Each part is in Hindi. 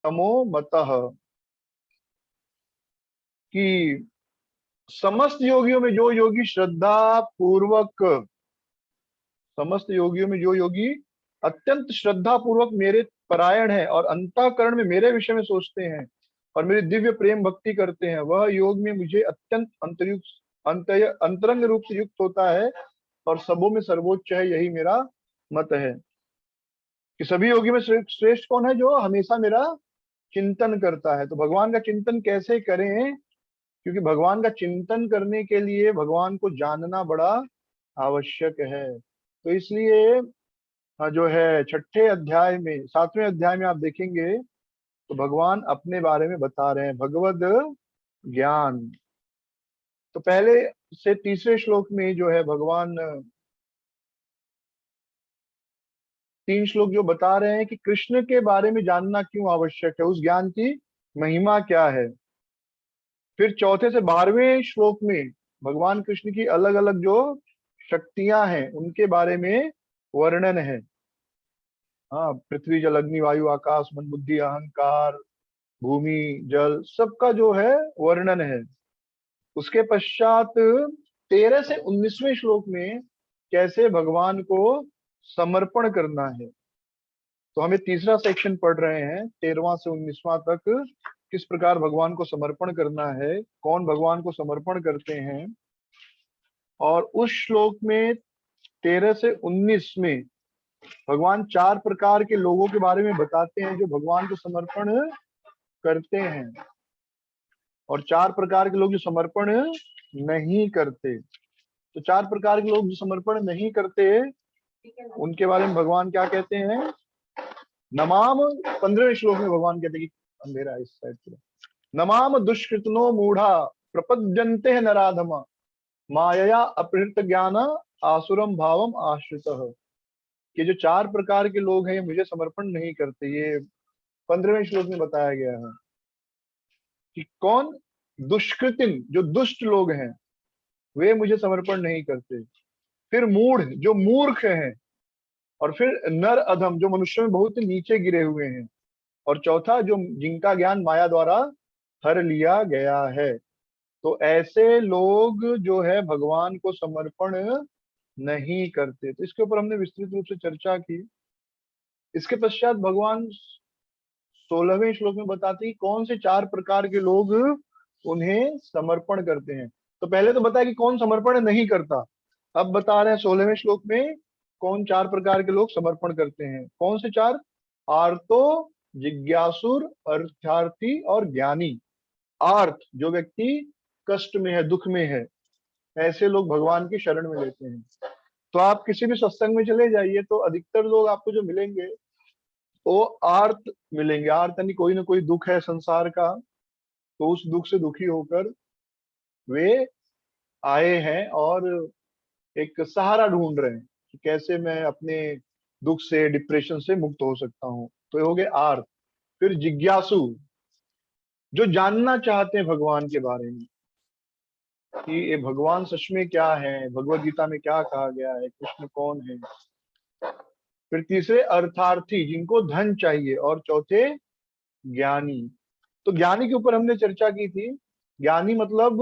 तमो मतः, कि समस्त योगियों में जो योगी श्रद्धा पूर्वक, समस्त योगियों में जो योगी अत्यंत श्रद्धा पूर्वक मेरे परायण है और अंतःकरण में मेरे विषय में सोचते हैं और मेरी दिव्य प्रेम भक्ति करते हैं, वह योग में मुझे अत्यंत अंतरंग रूप से युक्त होता है और सबों में सर्वोच्च है। यही मेरा मत है कि सभी योगी में श्रेष्ठ कौन है? जो हमेशा मेरा चिंतन करता है। तो भगवान का चिंतन कैसे करें? क्योंकि भगवान का चिंतन करने के लिए भगवान को जानना बड़ा आवश्यक है। तो इसलिए जो है छठे अध्याय में, 7वें अध्याय में आप देखेंगे तो भगवान अपने बारे में बता रहे हैं, भगवद ज्ञान। तो पहले से तीसरे श्लोक में जो है भगवान 3 श्लोक जो बता रहे हैं कि कृष्ण के बारे में जानना क्यों आवश्यक है, उस ज्ञान की महिमा क्या है। फिर चौथे से 12वें श्लोक में भगवान कृष्ण की अलग अलग जो शक्तियां हैं उनके बारे में वर्णन है। हाँ, पृथ्वी जल अग्नि वायु आकाश मन बुद्धि अहंकार भूमि जल सबका जो है वर्णन है। उसके पश्चात 13 से 19वें श्लोक में कैसे भगवान को समर्पण करना है। तो हमें तीसरा सेक्शन पढ़ रहे हैं, 13वां से 19वां तक, किस प्रकार भगवान को समर्पण करना है, कौन भगवान को समर्पण करते हैं। और उस श्लोक में 13 से 19 में भगवान 4 प्रकार के लोगों के बारे में बताते हैं जो भगवान को समर्पण करते हैं, और 4 प्रकार के लोग जो समर्पण नहीं करते। तो 4 प्रकार के लोग जो समर्पण नहीं करते उनके बारे में भगवान क्या कहते हैं? नमाम, 15वें श्लोक में भगवान कहते हैं कि अंधेरा है इस साइड पे, नमाम दुष्कृतनो मूढ़ा प्रपद्यन्ते नराधमा मायया अपहृत ज्ञान आसुरम भावम आश्रितः। कि जो 4 प्रकार के लोग हैं ये मुझे समर्पण नहीं करते, ये 15वें श्लोक में बताया गया है कि कौन? दुष्कृतिन, जो दुष्ट लोग हैं वे मुझे समर्पण नहीं करते। फिर मूढ़, जो मूर्ख हैं। और फिर नर अधम, जो मनुष्य में बहुत नीचे गिरे हुए हैं। और चौथा, जो जिनका ज्ञान माया द्वारा हर लिया गया है। तो ऐसे लोग जो है भगवान को समर्पण नहीं करते। तो इसके ऊपर हमने विस्तृत रूप से चर्चा की। इसके पश्चात भगवान 16वें श्लोक में बताते हैं कि कौन से 4 प्रकार के लोग उन्हें समर्पण करते हैं। तो पहले तो बताया कि कौन समर्पण नहीं करता, अब बता रहे हैं 16वें श्लोक में कौन 4 प्रकार के लोग समर्पण करते हैं। कौन से 4? आर्तो, जिज्ञासुर, अर्थार्थी और ज्ञानी। आर्त, जो व्यक्ति कष्ट में है, दुख में है, ऐसे लोग भगवान की शरण में लेते हैं। तो आप किसी भी सत्संग में चले जाइए तो अधिकतर लोग आपको जो मिलेंगे वो आर्त मिलेंगे। आर्त यानी कोई ना कोई दुख है संसार का, तो उस दुख से दुखी होकर वे आए हैं और एक सहारा ढूंढ रहे हैं कि कैसे मैं अपने दुख से, डिप्रेशन से मुक्त हो सकता हूँ। तो ये हो गए आर्त। फिर जिज्ञासु, जो जानना चाहते हैं भगवान के बारे में कि ये भगवान सच में क्या है, भगवत गीता में क्या कहा गया है, कृष्ण कौन है। फिर तीसरे अर्थार्थी, जिनको धन चाहिए। और चौथे ज्ञानी। तो ज्ञानी के ऊपर हमने चर्चा की थी। ज्ञानी मतलब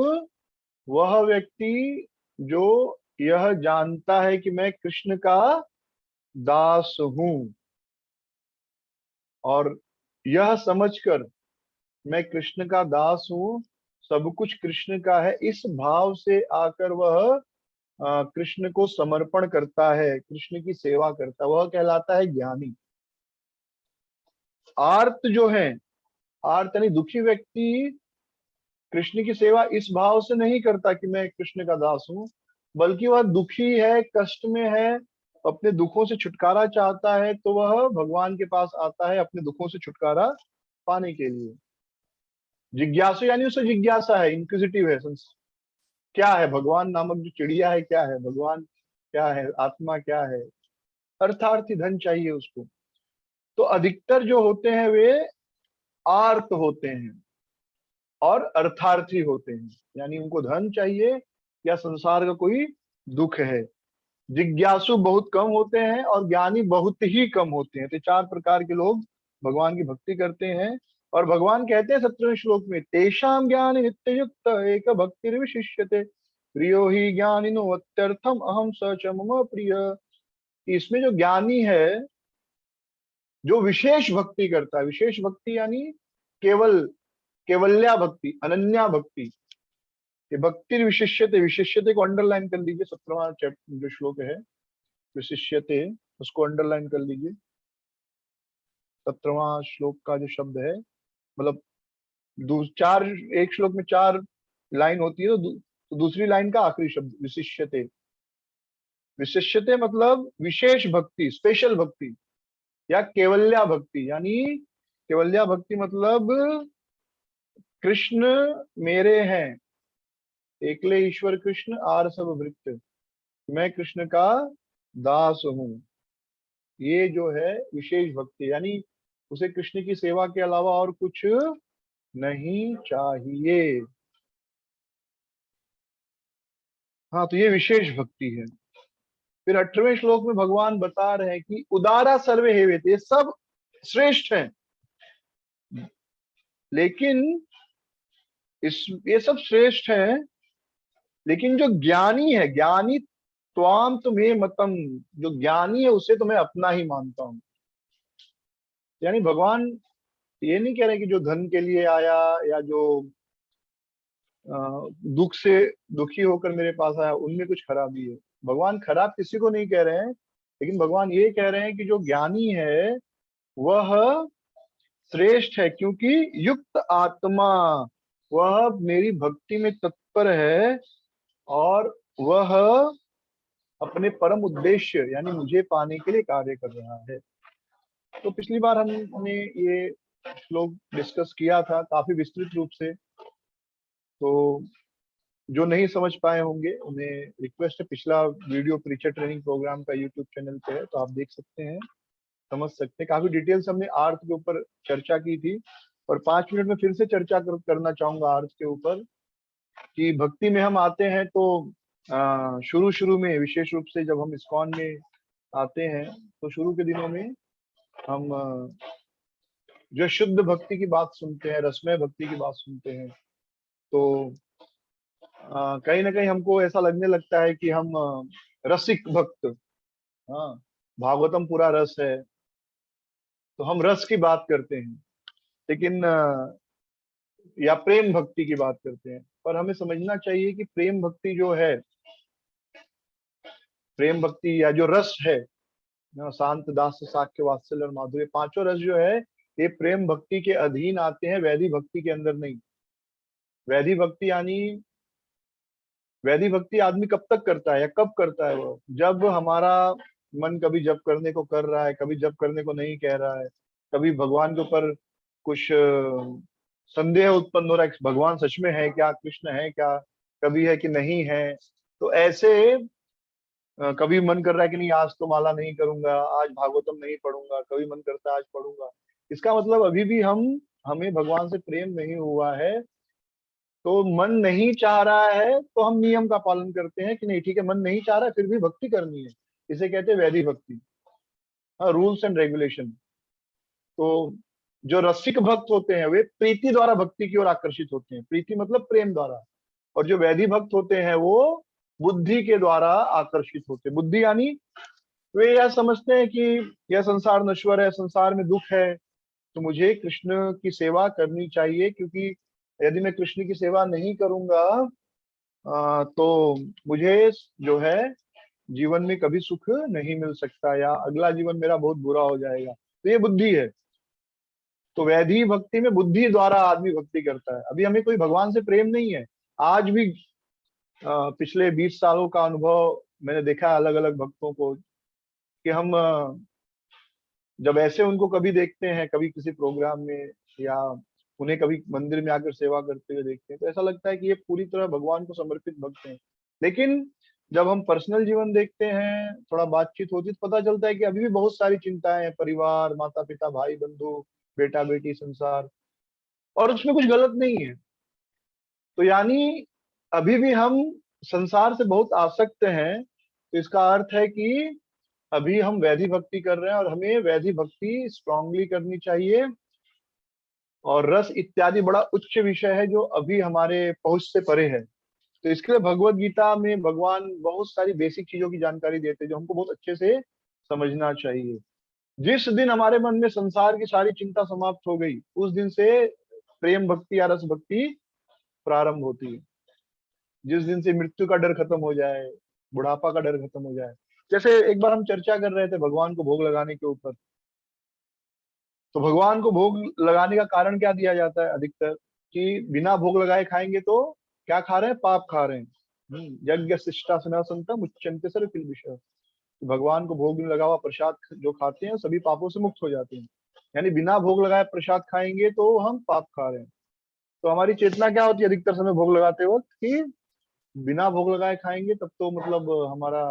वह व्यक्ति जो यह जानता है कि मैं कृष्ण का दास हूं, और यह समझकर मैं कृष्ण का दास हूं, सब कुछ कृष्ण का है, इस भाव से आकर वह कृष्ण को समर्पण करता है, कृष्ण की सेवा करता है, वह कहलाता है ज्ञानी। आर्त जो है, आर्त यानी दुखी व्यक्ति कृष्ण की सेवा इस भाव से नहीं करता कि मैं कृष्ण का दास हूं, बल्कि वह दुखी है, कष्ट में है, अपने दुखों से छुटकारा चाहता है, तो वह भगवान के पास आता है अपने दुखों से छुटकारा पाने के लिए। जिज्ञासु यानी उसे जिज्ञासा है, इंक्विजिटिव है, क्या है भगवान नामक जो चिड़िया है, क्या है भगवान, क्या है आत्मा, क्या है। अर्थार्थी, धन चाहिए उसको। तो अधिकतर जो होते हैं वे आर्त होते हैं और अर्थार्थी होते हैं, यानी उनको धन चाहिए या संसार का कोई दुख है। जिज्ञासु बहुत कम होते हैं और ज्ञानी बहुत ही कम होते हैं। तो 4 प्रकार के लोग भगवान की भक्ति करते हैं और भगवान कहते हैं 17वें श्लोक में, तेषाम ज्ञान नित्य युक्त एक भक्ति विशिष्यते प्रियो ही ज्ञानिनो अत्यर्थम अहम स च मम प्रिय। इसमें जो ज्ञानी है, जो विशेष भक्ति करता है, विशेष भक्ति यानी केवल केवल्या भक्ति, अनन्या भक्ति, ये भक्ति विशिष्यते, विशिष्यते को अंडरलाइन कर लीजिए, 17वां जो श्लोक है विशिष्यते, उसको अंडरलाइन कर लीजिए। 17वां श्लोक का जो शब्द है, मतलब चार, एक श्लोक में 4 लाइन होती है, तो दूसरी लाइन का आखिरी शब्द विशिष्यते। विशिष्यते मतलब विशेष भक्ति, स्पेशल भक्ति, या केवल्या भक्ति, यानी केवल्या भक्ति मतलब कृष्ण मेरे हैं, एकले ईश्वर कृष्ण आर सब भृत्य, मैं कृष्ण का दास हूं। ये जो है विशेष भक्ति, यानी उसे कृष्ण की सेवा के अलावा और कुछ नहीं चाहिए। हाँ, तो ये विशेष भक्ति है। फिर 18वें श्लोक में भगवान बता रहे हैं कि उदारा सर्वे हेवेत, ये सब श्रेष्ठ हैं, लेकिन ये सब श्रेष्ठ हैं, लेकिन जो ज्ञानी है, ज्ञानी त्वाम तुम्हें मतम, जो ज्ञानी है उसे तो मैं अपना ही मानता हूं। यानी भगवान ये नहीं कह रहे कि जो धन के लिए आया या जो दुख से दुखी होकर मेरे पास आया उनमें कुछ खराबी है। भगवान खराब किसी को नहीं कह रहे हैं, लेकिन भगवान ये कह रहे हैं कि जो ज्ञानी है वह श्रेष्ठ है, क्योंकि युक्त आत्मा, वह मेरी भक्ति में तत्पर है और वह अपने परम उद्देश्य यानी मुझे पाने के लिए कार्य कर रहा है। तो पिछली बार हमने ये श्लोक डिस्कस किया था काफी विस्तृत रूप से, तो जो नहीं समझ पाए होंगे उन्हें रिक्वेस्ट है, पिछला वीडियो परीक्षा ट्रेनिंग प्रोग्राम का यूट्यूब चैनल पे है, तो आप देख सकते हैं, समझ सकते हैं। काफी डिटेल्स हमने अर्थ के ऊपर चर्चा की थी, और 5 मिनट में फिर से चर्चा करना चाहूंगा अर्थ के ऊपर, कि भक्ति में हम आते हैं तो शुरू शुरू में, विशेष रूप से जब हम इस्कॉन में आते हैं, तो शुरू के दिनों में हम जो शुद्ध भक्ति की बात सुनते हैं, रसमय भक्ति की बात सुनते हैं, तो कहीं ना कहीं हमको ऐसा लगने लगता है कि हम रसिक भक्त, हाँ, भागवतम पूरा रस है, तो हम रस की बात करते हैं, लेकिन या प्रेम भक्ति की बात करते हैं। पर हमें समझना चाहिए कि प्रेम भक्ति जो है, प्रेम भक्ति या जो रस है, शांत, दास, साक्ष्य, वात्सल्य और माधुर्य, पांचों रस जो है, ये प्रेम भक्ति के अधीन आते हैं, वैधि भक्ति के अंदर नहीं। वैधि भक्ति यानी, वैधि भक्ति आदमी कब तक करता है या कब करता है? वो जब हमारा मन कभी जप करने को कर रहा है, कभी जप करने को नहीं कह रहा है, कभी भगवान के ऊपर कुछ संदेह उत्पन्न हो रहा है, भगवान सच में है क्या, कृष्ण है क्या, कभी है कि नहीं है, तो ऐसे कभी मन कर रहा है कि नहीं आज तो माला नहीं करूंगा, आज भागवतम नहीं पढ़ूंगा, कभी मन करता है आज पढ़ूंगा, इसका मतलब अभी भी हमें भगवान से प्रेम नहीं हुआ है। तो मन नहीं चाह रहा है तो हम नियम का पालन करते हैं कि नहीं ठीक है, मन नहीं चाह रहा है फिर भी भक्ति करनी है, इसे कहते हैं वैधि भक्ति। हाँ, रूल्स एंड रेगुलेशन। तो जो रसिक भक्त होते हैं वे प्रीति द्वारा भक्ति की ओर आकर्षित होते हैं, प्रीति मतलब प्रेम द्वारा, और जो वैधि भक्त होते हैं वो बुद्धि के द्वारा आकर्षित होते हैं। बुद्धि यानी वे यह समझते हैं कि यह संसार नश्वर है, संसार में दुख है, तो मुझे कृष्ण की सेवा करनी चाहिए, क्योंकि यदि मैं कृष्ण की सेवा नहीं करूंगा तो मुझे जो है जीवन में कभी सुख नहीं मिल सकता, या अगला जीवन मेरा बहुत बुरा हो जाएगा, तो ये बुद्धि है। तो वैधि भक्ति में बुद्धि द्वारा आदमी भक्ति करता है। अभी हमें कोई भगवान से प्रेम नहीं है, आज भी पिछले 20 सालों का अनुभव मैंने देखा अलग अलग भक्तों को, कि हम जब ऐसे उनको कभी देखते हैं, कभी किसी प्रोग्राम में, या उन्हें कभी मंदिर में आकर सेवा करते हुए देखते हैं, तो ऐसा लगता है कि ये पूरी तरह भगवान को समर्पित भक्त हैं। लेकिन जब हम पर्सनल जीवन देखते हैं, थोड़ा बातचीत होती है, तो पता चलता है कि अभी भी बहुत सारी चिंताएं हैं, परिवार, माता पिता, भाई बंधु, बेटा बेटी, संसार, और उसमें कुछ गलत नहीं है। तो यानी अभी भी हम संसार से बहुत आसक्त हैं, तो इसका अर्थ है कि अभी हम वैधि भक्ति कर रहे हैं, और हमें वैधि भक्ति स्ट्रांगली करनी चाहिए। और रस इत्यादि बड़ा उच्च विषय है जो अभी हमारे पहुंच से परे है। तो इसके लिए भगवत गीता में भगवान बहुत सारी बेसिक चीजों की जानकारी देते हैं जो हमको बहुत अच्छे से समझना चाहिए। जिस दिन हमारे मन में संसार की सारी चिंता समाप्त हो गई, उस दिन से प्रेम भक्ति या रस भक्ति प्रारंभ होती है। जिस दिन से मृत्यु का डर खत्म हो जाए, बुढ़ापा का डर खत्म हो जाए। जैसे एक बार हम चर्चा कर रहे थे भगवान को भोग लगाने के ऊपर, तो भगवान को भोग लगाने का कारण क्या दिया जाता है अधिकतर, कि बिना भोग लगाए खाएंगे तो क्या खा रहे हैं, पाप खा रहे हैं। यज्ञ शिष्टासना संतम उच्चन्ते सर्व किल विषय। भगवान को भोग में लगा हुआ प्रसाद जो खाते हैं सभी पापों से मुक्त हो जाते हैं। यानी बिना भोग लगाए प्रसाद खाएंगे तो हम पाप खा रहे हैं। तो हमारी चेतना क्या होती है अधिकतर समय भोग लगाते वक्त, कि बिना भोग लगाए खाएंगे तब तो मतलब हमारा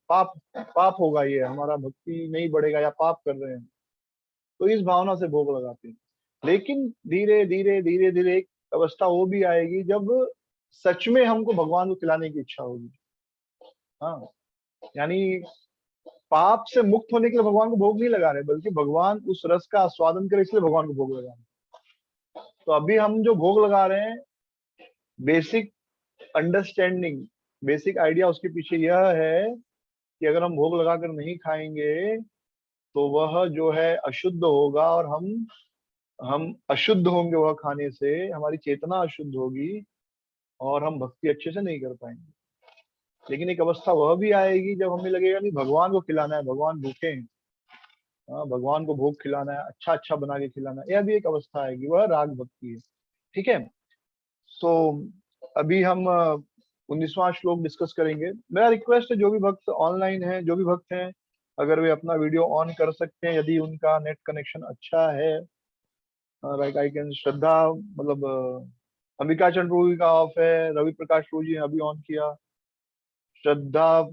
पाप पाप होगा, ये हमारा भक्ति नहीं बढ़ेगा या पाप कर रहे हैं। तो इस भावना से भोग लगाते हैं। लेकिन धीरे धीरे धीरे धीरे एक अवस्था वो भी आएगी जब सच में हमको भगवान को खिलाने की इच्छा होगी। हाँ, यानी पाप से मुक्त होने के लिए भगवान को भोग नहीं लगा रहे, बल्कि भगवान उस रस का आस्वादन करे इसलिए भगवान को भोग लगा रहे हैं। तो अभी हम जो भोग लगा रहे हैं, बेसिक अंडरस्टैंडिंग, बेसिक आइडिया उसके पीछे यह है कि अगर हम भोग लगाकर नहीं खाएंगे तो वह जो है अशुद्ध होगा, और हम अशुद्ध होंगे, वह खाने से हमारी चेतना अशुद्ध होगी और हम भक्ति अच्छे से नहीं कर पाएंगे। लेकिन एक अवस्था वह भी आएगी जब हमें लगेगा नहीं भगवान को खिलाना है, भगवान भूखे हैं, हाँ, भगवान को भोग खिलाना है, अच्छा अच्छा बना के खिलाना है। यह भी एक अवस्था आएगी, वह राग भक्ति है। ठीक है। तो अभी हम 19वां श्लोक डिस्कस करेंगे। मेरा रिक्वेस्ट है जो भी भक्त ऑनलाइन है, जो भी भक्त हैं, अगर वे अपना वीडियो ऑन कर सकते हैं, यदि उनका नेट कनेक्शन अच्छा है। लाइक आई कैन श्रद्धा, मतलब अंबिका चंद्र प्रभु का ऑफ है, रवि प्रकाश प्रभु जी ने अभी ऑन किया, श्रद्धा,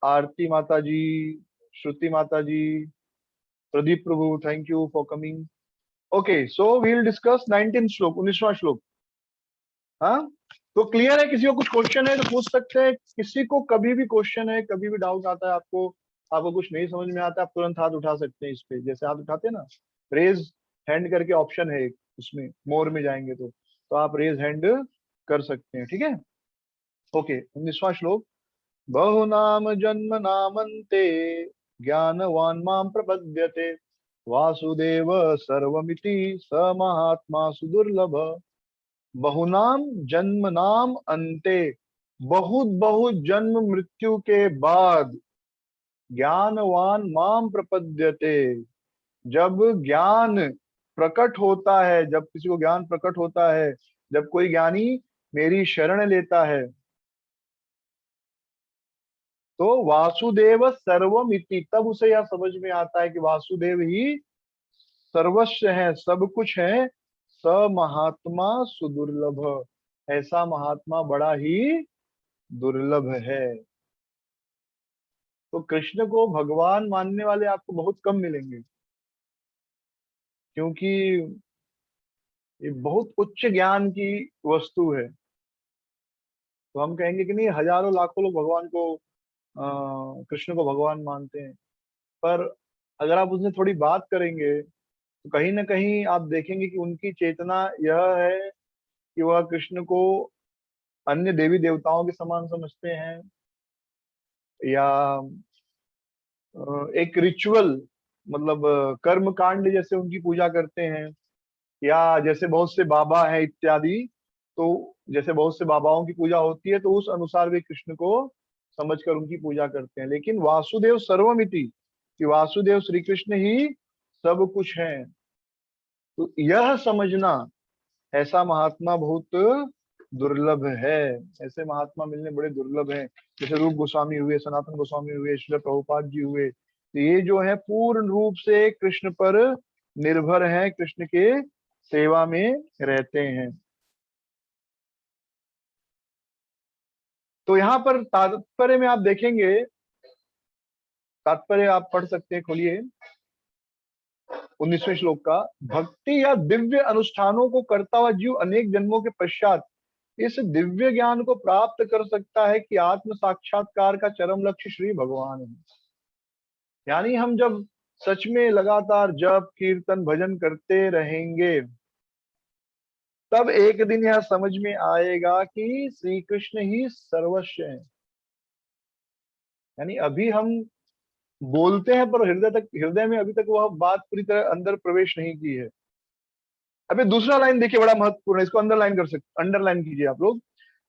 आरती माता ji, Shruti Mata ji, Pradeep Prabhu, thank you for coming. Okay, so we will discuss 19 shloka, 19वां श्लोक। हाँ, तो क्लियर है? किसी को कुछ क्वेश्चन है तो पूछ सकते हैं। किसी को कभी भी क्वेश्चन है, कभी भी डाउट आता है आपको, आपको कुछ नहीं समझ में आता है, आप तुरंत हाथ उठा सकते हैं। इस पे जैसे हाथ उठाते हैं ना, रेज हैंड करके ऑप्शन है एक, उसमें मोर में जाएंगे तो आप रेज हैंड कर सकते हैं। ठीक है। ओके, 19वां श्लोक। बहुनाम जन्म नामन्ते ज्ञानवान माम प्रपद्यते वासुदेव सर्वमिति स महात्मा सुदुर्लभ। बहुनाम जन्म नाम अंते, बहुत बहुत जन्म मृत्यु के बाद, ज्ञानवान माम प्रपद्यते, जब ज्ञान प्रकट होता है, जब किसी को ज्ञान प्रकट होता है, जब कोई ज्ञानी मेरी शरण लेता है, तो वासुदेव सर्वम इति, तब उसे यह समझ में आता है कि वासुदेव ही सर्वस्व है, सब कुछ है। स महात्मा सुदुर्लभ, ऐसा महात्मा बड़ा ही दुर्लभ है। तो कृष्ण को भगवान मानने वाले आपको बहुत कम मिलेंगे, क्योंकि ये बहुत उच्च ज्ञान की वस्तु है। तो हम कहेंगे कि नहीं, हजारों लाखों लोग भगवान को कृष्ण को भगवान मानते हैं, पर अगर आप उसने थोड़ी बात करेंगे तो कहीं ना कहीं आप देखेंगे कि उनकी चेतना यह है कि वह कृष्ण को अन्य देवी देवताओं के समान समझते हैं, या एक रिचुअल, मतलब कर्म कांड जैसे उनकी पूजा करते हैं, या जैसे बहुत से बाबा हैं इत्यादि। तो जैसे बहुत से बाबाओं की पूजा होती है, तो उस अनुसार वे कृष्ण को समझकर उनकी पूजा करते हैं। लेकिन वासुदेव सर्वमिति, कि वासुदेव श्री कृष्ण ही सब कुछ है, तो यह समझना, ऐसा महात्मा बहुत दुर्लभ है। ऐसे महात्मा मिलने बड़े दुर्लभ हैं। जैसे रूप गोस्वामी हुए, सनातन गोस्वामी हुए, श्रील प्रभुपाद जी हुए, तो ये जो है पूर्ण रूप से कृष्ण पर निर्भर हैं, कृष्ण के सेवा में रहते हैं। तो यहाँ पर तात्पर्य में आप देखेंगे, तात्पर्य आप पढ़ सकते हैं, खोलिए 19वें श्लोक का। भक्ति या दिव्य अनुष्ठानों को करता हुआ जीव अनेक जन्मों के पश्चात इस दिव्य ज्ञान को प्राप्त कर सकता है कि आत्म साक्षात्कार का चरम लक्ष्य श्री भगवान है। यानी हम जब सच में लगातार जप कीर्तन भजन करते रहेंगे, तब एक दिन यह समझ में आएगा कि श्री कृष्ण ही सर्वस्व है। यानी अभी हम बोलते हैं पर हृदय में अभी तक वह बात पूरी तरह अंदर प्रवेश नहीं की है। अभी दूसरा लाइन देखिए, बड़ा महत्वपूर्ण है, इसको अंडरलाइन कीजिए आप लोग।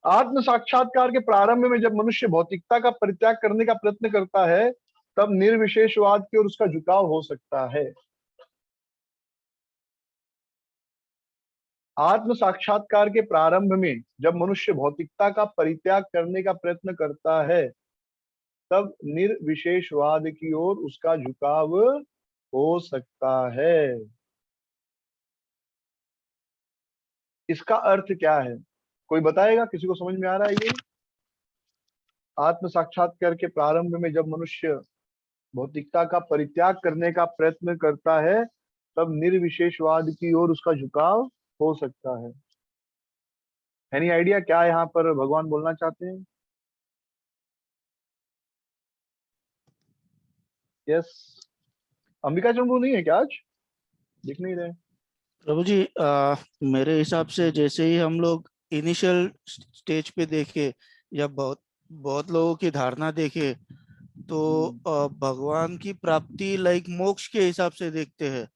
आत्म साक्षात्कार के प्रारंभ में जब मनुष्य भौतिकता का परित्याग करने का प्रयत्न करता है, तब निर्विशेषवाद की ओर उसका झुकाव हो सकता है। आत्म साक्षात्कार के प्रारंभ में जब मनुष्य भौतिकता का परित्याग करने का प्रयत्न करता है, तब निर्विशेषवाद की ओर उसका झुकाव हो सकता है। इसका अर्थ क्या है, कोई बताएगा? किसी को समझ में आ रहा है ये? आत्म साक्षात्कार के प्रारंभ में जब मनुष्य भौतिकता का परित्याग करने का प्रयत्न करता है, तब निर्विशेषवाद की ओर उसका झुकाव हो सकता है। एनी आइडिया क्या यहाँ पर भगवान बोलना चाहते हैं? यस, अंबिका चंद्र नहीं है क्या आज? दिख नहीं रहे। प्रभु जी, मेरे हिसाब से जैसे ही हम लोग इनिशियल स्टेज पे देखे या बहुत बहुत लोगों की धारणा देखे, तो भगवान की प्राप्ति लाइक मोक्ष के हिसाब से देखते हैं।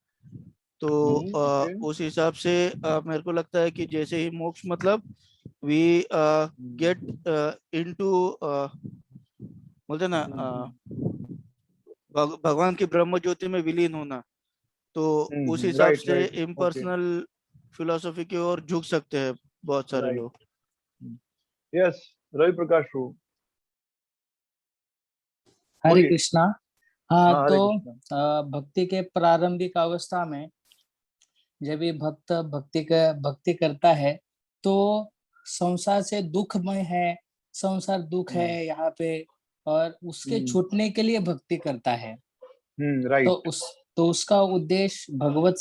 तो ओके। उस हिसाब से मेरे को लगता है कि जैसे ही मोक्ष मतलब वी गेट इनटू, बोलते ना, भगवान की ब्रह्म ज्योति में विलीन होना। तो उस हिसाब राइट से राइट। ओके। इम्पर्सनल फिलोसफी की ओर झुक सकते हैं बहुत सारे राइट। लोग। यस, रवि प्रकाश हो। हरे बोलिए। कृष्णा। हाँ, हाँ, हरे तो कृष्णा। भक्ति के प्रारंभिक अवस्था में जब ये भक्त भक्ति करता है, तो संसार से दुखमय है, संसार दुख है यहाँ पे, और उसके छूटने के लिए भक्ति करता है। तो राइट उसका उद्देश्य भगवत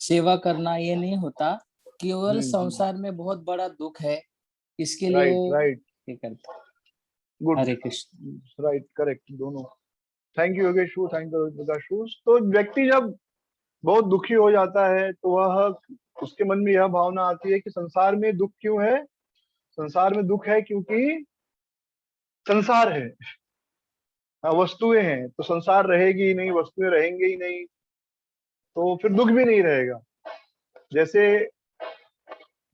सेवा करना ये नहीं होता, केवल संसार में बहुत बड़ा दुख है, इसके लिए राइट वो राइट। ये करता है। Good. Hare Krishna. Right, correct दोनों। Thank you Yogesh, thank you Ravi Prakash. तो व्यक्ति जब बहुत दुखी हो जाता है, तो वह उसके मन में यह भावना आती है कि संसार में दुख क्यों है? संसार में दुख है क्योंकि संसार है। हाँ, वस्तुएं हैं तो संसार रहेगी ही नहीं, वस्तुएं रहेंगे ही नहीं, तो फिर दुख भी नहीं रहेगा। जैसे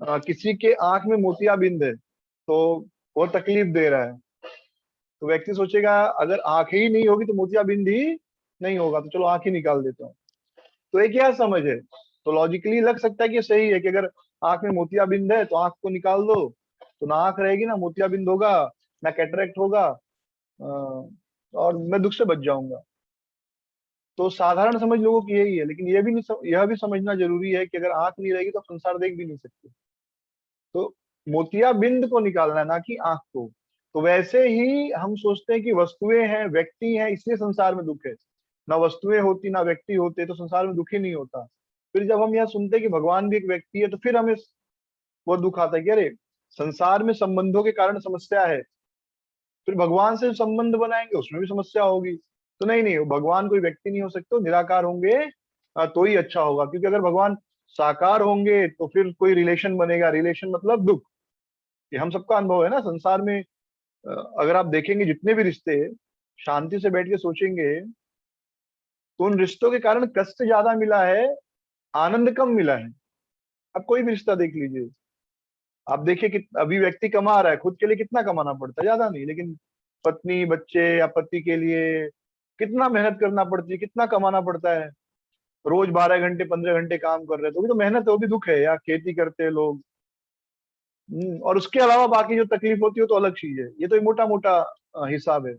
किसी के आंख में मोतियाबिंद है, तो वो तकलीफ दे रहा है, तो व्यक्ति सोचेगा अगर आंखें ही नहीं होगी तो मोतियाबिंद ही नहीं होगा, तो चलो आंख ही निकाल देता हूँ। तो ये क्या समझ है? तो लॉजिकली लग सकता है कि सही है कि अगर आंख में मोतियाबिंद है तो आंख को निकाल दो, तो ना आंख रहेगी ना मोतियाबिंद होगा, ना कैटरेक्ट होगा, और मैं दुख से बच जाऊंगा। तो साधारण समझ लोगों की यही है, लेकिन यह भी समझना जरूरी है कि अगर आंख नहीं रहेगी तो संसार देख भी नहीं सकते। तो मोतियाबिंद को निकालना है, ना कि आंख को। तो वैसे ही हम सोचते हैं कि वस्तुएं हैं, व्यक्ति हैं, इसलिए संसार में दुख है। ना वस्तुएं होती ना व्यक्ति होते तो संसार में दुख ही नहीं होता। फिर जब हम यह सुनते हैं कि भगवान भी एक व्यक्ति है, तो फिर हमें वो दुख आता है कि अरे, संसार में संबंधों के कारण समस्या है, फिर भगवान से संबंध बनाएंगे उसमें भी समस्या होगी। तो नहीं नहीं, भगवान कोई व्यक्ति नहीं हो सकते, वो निराकार होंगे तो ही अच्छा होगा। क्योंकि अगर भगवान साकार होंगे तो फिर कोई रिलेशन बनेगा, रिलेशन मतलब दुख। ये हम सबका अनुभव है ना संसार में। अगर आप देखेंगे जितने भी रिश्ते, शांति से बैठ के सोचेंगे, तो उन रिश्तों के कारण कष्ट ज्यादा मिला है, आनंद कम मिला है। अब कोई भी रिश्ता देख लीजिए, आप देखिए कि अभी व्यक्ति कमा रहा है, खुद के लिए कितना कमाना पड़ता है? ज्यादा नहीं, लेकिन पत्नी बच्चे या पति के लिए कितना मेहनत करना पड़ती है, कितना कमाना पड़ता है। रोज 12 घंटे 15 घंटे काम कर रहे हैं, तो भी तो मेहनत है, वो भी दुख है यार। खेती करते हैं लोग। और उसके अलावा बाकी जो तकलीफ होती है तो अलग चीज है, ये तो एक मोटा मोटा हिसाब है।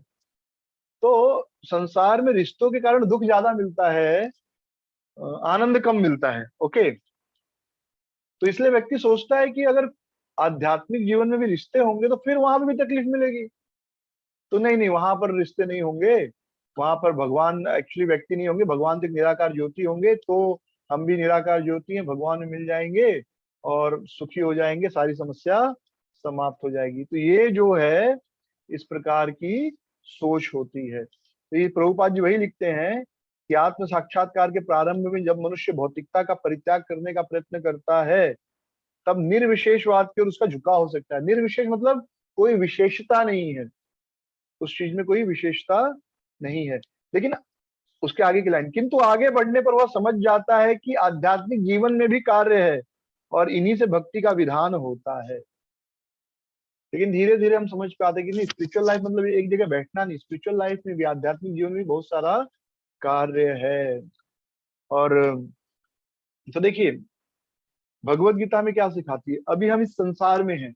तो संसार में रिश्तों के कारण दुख ज्यादा मिलता है, आनंद कम मिलता है। ओके। तो इसलिए व्यक्ति सोचता है कि अगर आध्यात्मिक जीवन में भी रिश्ते होंगे तो फिर वहां पे भी तकलीफ मिलेगी। तो नहीं नहीं, वहां पर रिश्ते नहीं होंगे, वहां पर भगवान एक्चुअली व्यक्ति नहीं होंगे, भगवान तो एक निराकार ज्योति होंगे। तो हम भी निराकार ज्योति हैं, भगवान में मिल जाएंगे और सुखी हो जाएंगे, सारी समस्या समाप्त हो जाएगी। तो ये जो है, इस प्रकार की सोच होती है। तो ये प्रभुपाद जी वही लिखते हैं कि आत्म साक्षात्कार के प्रारंभ में जब मनुष्य भौतिकता का परित्याग करने का प्रयत्न करता है, तब निर्विशेषवाद की ओर उसका झुकाव हो सकता है। निर्विशेष मतलब कोई विशेषता नहीं है, उस चीज में कोई विशेषता नहीं है। लेकिन उसके आगे की लाइन, किंतु आगे बढ़ने पर वह समझ जाता है कि आध्यात्मिक जीवन में भी कार्य है और इन्हीं से भक्ति का विधान होता है। लेकिन धीरे धीरे हम समझ पाते हैं कि नहीं, स्पिरिचुअल लाइफ मतलब एक जगह बैठना नहीं, स्पिरिचुअल लाइफ में भी, आध्यात्मिक जीवन में भी बहुत सारा कार्य है। और तो देखिए भगवत गीता में क्या सिखाती है, अभी हम इस संसार में हैं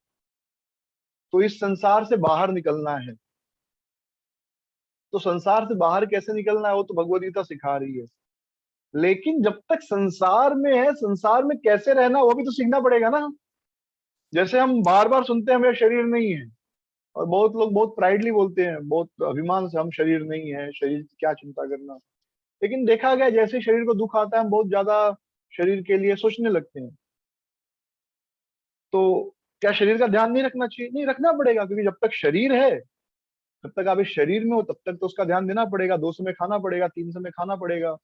तो इस संसार से बाहर निकलना है। तो संसार से बाहर कैसे निकलना है वो तो भगवत गीता सिखा रही है। लेकिन जब तक संसार में है, संसार में कैसे रहना वो भी तो सीखना पड़ेगा ना। जैसे हम बार बार सुनते हैं हमें शरीर नहीं है, और बहुत लोग बहुत प्राइडली बोलते हैं, बहुत अभिमान से, हम शरीर नहीं है, शरीर की क्या चिंता करना। लेकिन देखा गया जैसे शरीर को दुख आता है हम बहुत ज्यादा शरीर के लिए सोचने लगते हैं। तो क्या शरीर का ध्यान नहीं रखना चाहिए? नहीं, रखना पड़ेगा, क्योंकि जब तक शरीर है, जब तक आप इस शरीर में हो तब तक तो उसका ध्यान देना पड़ेगा। 2 समय खाना पड़ेगा, 3 समय खाना पड़ेगा,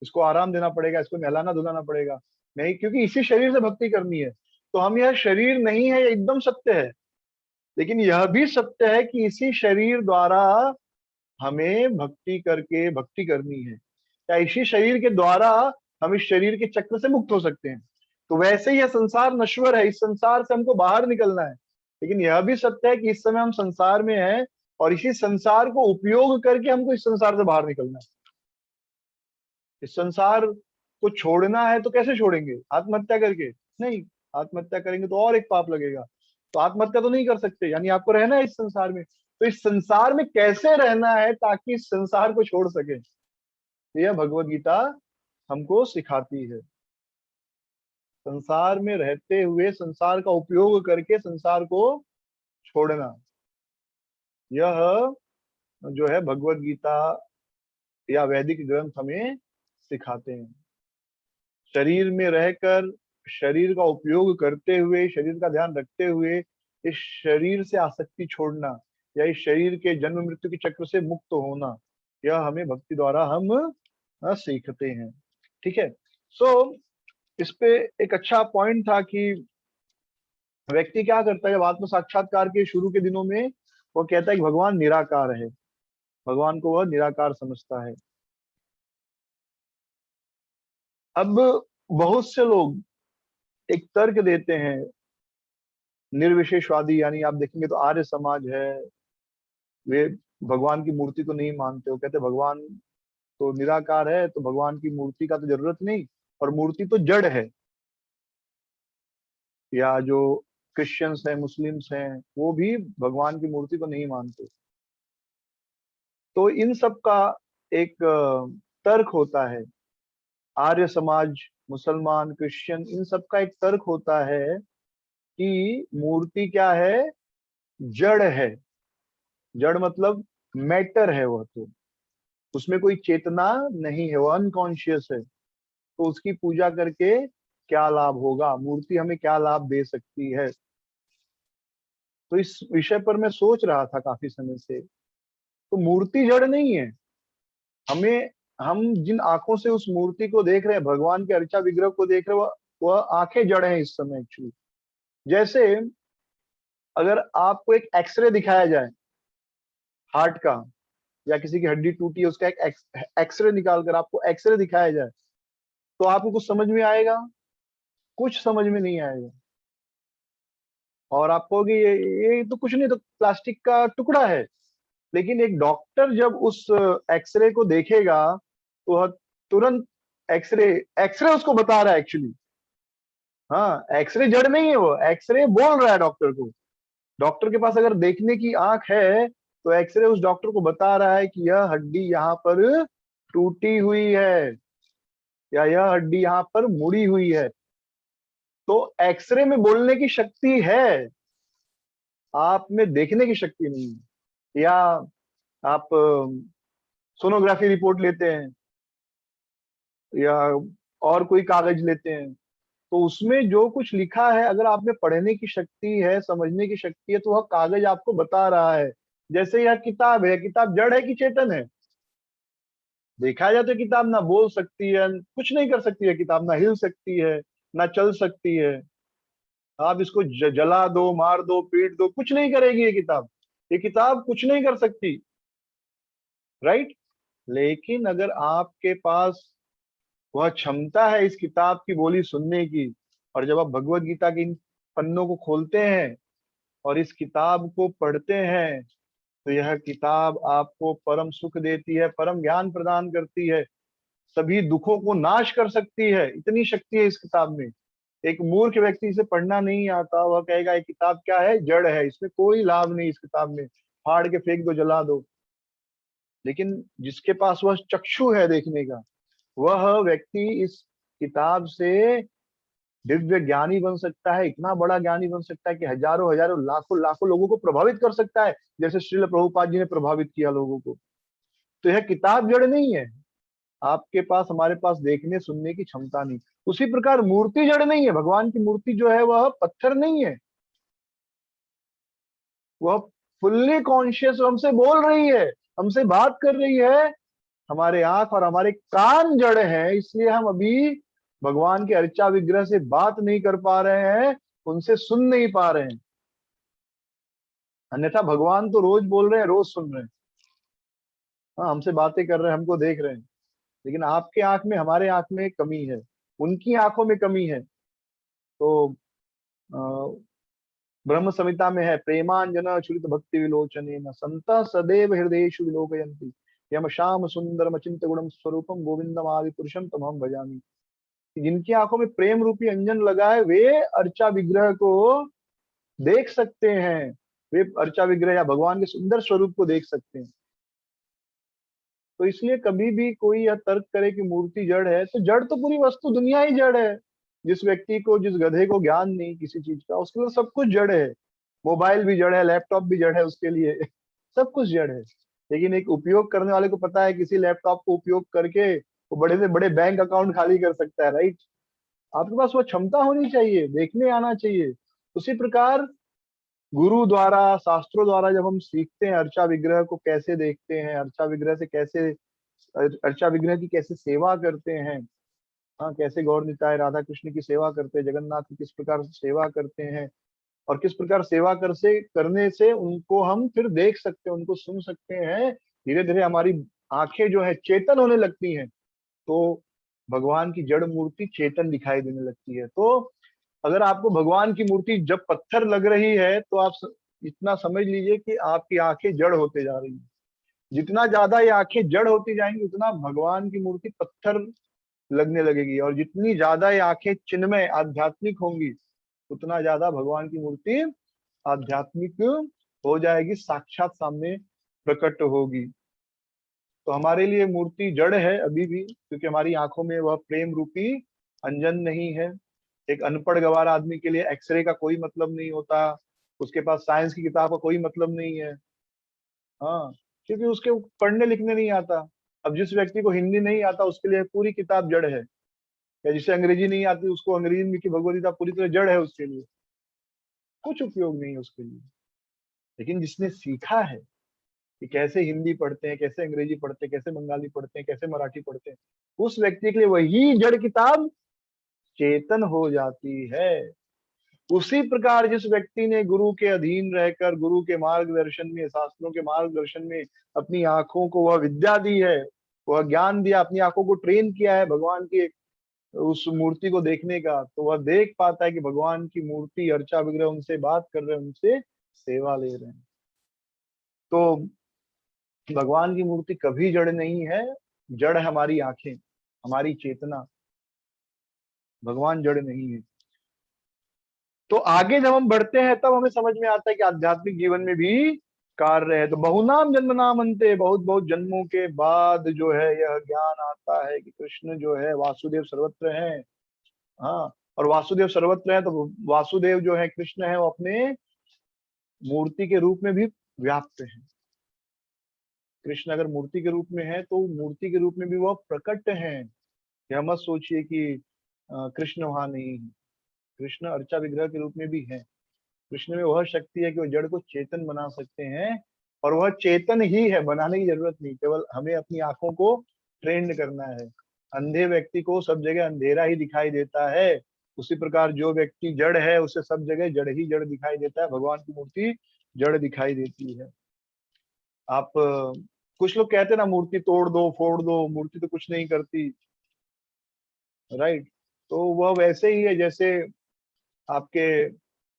इसको आराम देना पड़ेगा, इसको नहलाना धुलाना पड़ेगा। नहीं, क्योंकि इसी शरीर से भक्ति करनी है। तो हम यह शरीर नहीं है, ये एकदम सत्य है। लेकिन यह भी सत्य है कि इसी शरीर द्वारा हमें भक्ति करके भक्ति करनी है, या इसी शरीर के द्वारा हम इस शरीर के चक्र से मुक्त हो सकते हैं। तो वैसे ही यह संसार नश्वर है, इस संसार से हमको बाहर निकलना है। लेकिन यह भी सत्य है कि इस समय हम संसार में हैं और इसी संसार को उपयोग करके हमको इस संसार से बाहर निकलना है। इस संसार को छोड़ना है तो कैसे छोड़ेंगे? आत्महत्या करके? नहीं, आत्महत्या करेंगे तो और एक पाप लगेगा। तो आत्महत्या तो नहीं कर सकते, यानी आपको रहना है इस संसार में। तो इस संसार में कैसे रहना है ताकि इस संसार को छोड़ सके, यह भगवत गीता हमको सिखाती है। संसार में रहते हुए संसार का उपयोग करके संसार को छोड़ना, यह जो है भगवत गीता या वैदिक ग्रंथ हमें सिखाते हैं। शरीर में रहकर, शरीर का उपयोग करते हुए, शरीर का ध्यान रखते हुए इस शरीर से आसक्ति छोड़ना, या इस शरीर के जन्म मृत्यु के चक्र से मुक्त होना, यह हमें भक्ति द्वारा हम सीखते हैं। ठीक है। सो इस पे एक अच्छा पॉइंट था कि व्यक्ति क्या करता है जब आत्म साक्षात्कार के शुरू के दिनों में, वो कहता है कि भगवान निराकार है, भगवान को वह निराकार समझता है। अब बहुत से लोग एक तर्क देते हैं, निर्विशेषवादी, यानी आप देखेंगे तो आर्य समाज है, वे भगवान की मूर्ति को नहीं मानते। वो कहते भगवान तो निराकार है तो भगवान की मूर्ति का तो जरूरत नहीं, और मूर्ति तो जड़ है। या जो क्रिश्चियंस हैं, मुस्लिम्स हैं, वो भी भगवान की मूर्ति को नहीं मानते। तो इन सब का एक तर्क होता है। आर्य समाज, मुसलमान, क्रिश्चियन, इन सब का एक तर्क होता है कि मूर्ति क्या है? जड़ है। जड़ मतलब मैटर है, वह तो उसमें कोई चेतना नहीं है, वो अनकॉन्शियस है। तो उसकी पूजा करके क्या लाभ होगा? मूर्ति हमें क्या लाभ दे सकती है? तो इस विषय पर मैं सोच रहा था काफी समय से। तो मूर्ति जड़ नहीं है। हमें, हम जिन आंखों से उस मूर्ति को देख रहे हैं, भगवान के अर्चा विग्रह को देख रहे हैं, वह आंखें जड़ हैं इस समय एक्चुअली। जैसे अगर आपको एक एक्सरे दिखाया जाए हार्ट का, या किसी की हड्डी टूटी है उसका एक एक्सरे निकाल कर आपको एक्सरे दिखाया जाए, तो आपको कुछ समझ में आएगा? कुछ समझ में नहीं आएगा। और आप कहोगे ये तो कुछ नहीं, तो प्लास्टिक का टुकड़ा है। लेकिन एक डॉक्टर जब उस एक्सरे को देखेगा तो वह तुरंत एक्सरे एक्सरे उसको बता रहा है एक्चुअली। हाँ, एक्सरे जड़ नहीं है, वो एक्सरे बोल रहा है डॉक्टर को। डॉक्टर के पास अगर देखने की आंख है तो एक्सरे उस डॉक्टर को बता रहा है कि यह हड्डी यहाँ पर टूटी हुई है, या यह हड्डी यहाँ पर मुड़ी हुई है। तो एक्सरे में बोलने की शक्ति है, आप में देखने की शक्ति नहीं है। या आप सोनोग्राफी रिपोर्ट लेते हैं, या और कोई कागज लेते हैं, तो उसमें जो कुछ लिखा है, अगर आप में पढ़ने की शक्ति है, समझने की शक्ति है, तो वह कागज आपको बता रहा है। जैसे यह किताब है, किताब जड़ है कि चेतन है? देखा जाए तो किताब ना बोल सकती है, कुछ नहीं कर सकती है किताब, ना हिल सकती है, ना चल सकती है। आप इसको जला दो, मार दो, पीट दो, कुछ नहीं करेगी ये किताब। ये किताब कुछ नहीं कर सकती, राइट। लेकिन अगर आपके पास वह क्षमता है इस किताब की बोली सुनने की, और जब आप भगवत गीता के इन पन्नों को खोलते हैं और इस किताब को पढ़ते हैं, तो यह किताब आपको परम सुख देती है, परम ज्ञान प्रदान करती है, सभी दुखों को नाश कर सकती है। इतनी शक्ति है इस किताब में। एक मूर्ख व्यक्ति इसे पढ़ना नहीं आता, वह कहेगा ये किताब क्या है, जड़ है, इसमें कोई लाभ नहीं, इस किताब में फाड़ के फेंक दो, जला दो। लेकिन जिसके पास वह चक्षु है देखने का, वह व्यक्ति इस किताब से दिव्य ज्ञानी बन सकता है, इतना बड़ा ज्ञानी बन सकता है कि हजारों हजारों लाखों लाखों लोगों को प्रभावित कर सकता है, जैसे श्रील प्रभुपाद जी ने प्रभावित किया लोगों को। तो यह किताब जड़ नहीं है, आपके पास, हमारे पास देखने सुनने की क्षमता नहीं। उसी प्रकार मूर्ति जड़ नहीं है, भगवान की मूर्ति जो है वह पत्थर नहीं है, वह फुल्ली कॉन्शियस हमसे बोल रही है, हमसे बात कर रही है। हमारे आंख और हमारे कान जड़ हैं, इसलिए हम अभी भगवान के अर्चा विग्रह से बात नहीं कर पा रहे हैं, उनसे सुन नहीं पा रहे हैं। अन्यथा भगवान तो रोज बोल रहे हैं, रोज सुन रहे हैं, हाँ, हमसे बातें कर रहे हैं, हमको देख रहे हैं। लेकिन आपके आंख में, हमारे आंख में कमी है, उनकी आंखों में कमी है। तो ब्रह्म संहिता में है, प्रेमांजन छुरित भक्ति विलोचने न संत सदैव हृदयेषु विलोकयन्ति यम श्याम सुंदरम अचिंत्य गुणम स्वरूपम गोविंदम आदि पुरुषम तमहम भजामि। जिनकी आंखों में प्रेम रूपी अंजन लगा है, वे अर्चा विग्रह को देख सकते हैं, वे अर्चा विग्रह या भगवान के सुंदर स्वरूप को देख सकते हैं। तो इसलिए कभी भी कोई यह तर्क करे कि मूर्ति जड़ है, तो जड़ तो पूरी वस्तु दुनिया ही जड़ है। जिस व्यक्ति को, जिस गधे को ज्ञान नहीं किसी चीज का, उसके लिए सब कुछ जड़ है। मोबाइल भी जड़ है, लैपटॉप भी जड़ है उसके लिए सब कुछ जड़ है। लेकिन एक उपयोग करने वाले को पता है किसी लैपटॉप को उपयोग करके वो बड़े से बड़े बैंक अकाउंट खाली कर सकता है, राइट। आपके पास वो क्षमता होनी चाहिए, देखने आना चाहिए। उसी प्रकार गुरु द्वारा, शास्त्रों द्वारा जब हम सीखते हैं अर्चा विग्रह को कैसे देखते हैं, अर्चा विग्रह से कैसे, अर्चा विग्रह की कैसे सेवा करते हैं, हाँ, कैसे गौर निताय राधा कृष्ण की सेवा करते हैं, जगन्नाथ की किस प्रकार से सेवा करते हैं, और किस प्रकार सेवा करने से उनको हम फिर देख सकते हैं, उनको सुन सकते हैं। धीरे धीरे हमारी आंखें जो है चेतन होने लगती हैं, तो भगवान की जड़ मूर्ति चेतन दिखाई देने लगती है। तो अगर आपको भगवान की मूर्ति जब पत्थर लग रही है, तो आप इतना समझ लीजिए कि आपकी आंखें जड़ होते जा रही हैं। जितना ज्यादा ये आंखें जड़ होती जाएंगी, उतना भगवान की मूर्ति पत्थर लगने लगेगी, और जितनी ज्यादा ये आंखें चिन्मय आध्यात्मिक होंगी, उतना ज्यादा भगवान की मूर्ति आध्यात्मिक हो जाएगी, साक्षात सामने प्रकट होगी। तो हमारे लिए मूर्ति जड़ है अभी भी, क्योंकि हमारी आंखों में वह प्रेम रूपी अंजन नहीं है। एक अनपढ़ गवार आदमी के लिए एक्सरे का कोई मतलब नहीं होता, उसके पास साइंस की किताब का कोई मतलब नहीं है, हाँ, क्योंकि उसके पढ़ने लिखने नहीं आता। अब जिस व्यक्ति को हिंदी नहीं आता, उसके लिए पूरी किताब जड़ है, या जिसे अंग्रेजी नहीं आती, उसको अंग्रेजी में की भगवदगीता पूरी तरह जड़ है, उसके लिए कुछ उपयोग नहीं है उसके लिए। लेकिन जिसने सीखा है कि कैसे हिंदी पढ़ते हैं, कैसे अंग्रेजी पढ़ते हैं, कैसे बंगाली पढ़ते हैं, कैसे मराठी पढ़ते हैं, उस व्यक्ति के लिए वही जड़ किताब चेतन हो जाती है। उसी प्रकार जिस व्यक्ति ने गुरु के अधीन रहकर, गुरु के मार्गदर्शन में, शास्त्रों के मार्गदर्शन में अपनी आंखों को वह विद्या दी है, वह ज्ञान दिया, अपनी आंखों को ट्रेन किया है भगवान के उस मूर्ति को देखने का, तो वह देख पाता है कि भगवान की मूर्ति, अर्चा विग्रह उनसे बात कर रहे हैं, उनसे सेवा ले रहे हैं। तो भगवान की मूर्ति कभी जड़ नहीं है, जड़ है हमारी आंखें, हमारी चेतना, भगवान जड़ नहीं है। तो आगे जब हम बढ़ते हैं, तब हमें समझ में आता है कि आध्यात्मिक जीवन में भी कार्य है। तो बहुनाम जन्म नाम अंते, बहुत बहुत जन्मों के बाद जो है यह ज्ञान आता है कि कृष्ण जो है वासुदेव सर्वत्र है। हाँ, और वासुदेव सर्वत्र है, तो वासुदेव जो है कृष्ण है, वो अपने मूर्ति के रूप में भी व्याप्त है। कृष्ण अगर मूर्ति के रूप में है, तो मूर्ति के रूप में भी वह प्रकट है। यह मत सोचिए कि कृष्ण वहां नहीं है, कृष्ण अर्चा विग्रह के रूप में भी है। कृष्ण में वह शक्ति है कि वह जड़ को चेतन बना सकते हैं, और वह चेतन ही है, बनाने की जरूरत नहीं, केवल हमें अपनी आंखों को ट्रेंड करना है। अंधे व्यक्ति को सब जगह अंधेरा ही दिखाई देता है, उसी प्रकार जो व्यक्ति जड़ है उसे सब जगह जड़ ही जड़ दिखाई देता है, भगवान की मूर्ति जड़ दिखाई देती है। आप कुछ लोग कहते हैं ना मूर्ति तोड़ दो फोड़ दो, मूर्ति तो कुछ नहीं करती, राइट। तो वह वैसे ही है जैसे आपके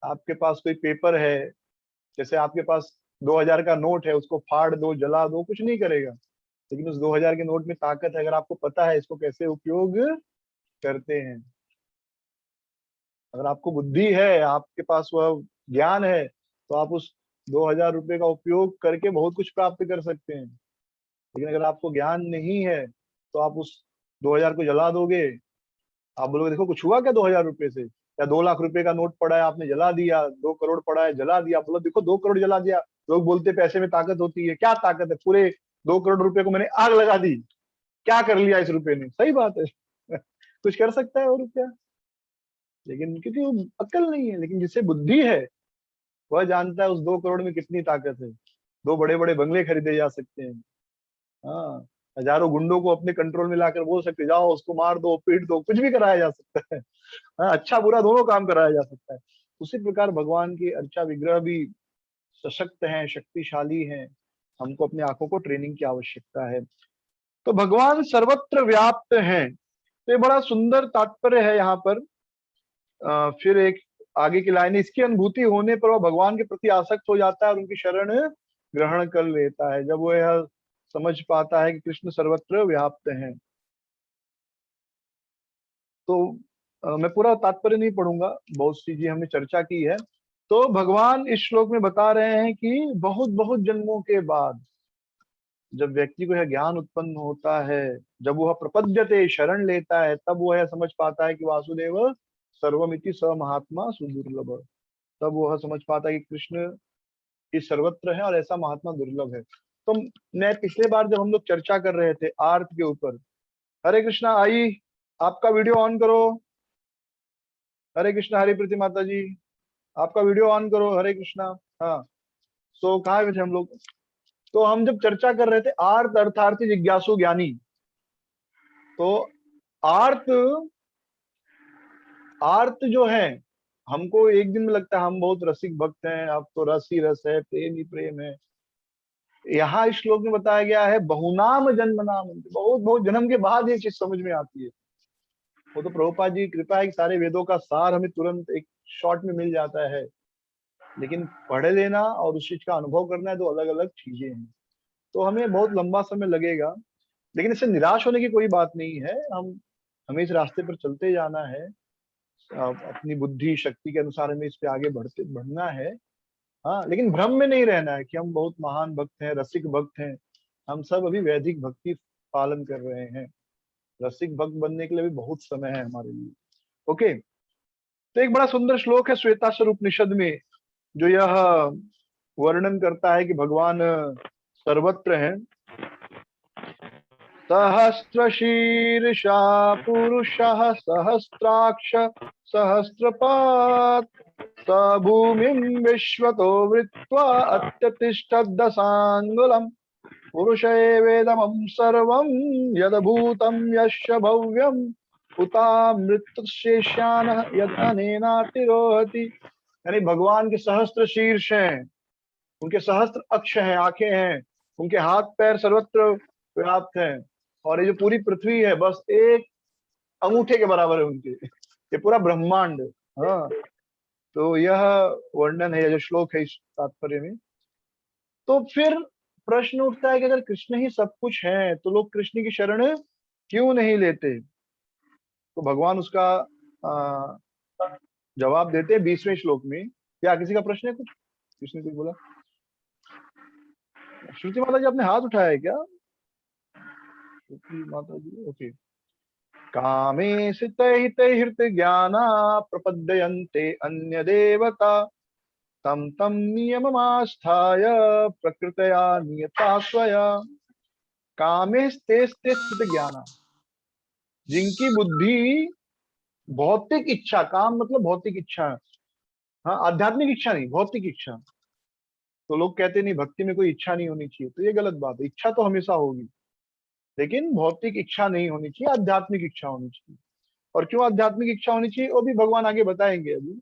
आपके पास कोई पेपर है, जैसे आपके पास 2000 का नोट है, उसको फाड़ दो जला दो कुछ नहीं करेगा, लेकिन उस 2000 के नोट में ताकत है, अगर आपको पता है इसको कैसे उपयोग करते हैं। अगर आपको बुद्धि है, आपके पास वह ज्ञान है, तो आप उस 2000 रुपये का उपयोग करके बहुत कुछ प्राप्त कर सकते हैं। लेकिन अगर आपको ज्ञान नहीं है तो आप उस 2000 को जला दोगे। आप बोलोगे देखो कुछ हुआ क्या 2000 रुपये से, या 2 लाख रुपए का नोट पड़ा है आपने जला दिया, 2 करोड़ पड़ा है जला दिया, बोलो देखो 2 करोड़ जला दिया। लोग बोलते पैसे में ताकत होती है, क्या ताकत है, पूरे 2 करोड़ रुपए को मैंने आग लगा दी, क्या कर लिया इस रुपए ने, सही बात है कुछ कर सकता है वो रुपया, लेकिन क्योंकि वो अक्ल नहीं है। लेकिन जिससे बुद्धि है वह जानता है उस 2 करोड़ में कितनी ताकत है, 2 बड़े बड़े बंगले खरीदे जा सकते हैं। हाँ, हजारों गुंडों को अपने कंट्रोल में लाकर बोल सकते जाओ उसको मार दो पीट दो, कुछ भी कराया जा सकता है। हाँ, अच्छा बुरा दोनों काम कराया जा सकता है। उसी प्रकार भगवान के अर्चा विग्रह भी सशक्त हैं, शक्तिशाली हैं, हमको अपनी आंखों को ट्रेनिंग की आवश्यकता है। तो भगवान सर्वत्र व्याप्त हैं, तो ये बड़ा सुंदर तात्पर्य है यहाँ पर। फिर एक आगे की लाइन, इसकी अनुभूति होने पर वह भगवान के प्रति आसक्त हो जाता है और उनकी शरण ग्रहण कर लेता है, जब वो यह समझ पाता है कि कृष्ण सर्वत्र व्याप्त हैं। तो मैं पूरा तात्पर्य नहीं पढ़ूंगा, बहुत सी चीजें हमने चर्चा की है। तो भगवान इस श्लोक में बता रहे हैं कि बहुत बहुत जन्मों के बाद जब व्यक्ति को यह ज्ञान उत्पन्न होता है, जब वह प्रपद्यते शरण लेता है, तब वह यह समझ पाता है कि वासुदेव सर्वमिति स महात्मा सुदुर्लभ। तब वह समझ पाता है कि कृष्ण इस सर्वत्र है और ऐसा महात्मा दुर्लभ है। तो मैं पिछले बार जब हम लोग चर्चा कर रहे थे आर्त के ऊपर, हरे कृष्णा आई, आपका वीडियो ऑन करो। हरे कृष्णा हरि प्रीति माता जी, आपका वीडियो ऑन करो। हरे कृष्णा। हाँ, सो कहाँ गए थे हम लोग? तो हम जब चर्चा कर रहे थे आर्त अर्थार्थी जिज्ञासु ज्ञानी, तो आर्त आर्त जो है, हमको एक दिन में लगता है हम बहुत रसिक भक्त हैं, अब तो रस ही रस है, प्रेम ही प्रेम है। यहाँ इस श्लोक में बताया गया है बहुनाम जन्म नाम, बहुत बहुत जन्म के बाद ये चीज समझ में आती है। वो तो प्रभुपाद जी कृपा है कि सारे वेदों का सार हमें तुरंत एक शॉट में मिल जाता है, लेकिन पढ़े लेना और उस चीज का अनुभव करना है दो अलग अलग चीजें हैं। तो हमें बहुत लंबा समय लगेगा, लेकिन इससे निराश होने की कोई बात नहीं है। हमें इस रास्ते पर चलते जाना है, अपनी बुद्धि शक्ति के अनुसार हमें इस पे आगे बढ़ना है। हाँ, लेकिन भ्रम में नहीं रहना है कि हम बहुत महान भक्त हैं, रसिक भक्त हैं। हम सब अभी वैदिक भक्ति पालन कर रहे हैं, रसिक भक्त बनने के लिए भी बहुत समय है हमारे लिए। ओके, तो एक बड़ा सुंदर श्लोक है श्वेताश्वर उपनिषद में, जो यह वर्णन करता है कि भगवान सर्वत्र हैं। सहस्रशीर्षा पुरुषः सहस्राक्ष सहस्रपात् स भूमिं विश्वतो वृत्वा अत्यतिष्ठद्दशाङ्गुलम् पुरुष एवेदमं सर्वं यद्भूतं यस्य भव्यम् उतामृतशेषानः यदनेनातिरोहति। यानी भगवान के सहस्त्र शीर्ष हैं, उनके सहस्त्र अक्ष हैं, आंखें हैं, उनके हाथ पैर सर्वत्र व्याप्त हैं, और ये जो पूरी पृथ्वी है बस एक अंगूठे के बराबर है उनके, ये पूरा ब्रह्मांड। हाँ, तो यह वर्णन है, यह जो श्लोक है इस तात्पर्य में। तो फिर प्रश्न उठता है कि अगर कृष्ण ही सब कुछ है तो लोग कृष्ण की शरण क्यों नहीं लेते? तो भगवान उसका जवाब देते हैं 20वें श्लोक में। क्या किसी का प्रश्न है कुछ? किसने कुछ बोला? श्रुति माता जी आपने हाथ उठाया है क्या? श्रुति माता जी, ओके। कामे सितैते हृत ज्ञाना प्रपद्यन्ते अन्य देवता तम तम नियममास्थाय प्रकृतया नियता स्वया। कामे स्ते स्थित ज्ञाना, जिनकी बुद्धि भौतिक इच्छा, काम मतलब भौतिक इच्छा, हाँ आध्यात्मिक इच्छा नहीं, भौतिक इच्छा। तो लोग कहते नहीं भक्ति में कोई इच्छा नहीं होनी चाहिए, तो ये गलत बात है। इच्छा तो हमेशा होगी, लेकिन भौतिक इच्छा नहीं होनी चाहिए, आध्यात्मिक इच्छा होनी चाहिए। और क्यों आध्यात्मिक इच्छा होनी चाहिए वो भी भगवान आगे बताएंगे अभी,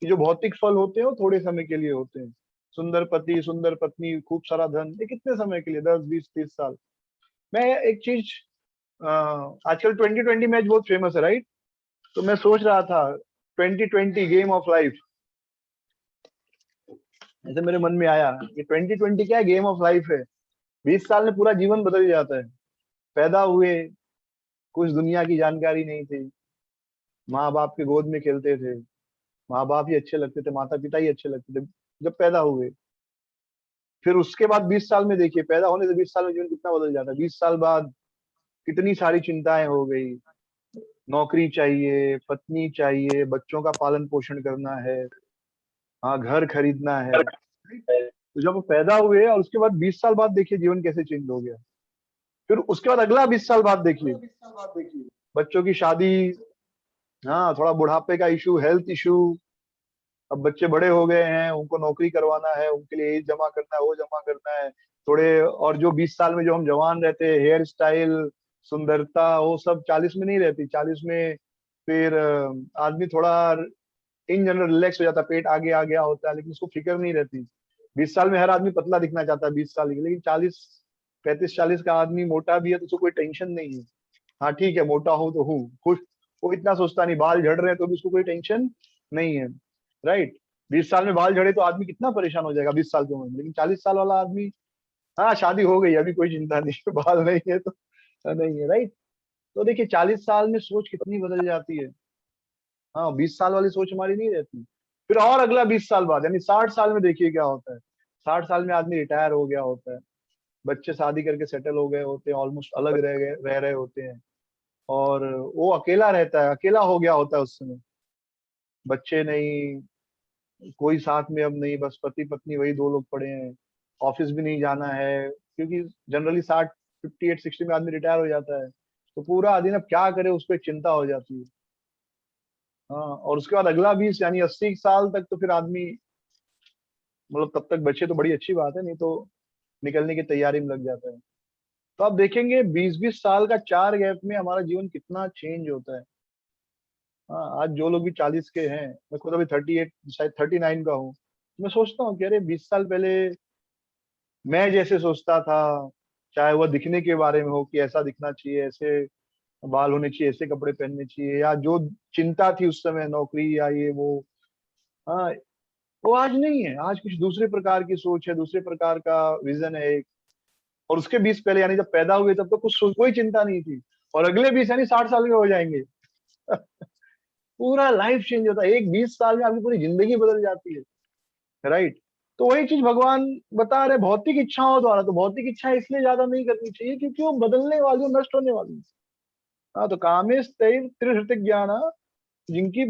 कि जो भौतिक फल होते हैं वो थोड़े समय के लिए होते हैं। सुंदर पति, सुंदर पत्नी, खूब सारा धन, ये कितने समय के लिए, 10, 20, 30 साल। मैं एक चीज, आजकल 2020 मैच बहुत फेमस है राइट, तो मैं सोच रहा था 2020 गेम ऑफ लाइफ, ऐसे मेरे मन में आया कि 2020 क्या है, गेम ऑफ लाइफ है। 20 साल में पूरा जीवन बदल जाता है। पैदा हुए, कुछ दुनिया की जानकारी नहीं थी, माँ बाप के गोद में खेलते थे, माँ बाप ही अच्छे लगते थे, माता पिता ही अच्छे लगते थे जब पैदा हुए। फिर उसके बाद 20 साल में देखिए, पैदा होने से 20 साल में जीवन कितना बदल जाता है। 20 साल बाद कितनी सारी चिंताएं हो गई, नौकरी चाहिए, पत्नी चाहिए, बच्चों का पालन पोषण करना है, हाँ घर खरीदना है। तो जब वो पैदा हुए और उसके बाद 20 साल बाद देखिए जीवन कैसे चेंज हो गया। फिर उसके बाद अगला 20 साल बाद देखिए, बच्चों की शादी, हाँ थोड़ा बुढ़ापे का इशू, हेल्थ इशू, अब बच्चे बड़े हो गए हैं, उनको नौकरी करवाना है, उनके लिए ये जमा करना है, वो जमा करना है थोड़े। और जो 20 साल में जो हम जवान रहते हैं, हेयर स्टाइल, सुंदरता, वो सब 40 में नहीं रहती। 40 में फिर आदमी थोड़ा इन जनरल रिलैक्स हो जाता है, पेट आगे आ गया होता है, लेकिन उसको फिक्र नहीं रहती। 20 साल में हर आदमी पतला दिखना चाहता है 20 साल की, लेकिन 40, 35, 40 का आदमी मोटा भी है तो उसको कोई टेंशन नहीं है। हाँ ठीक है, मोटा हूं तो हूँ खुश, वो इतना सोचता नहीं। बाल झड़ रहे हैं तो भी उसको कोई टेंशन नहीं है, राइट। 20 साल में बाल झड़े तो आदमी कितना परेशान हो जाएगा 20 साल की उम्र में, लेकिन 40 साल वाला आदमी, हाँ शादी हो गई अभी कोई चिंता नहीं, बाल नहीं है तो नहीं है, राइट। तो देखिए 40 साल में सोच कितनी बदल जाती है। हाँ 20 साल वाली सोच हमारी नहीं रहती। फिर और अगला 20 साल बाद यानी 60 साल में देखिए क्या होता है। 60 साल में आदमी रिटायर हो गया होता है, बच्चे शादी करके सेटल हो गए होते हैं, ऑलमोस्ट अलग रह रहे होते हैं, और वो अकेला रहता है, अकेला हो गया होता है उस समय। बच्चे नहीं, कोई साथ में अब नहीं, बस पति पत्नी वही दो लोग पड़े हैं। ऑफिस भी नहीं जाना है, क्योंकि जनरली 60, 58, 60 में आदमी रिटायर हो जाता है, तो पूरा दिन अब क्या करे उसको एक चिंता हो जाती है। हाँ, और उसके बाद अगला 20 यानी 80 साल तक तो फिर आदमी, मतलब तब तक बचे तो बड़ी अच्छी बात है, नहीं तो निकलने की तैयारी में लग जाता है। तो आप देखेंगे 20-20 साल का 4 गैप में हमारा जीवन कितना चेंज होता है। हाँ, आज जो लोग भी 40 के हैं, मैं खुद अभी 38 शायद 39 का हूँ, मैं सोचता हूँ कि अरे 20 साल पहले मैं जैसे सोचता था, चाहे वह दिखने के बारे में हो कि ऐसा दिखना चाहिए, ऐसे बाल होने चाहिए, ऐसे कपड़े पहनने चाहिए, या जो चिंता थी उस समय नौकरी या ये वो, हाँ वो आज नहीं है। आज कुछ दूसरे प्रकार की सोच है, दूसरे प्रकार का विजन है एक। और उसके 20 पहले यानी जब पैदा हुए तब तो कोई चिंता नहीं थी, और अगले 20 यानी 60 साल के हो जाएंगे, पूरा लाइफ चेंज होता है। एक 20 साल में आपकी पूरी जिंदगी बदल जाती है, राइट। तो वही चीज भगवान बता रहे भौतिक इच्छाओं द्वारा। तो भौतिक इच्छा इसलिए ज्यादा नहीं करनी चाहिए क्योंकि वो बदलने वाली, वो नष्ट होने वाली है। हाँ, तो कामेश तैर त्रिहृतिक ज्ञान, जिनकी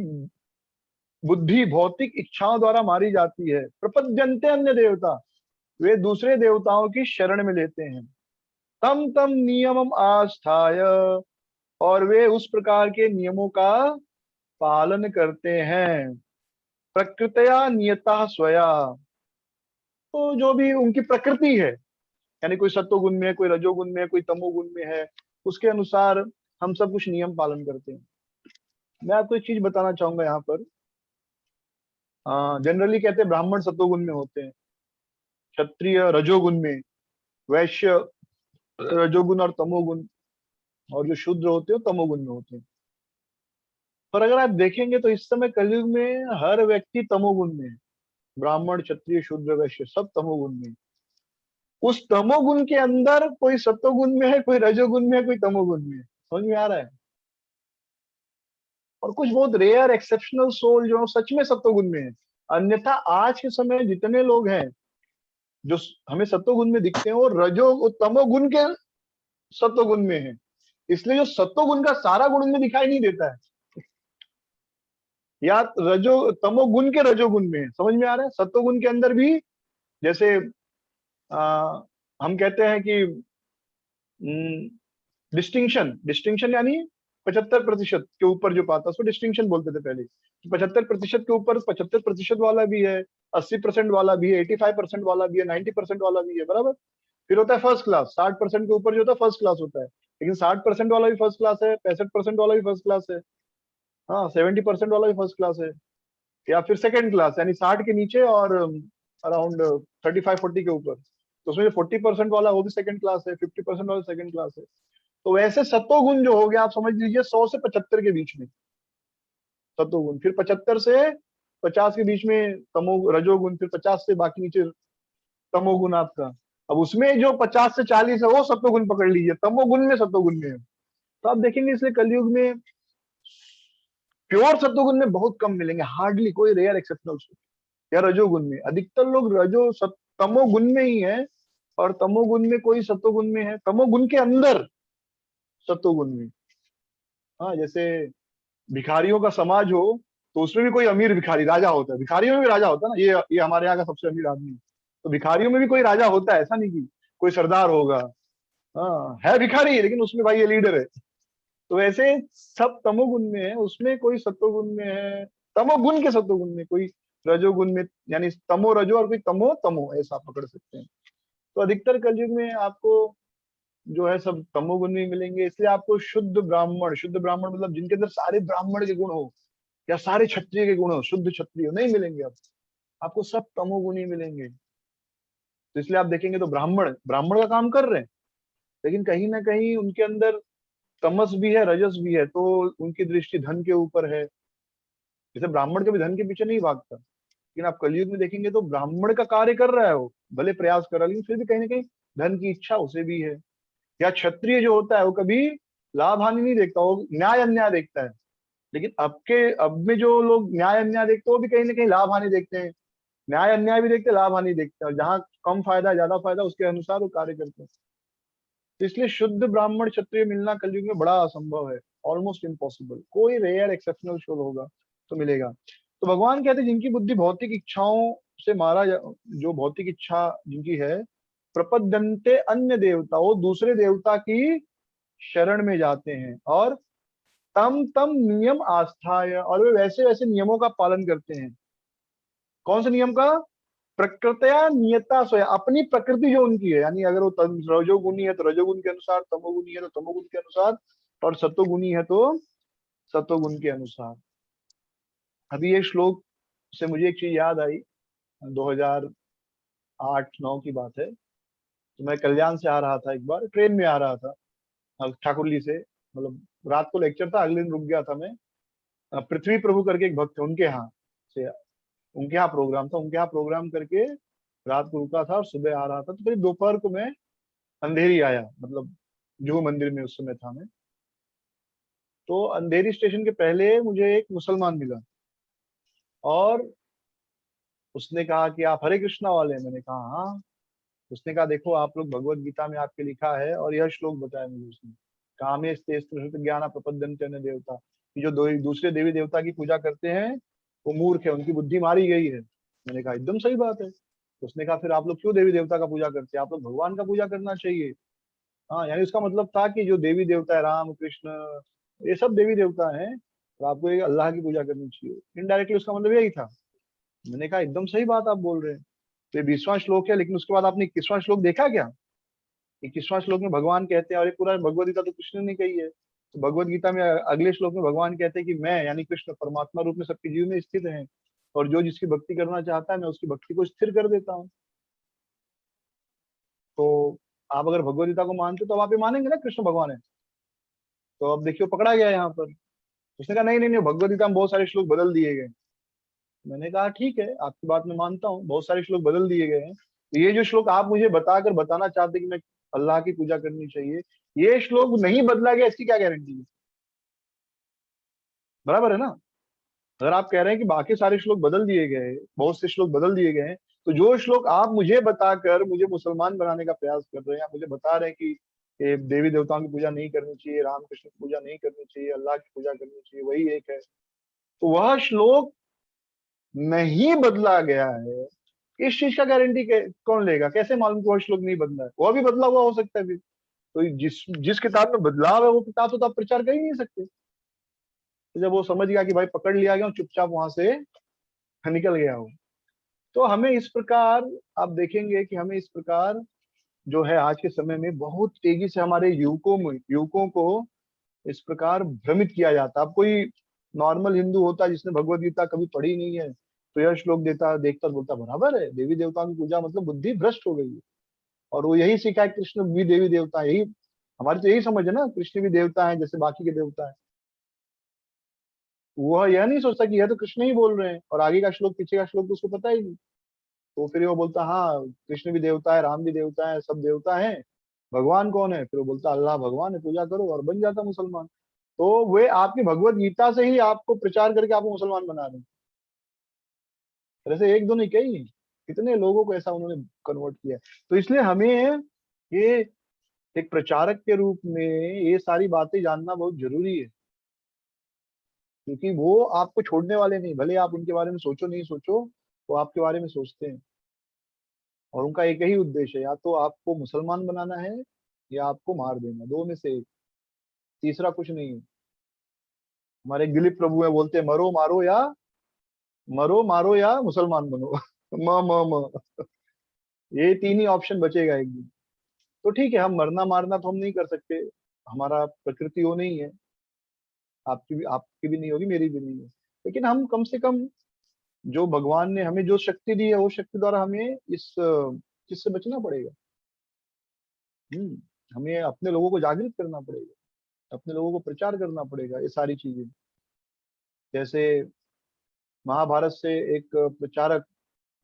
बुद्धि भौतिक इच्छाओं द्वारा मारी जाती है, प्रपद्यन्ते अन्य देवता, वे दूसरे देवताओं की शरण में लेते हैं। तम तम नियमम आस्थाय, और वे उस प्रकार के नियमों का पालन करते हैं। प्रकृतया नियता स्वया, तो जो भी उनकी प्रकृति है, यानी कोई सत्वगुण में है, कोई रजोगुण में है, कोई तमोगुण में है, उसके अनुसार हम सब कुछ नियम पालन करते हैं। मैं आपको एक चीज बताना चाहूंगा यहाँ पर। जनरली कहते हैं ब्राह्मण सत्वगुण में होते हैं, क्षत्रिय रजोगुण में, वैश्य रजोगुण और तमोगुण, और जो शूद्र होते हैं तमोगुण में होते हैं। पर अगर आप देखेंगे तो इस समय कलयुग में हर व्यक्ति तमोगुण में है। ब्राह्मण, क्षत्रिय, शूद्र, वैश्य सब तमोगुण में है। उस तमोगुण के अंदर कोई सत्वगुण में है, कोई रजोगुण में है, कोई तमोगुण में है। समझ में आ रहा है। और कुछ बहुत रेयर एक्सेप्शनल सोल जो सच में सत्वगुण में है। अन्यथा आज के समय जितने लोग हैं जो हमें सत्वगुण में दिखते हैं, वो तमोगुण के सत्वगुण में है। इसलिए जो सत्वगुण का सारा गुण उनमें दिखाई नहीं देता है, या तमोगुण के रजोगुण में है। समझ में आ रहा है। सत्वगुण के अंदर भी जैसे हम कहते हैं कि डिस्टिंक्शन यानी 75% के ऊपर जो पाता है उसको डिस्टिंक्शन बोलते थे पहले। 75% के ऊपर 75% वाला भी है, 80% वाला भी है, 85% वाला भी है, 90% वाला भी है, बराबर। फिर होता है फर्स्ट क्लास, 60% के ऊपर जो होता है फर्स्ट क्लास होता है। लेकिन 60% वाला भी फर्स्ट क्लास है, 65% वाला भी फर्स्ट क्लास है, हाँ 70% वाला भी फर्स्ट क्लास है, या फिर सेकंड क्लास यानी 60 के नीचे और अराउंड 35-40 के ऊपर, तो उसमें जो 40% वाला वो भी सेकंड क्लास है, 50% वाला सेकंड क्लास है। तो वैसे सत्वगुण जो हो गया आप समझ लीजिए 100 से 75 के बीच में सत्वगुण, फिर 75 से 50 के बीच में तमो रजोगुण, फिर 50 से बाकी नीचे तमोगुण आपका। अब उसमें जो 50 से 40 है वो सत्वगुण पकड़ लीजिए, तमोगुण में सत्वगुण में है। तो आप देखेंगे इसलिए कलयुग में प्योर सत्वगुण में बहुत कम मिलेंगे, हार्डली, कोई रेयर एक्सेप्शनल। या रजोगुण में अधिकतर लोग तमोगुण में ही है, और तमोगुण में कोई सत्वगुण में है, तमोगुण के अंदर सत्वगुण में। हाँ जैसे भिखारियों का समाज हो तो उसमें भी कोई अमीर भिखारी राजा होता है, भिखारियों में भी राजा होता है ना, ये हमारे यहाँ का सबसे अमीर आदमी है। तो भिखारियों में भी कोई राजा होता है, ऐसा नहीं कि कोई सरदार होगा। हाँ है भिखारी लेकिन उसमें भाई ये लीडर है। तो वैसे सब तमोगुण में है, उसमें कोई सत्वगुण में है, तमोगुण के सत्वगुण में कोई रजोगुण में, यानी तमो रजो और कोई तमो तमो, ऐसा आप पकड़ सकते हैं। तो अधिकतर कलयुग में आपको जो है सब तमोगुण में मिलेंगे, इसलिए आपको शुद्ध ब्राह्मण मतलब जिनके अंदर सारे ब्राह्मण के गुण हो या सारे क्षत्रिय के गुण हो, शुद्ध क्षत्रिय नहीं मिलेंगे आपको सब तमोगुण ही मिलेंगे। तो इसलिए आप देखेंगे तो ब्राह्मण ब्राह्मण का काम कर रहे हैं, लेकिन कहीं ना कहीं उनके अंदर तमस भी है रजस भी है, तो उनकी दृष्टि धन के ऊपर है। जैसे ब्राह्मण कभी धन के पीछे नहीं भागता, लेकिन आप कलयुग में देखेंगे तो ब्राह्मण का कार्य कर रहा है, वो भले प्रयास कर रहा है लेकिन फिर भी कहीं ना कहीं धन की इच्छा उसे भी है। या क्षत्रिय जो होता है वो कभी लाभ हानि नहीं देखता, वो न्याय अन्याय देखता है। लेकिन अब में जो लोग न्याय अन्याय देखते हैं वो भी कहीं ना कहीं लाभ हानि देखते हैं, न्याय अन्याय भी देखते हैं, लाभ हानि देखते हैं, और जहाँ कम फायदा ज्यादा फायदा उसके अनुसार वो कार्य करते हैं। तो इसलिए शुद्ध ब्राह्मण क्षत्रिय मिलना कलयुग में बड़ा असंभव है, ऑलमोस्ट इम्पॉसिबल। कोई रेयर एक्सेप्शनल शोध होगा तो मिलेगा। तो भगवान कहते हैं जिनकी बुद्धि भौतिक इच्छाओं से जो भौतिक इच्छा जिनकी है, प्रपद्यन्ते अन्य देवता, वो दूसरे देवता की शरण में जाते हैं, और तम तम नियम आस्थाय, और वे वैसे वैसे नियमों का पालन करते हैं। कौन से नियम का? प्रकृतया नियता स्वयं, अपनी प्रकृति जो उनकी है, यानी अगर वो रजोगुणी है तो रजोगुण के अनुसार, तमोगुणी है तो तमोगुण के अनुसार, और सत्वगुणी है तो सत्वगुण के अनुसार। अभी ये श्लोक से मुझे एक चीज याद आई, 2008-9 की बात है। तो मैं कल्याण से आ रहा था, एक बार ट्रेन में आ रहा था ठाकुरली से, मतलब रात को लेक्चर था, अगले दिन रुक गया था मैं। पृथ्वी प्रभु करके एक भक्त है, उनके यहाँ से, उनके यहाँ प्रोग्राम था, उनके यहाँ प्रोग्राम करके रात को रुका था और सुबह आ रहा था। तो करीब दोपहर को मैं अंधेरी आया, मतलब जुहू मंदिर में उस समय था मैं। तो अंधेरी स्टेशन के पहले मुझे एक मुसलमान मिला, और उसने कहा कि आप हरे कृष्णा वाले हैं? मैंने कहा हाँ। उसने कहा देखो आप लोग भगवत गीता में आपके लिखा है, और यह श्लोक बताया मुझे उसने, कामे ज्ञान प्रपद्यन्ते अन्य देवता, कि जो दूसरे देवी देवता की पूजा करते हैं वो मूर्ख है, उनकी बुद्धि मारी गई है। मैंने कहा एकदम सही बात है। उसने कहा फिर आप लोग क्यों देवी देवता का पूजा करते हैं? आप लोग भगवान का पूजा करना चाहिए। हाँ यानी उसका मतलब था कि जो देवी देवता है, राम कृष्ण ये सब देवी देवता हैं, तो आपको ये अल्लाह की पूजा करनी चाहिए। इनडायरेक्टली उसका मतलब यही था। मैंने कहा एकदम सही बात आप बोल रहे हैं। तो ये 20वां श्लोक है, लेकिन उसके बाद आपने 21वां श्लोक देखा क्या? 21वां श्लोक में भगवान कहते हैं, और ये पूरा भगवत गीता तो कृष्ण ने कही है। तो भगवत गीता में अगले श्लोक में भगवान कहते हैं कि मैं यानी कृष्ण परमात्मा रूप में सबके जीव में स्थित है, और जो जिसकी भक्ति करना चाहता है मैं उसकी भक्ति को स्थिर कर देता हूँ। तो आप अगर भगवत गीता को मानते हो तो आप ये मानेंगे ना कृष्ण भगवान है। तो अब देखियो पकड़ा गया यहाँ पर। उसने कहा नहीं नहीं नहीं, भगवत गीता में बहुत सारे श्लोक बदल दिए गए। मैंने कहा ठीक है, आपकी बात मैं मानता हूँ, बहुत सारे श्लोक बदल दिए गए हैं। तो ये जो श्लोक आप मुझे बताकर बताना चाहते कि मैं अल्लाह की पूजा करनी चाहिए, ये श्लोक नहीं बदला गया, इसकी क्या गारंटी है? बराबर है ना? अगर आप कह रहे हैं कि बाकी सारे श्लोक बदल दिए गए, बहुत से श्लोक बदल दिए गए हैं, तो जो श्लोक आप मुझे बताकर मुझे मुसलमान बनाने का प्रयास कर रहे हैं, आप मुझे बता रहे हैं कि ये देवी देवताओं की पूजा नहीं करनी चाहिए, राम कृष्ण की पूजा नहीं करनी चाहिए, अल्लाह की पूजा करनी चाहिए, वही एक है, तो वह श्लोक नहीं बदला गया है। इस चीज का गारंटी कौन लेगा? कैसे मालूम कि वह श्लोक नहीं बदला है? वह भी बदला हुआ हो सकता है फिर। तो जिस जिस किताब में बदलाव है वो किताब तो आप प्रचार कर ही नहीं सकते। तो जब वो समझ गया कि भाई पकड़ लिया गया, चुपचाप वहां से निकल गया हो। तो हमें इस प्रकार, आप देखेंगे कि हमें इस प्रकार जो है आज के समय में बहुत तेजी से हमारे युवकों को इस प्रकार भ्रमित किया जाता है। अब कोई नॉर्मल हिंदू होता जिसने भगवत गीता कभी पढ़ी नहीं है, तो यह श्लोक देता देखता बोलता बराबर है, देवी देवताओं की पूजा मतलब बुद्धि भ्रष्ट हो गई है। और वो यही सीखा है, कृष्ण भी देवी देवता है, यही हमारी तो यही समझ है ना, कृष्ण भी देवता है जैसे बाकी के देवता है। वह यह नहीं सोचता कि यह तो कृष्ण ही बोल रहे हैं, और आगे का श्लोक पीछे का श्लोक तो उसको पता ही नहीं। तो फिर वो बोलता हाँ कृष्ण भी देवता है, राम भी देवता है, सब देवता है, भगवान कौन है? फिर वो बोलता अल्लाह भगवान है, पूजा करो, और बन जाता मुसलमान। तो वे आपकी भगवत गीता से ही आपको प्रचार करके आपको मुसलमान बना रहे हैं। ऐसे एक दो नहीं, कई कितने लोगों को ऐसा उन्होंने कन्वर्ट किया है। तो इसलिए हमें ये एक प्रचारक के रूप में ये सारी बातें जानना बहुत जरूरी है, क्योंकि वो आपको छोड़ने वाले नहीं, भले आप उनके बारे में सोचो नहीं सोचो, वो आपके बारे में सोचते हैं। और उनका एक ही उद्देश्य है, या तो आपको मुसलमान बनाना है या आपको मार देना, दो में से एक, तीसरा कुछ नहीं है। हमारे दिलीप प्रभु है, बोलते हैं मरो मारो या मुसलमान बनो। म ये तीन ही ऑप्शन बचेगा एक दिन। तो ठीक है, हम मरना मारना तो हम नहीं कर सकते, हमारा प्रकृति वो नहीं है, आपकी भी नहीं होगी, मेरी भी नहीं है। लेकिन हम कम से कम जो भगवान ने हमें जो शक्ति दी है, वो शक्ति द्वारा हमें इस चीज से बचना पड़ेगा। हमें अपने लोगों को जागृत करना पड़ेगा, अपने लोगों को प्रचार करना पड़ेगा ये सारी चीजें। जैसे महाभारत से एक प्रचारक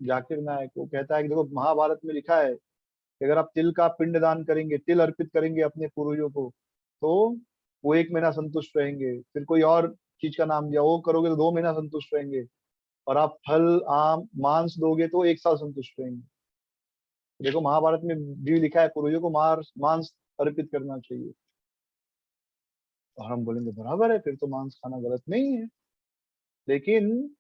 जाकिर नायक वो कहता है कि देखो महाभारत में लिखा है कि अगर आप तिल का पिंड दान करेंगे, तिल अर्पित करेंगे अपने पूर्वजों को, तो वो 1 महीना संतुष्ट रहेंगे। फिर कोई और चीज का नाम दिया, वो करोगे तो 2 महीना संतुष्ट रहेंगे। और आप फल आम मांस दोगे तो 1 साल संतुष्ट रहेंगे। देखो महाभारत में भी लिखा है पूर्वजों को मांस अर्पित करना चाहिए। और हम बोलेंगे बराबर है, फिर तो मांस खाना गलत नहीं है। लेकिन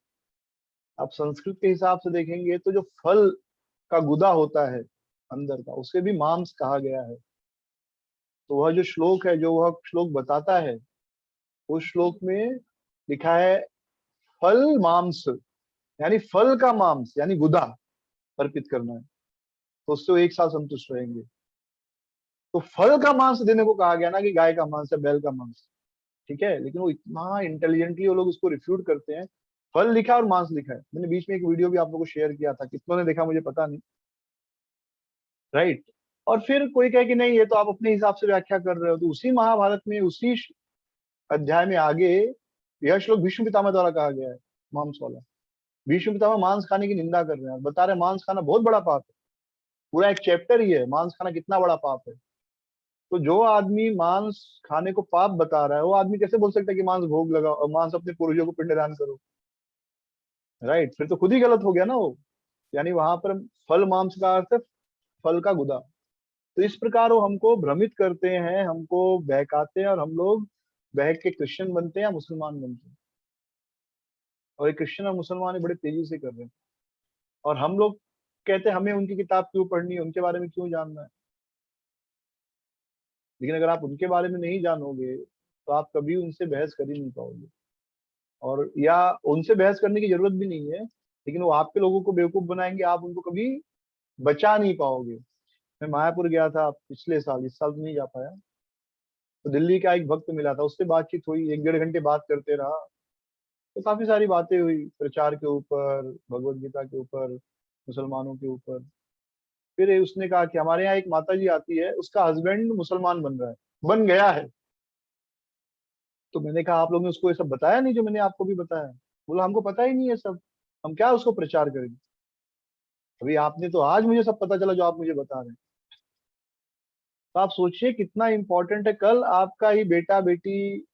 आप संस्कृत के हिसाब से देखेंगे तो जो फल का गुदा होता है अंदर का, उसे भी मांस कहा गया है। तो वह जो श्लोक है, जो वह श्लोक बताता है, उस श्लोक में लिखा है फल मांस, यानी फल का मांस यानी गुदा अर्पित करना है, तो उससे वो 1 साल संतुष्ट रहेंगे। तो फल का मांस देने को कहा गया ना, कि गाय का मांस या बैल का मांस, ठीक है। लेकिन वो इतना इंटेलिजेंटली वो लोग उसको रिफ्यूट करते हैं। फल लिखा और मांस लिखा है। मैंने बीच में एक वीडियो भी आप लोगों को शेयर किया था, कितनों ने देखा मुझे पता नहीं, राइट। और फिर कोई कहे कि नहीं ये तो आप अपने हिसाब से व्याख्या कर रहे हो, तो उसी महाभारत में उसी अध्याय में आगे यह श्लोक भीष्म पितामह द्वारा कहा गया है, मांस वाला। भीष्म पितामह मांस खाने की निंदा कर रहे हैं और बता रहे हैं मांस खाना बहुत बड़ा पाप है। पूरा एक चैप्टर ही है मांस खाना कितना बड़ा पाप है। तो जो आदमी मांस खाने को पाप बता रहा है, वो आदमी कैसे बोल सकता है कि मांस भोग लगाओ और मांस अपने पूर्वजों को पिंडदान करो, राइट। फिर तो खुद ही गलत हो गया ना वो। यानी वहां पर फल मांस का अर्थ है फल का गुदा। तो इस प्रकार वो हमको भ्रमित करते हैं, हमको बहकाते हैं, और हम लोग बहक के क्रिश्चियन बनते हैं या मुसलमान बनते हैं। और ये क्रिश्चियन और मुसलमान बड़े तेजी से कर रहे हैं। और हम लोग कहते हैं हमें उनकी किताब क्यों पढ़नी है, उनके बारे में क्यों जानना है। लेकिन अगर आप उनके बारे में नहीं जानोगे तो आप कभी उनसे बहस कर ही नहीं पाओगे। और या उनसे बहस करने की जरूरत भी नहीं है, लेकिन वो आपके लोगों को बेवकूफ बनाएंगे, आप उनको कभी बचा नहीं पाओगे। मैं मायापुर गया था पिछले साल, इस साल तो नहीं जा पाया। तो दिल्ली का एक भक्त मिला था, उससे बातचीत हुई, 1-1.5 घंटे बात करते रहा। तो काफी सारी बातें हुई प्रचार के ऊपर, भगवत गीता के ऊपर, मुसलमानों के ऊपर। फिर उसने कहा कि हमारे यहाँ एक माता जी आती है, उसका हस्बैंड मुसलमान बन रहा है, बन गया है। तो मैंने कहा आप लोग ने उसको ये सब बताया नहीं जो मैंने आपको भी बताया? बोला हमको पता ही नहीं है सब, हम क्या उसको प्रचार करेंगे। अभी आपने तो आज मुझे सब पता चला जो आप मुझे बता रहे हैं। तो आप सोचिए कितना इंपॉर्टेंट है। कल आपका ही बेटा बेटी,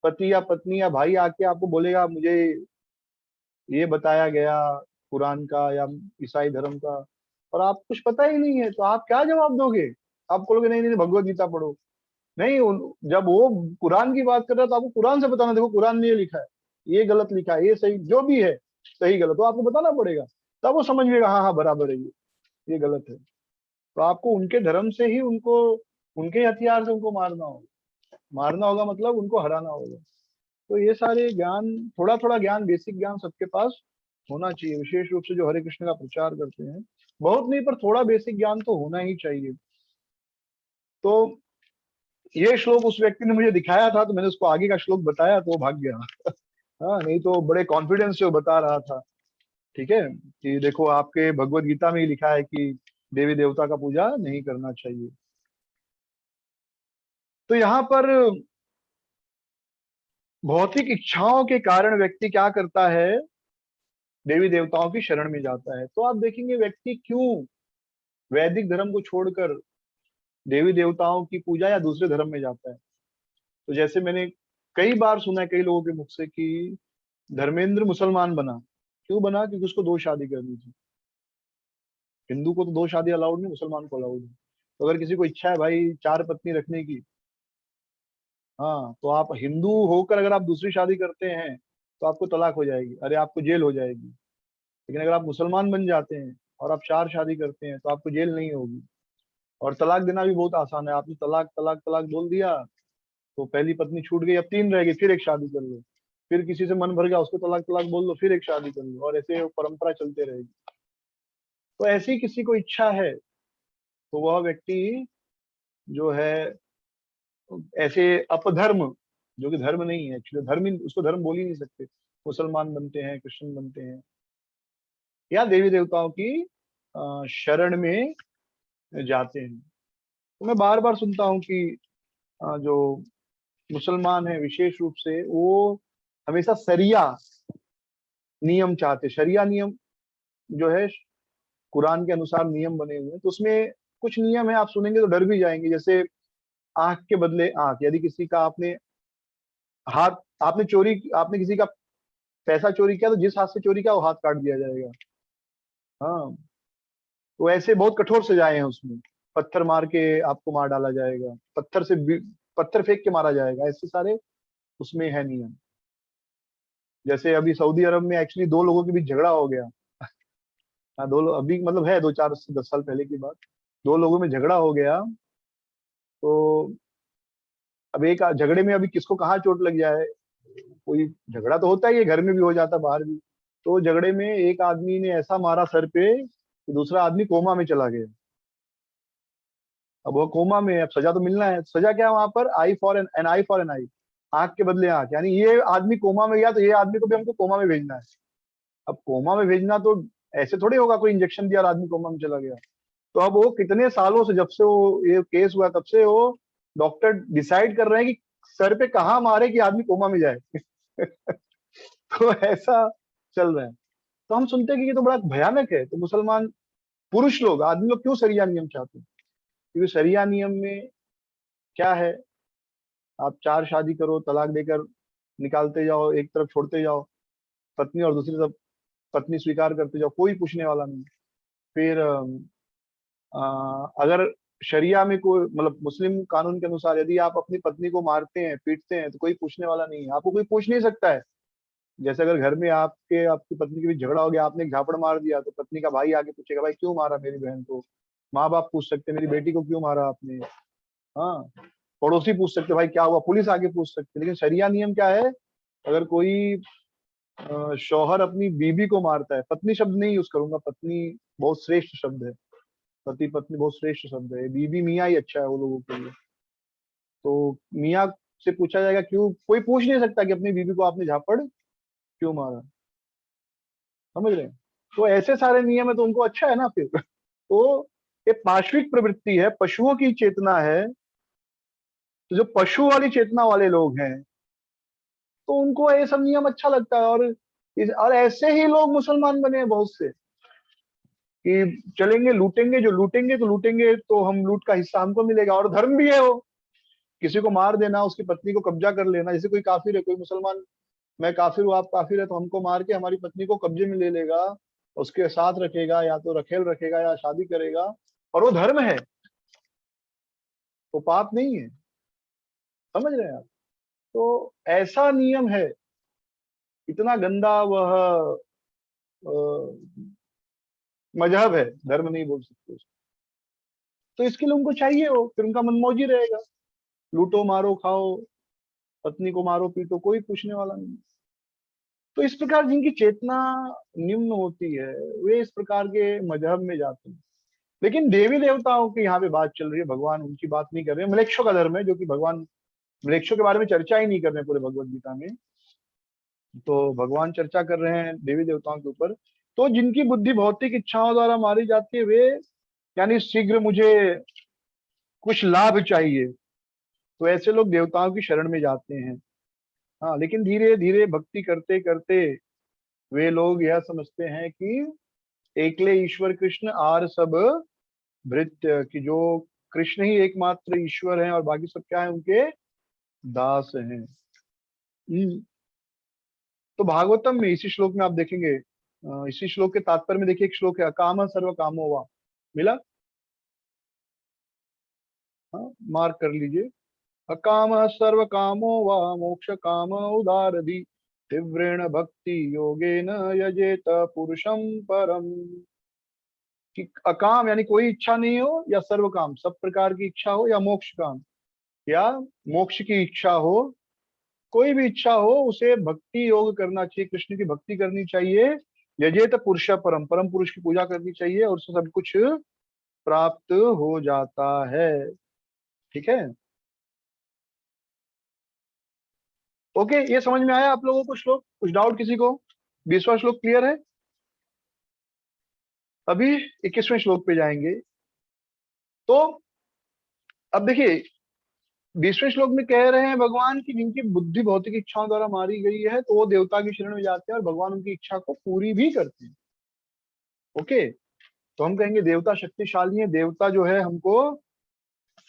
पति या पत्नी या भाई आके आपको बोलेगा मुझे ये बताया गया कुरान का या ईसाई धर्म का, और आप कुछ पता ही नहीं है, तो आप क्या जवाब दोगे? आप बोलोगे नहीं नहीं भगवत गीता पढ़ो। नहीं, जब वो कुरान की बात कर रहा है तो आपको कुरान से बताना, देखो कुरान में ये लिखा है, ये गलत लिखा है, ये सही, जो भी है सही गलत तो आपको बताना पड़ेगा। तब वो समझिएगा हाँ हाँ बराबर है, ये गलत है। तो आपको उनके धर्म से ही उनको, उनके हथियार से उनको मारना होगा। मारना होगा मतलब उनको हराना होगा। तो ये सारे ज्ञान, थोड़ा थोड़ा ज्ञान, बेसिक ज्ञान सबके पास होना चाहिए, विशेष रूप से जो हरे कृष्ण का प्रचार करते हैं। बहुत नहीं पर थोड़ा बेसिक ज्ञान तो होना ही चाहिए। तो ये श्लोक उस व्यक्ति ने मुझे दिखाया था, तो मैंने उसको आगे का श्लोक बताया तो वो भाग गया। हाँ, नहीं तो बड़े कॉन्फिडेंस से वो बता रहा था, ठीक है, कि देखो आपके भगवत गीता में ही लिखा है कि देवी देवता का पूजा नहीं करना चाहिए। तो यहाँ पर भौतिक इच्छाओं के कारण व्यक्ति क्या करता है, देवी देवताओं की शरण में जाता है। तो आप देखेंगे व्यक्ति क्यों वैदिक धर्म को छोड़कर देवी देवताओं की पूजा या दूसरे धर्म में जाता है। तो जैसे मैंने कई बार सुना है कई लोगों के मुख से कि धर्मेंद्र मुसलमान बना। क्यों बना? क्योंकि उसको 2 शादी करनी थी। हिंदू को तो 2 शादी अलाउड नहीं, मुसलमान को अलाउड है। तो अगर किसी को इच्छा है भाई 4 पत्नी रखने की, हाँ, तो आप हिंदू होकर अगर आप दूसरी शादी करते हैं तो आपको तलाक हो जाएगी, अरे आपको जेल हो जाएगी। लेकिन अगर आप मुसलमान बन जाते हैं और आप 4 शादी करते हैं तो आपको जेल नहीं होगी। और तलाक देना भी बहुत आसान है। आपने तलाक तलाक तलाक बोल दिया तो पहली पत्नी छूट गई, अब 3 रह गई, फिर एक शादी कर लो। फिर किसी से मन भर गया, उसको तलाक तलाक बोल दो, फिर एक शादी कर लो, और ऐसे वो परंपरा चलते रहेगी। तो ऐसी किसी को इच्छा है तो वह व्यक्ति जो है ऐसे अपधर्म, जो कि धर्म नहीं है एक्चुअली, धर्म ही उसको धर्म बोल ही नहीं सकते, मुसलमान बनते हैं, क्रिश्चियन बनते हैं, या देवी देवताओं की शरण में जाते हैं। तो मैं बार बार सुनता हूँ कि जो मुसलमान है विशेष रूप से वो हमेशा शरिया नियम चाहते। शरिया नियम जो है कुरान के अनुसार नियम बने हुए हैं, तो उसमें कुछ नियम है, आप सुनेंगे तो डर भी जाएंगे। जैसे आंख के बदले आंख, यदि किसी का आपने हाथ, आपने किसी का पैसा चोरी किया तो जिस हाथ से चोरी किया वो हाथ काट दिया जाएगा। हाँ, तो ऐसे बहुत कठोर सजाए हैं उसमें। पत्थर मार के आपको मार डाला जाएगा, पत्थर फेंक के मारा जाएगा, ऐसे सारे उसमें है नियम। जैसे अभी सऊदी अरब में एक्चुअली 2 लोगों के बीच झगड़ा हो गया। हाँ, अभी मतलब है 2-4 से 10 साल पहले की बात। 2 लोगों में झगड़ा हो गया, तो अब एक झगड़े में अभी किसको कहाँ चोट लग जाए, कोई झगड़ा तो होता ही है, घर में भी हो जाता बाहर भी। तो झगड़े में एक आदमी ने ऐसा मारा सर पे कि दूसरा आदमी कोमा में चला गया। अब वो कोमा में है, अब सजा तो मिलना है। सजा क्या है वहां पर? Eye for an eye for an eye, आंख के बदले आंख। यानी ये आदमी कोमा में गया तो ये आदमी को भी हमको कोमा में भेजना है। अब कोमा में भेजना तो ऐसे थोड़ी होगा, कोई इंजेक्शन दिया और आदमी कोमा में चला गया। तो अब वो कितने सालों से, जब से वो ये केस हुआ तब से वो डॉक्टर डिसाइड कर रहे हैं कि सर पे कहाँ मारे कि आदमी कोमा में जाए। तो ऐसा चल रहा है। तो हम सुनते हैं कि ये तो बड़ा भयानक है। तो मुसलमान पुरुष लोग, आदमी लोग क्यों शरिया नियम चाहते हैं? क्योंकि शरिया नियम में क्या है, आप 4 शादी करो, तलाक देकर निकालते जाओ, एक तरफ छोड़ते जाओ पत्नी और दूसरी तरफ पत्नी स्वीकार करते जाओ, कोई पूछने वाला नहीं। फिर अगर शरिया में कोई, मतलब मुस्लिम कानून के अनुसार यदि आप अपनी पत्नी को मारते हैं, पीटते हैं, तो कोई पूछने वाला नहीं है, आपको कोई पूछ नहीं सकता है। जैसे अगर घर में आपकी पत्नी के बीच झगड़ा हो गया, आपने एक झापड़ मार दिया, तो पत्नी का भाई आके पूछेगा भाई क्यों मारा मेरी बहन को। माँ बाप पूछ सकते मेरी बेटी को क्यों मारा आपने। हाँ, पड़ोसी पूछ सकते भाई क्या हुआ, पुलिस आके पूछ सकते। लेकिन शरिया नियम क्या है, अगर कोई शौहर अपनी बीवी को मारता है, पत्नी शब्द नहीं यूज करूंगा, पत्नी बहुत श्रेष्ठ शब्द है, पति पत्नी बहुत श्रेष्ठ शब्द है, बीवी मियाँ ही अच्छा है वो लोगों के लिए। तो मियाँ से पूछा जाएगा क्यों, कोई पूछ नहीं सकता कि अपनी बीवी को आपने झापड़ क्यों मारा। समझ रहे हैं? तो ऐसे सारे नियम है तो उनको अच्छा है ना फिर। तो ये पाश्विक प्रवृत्ति है, पशुओं की चेतना है। तो जो पशु वाली चेतना वाले लोग हैं तो उनको ये सब नियम अच्छा लगता है। और ऐसे ही लोग मुसलमान बने हैं बहुत से, कि चलेंगे लूटेंगे, जो लूटेंगे तो लूटेंगे तो हम लूट का हिस्सा हमको मिलेगा, और धर्म भी है वो। किसी को मार देना, उसकी पत्नी को कब्जा कर लेना। जैसे कोई काफिर है, कोई मुसलमान, मैं काफिर हूँ आप काफिर है, तो हमको मार के हमारी पत्नी को कब्जे में ले लेगा, उसके साथ रखेगा, या तो रखेल रखेगा या शादी करेगा, और वो धर्म है, वो पाप नहीं है। समझ रहे हैं आप? तो ऐसा नियम है, इतना गंदा वह अ, मजहब है, धर्म नहीं बोल सकते उसको। तो इसके लिए उनको चाहिए हो, फिर उनका मनमौजी रहेगा, लूटो मारो खाओ, पत्नी को मारो पीटो, कोई पूछने वाला नहीं। तो इस प्रकार जिनकी चेतना निम्न होती है वे इस प्रकार के मजहब में जाते हैं। लेकिन देवी देवताओं की यहाँ पे बात चल रही है, भगवान उनकी बात नहीं कर रहे हैं। म्लेच्छों का धर्म है, जो कि भगवान म्लेच्छों के बारे में चर्चा ही नहीं कर रहे पूरे भगवत गीता में। तो भगवान चर्चा कर रहे हैं देवी देवताओं के ऊपर। तो जिनकी बुद्धि भौतिक इच्छाओं द्वारा मारी जाती है, वे यानी शीघ्र मुझे कुछ लाभ चाहिए, तो ऐसे लोग देवताओं की शरण में जाते हैं। हाँ, लेकिन धीरे धीरे भक्ति करते करते वे लोग यह समझते हैं कि एकले ईश्वर कृष्ण आर सब भृत्य, कि जो कृष्ण ही एकमात्र ईश्वर हैं और बाकी सब क्या है, उनके दास हैं। तो भागवतम में इसी श्लोक में आप देखेंगे, इसी श्लोक के तात्पर्य में देखिए, एक श्लोक है, अकाम सर्व कामो वा। मिला? हाँ, मार्क कर लीजिए। अकाम सर्व कामो वा मोक्ष काम उदारधि तीव्रेण भक्ति योगेन यजेत पुरुषम परम। कि अकाम यानी कोई इच्छा नहीं हो, या सर्व काम सब प्रकार की इच्छा हो, या मोक्ष काम या मोक्ष की इच्छा हो, कोई भी इच्छा हो, उसे भक्ति योग करना चाहिए, कृष्ण की भक्ति करनी चाहिए। यजेत पुरुष परम, परम पुरुष की पूजा करनी चाहिए, और उससे सब कुछ प्राप्त हो जाता है। ठीक है, ओके, ये समझ में आया आप लोगों को श्लोक? कुछ डाउट किसी को? 20वां श्लोक क्लियर है? अभी 21वें श्लोक पे जाएंगे। तो अब देखिए, 20वें श्लोक में कह रहे हैं भगवान की जिनकी बुद्धि भौतिक इच्छाओं द्वारा मारी गई है, तो वो देवता की शरण में जाते हैं और भगवान उनकी इच्छा को पूरी भी करते हैं। ओके, तो हम कहेंगे देवता शक्तिशाली है, देवता जो है हमको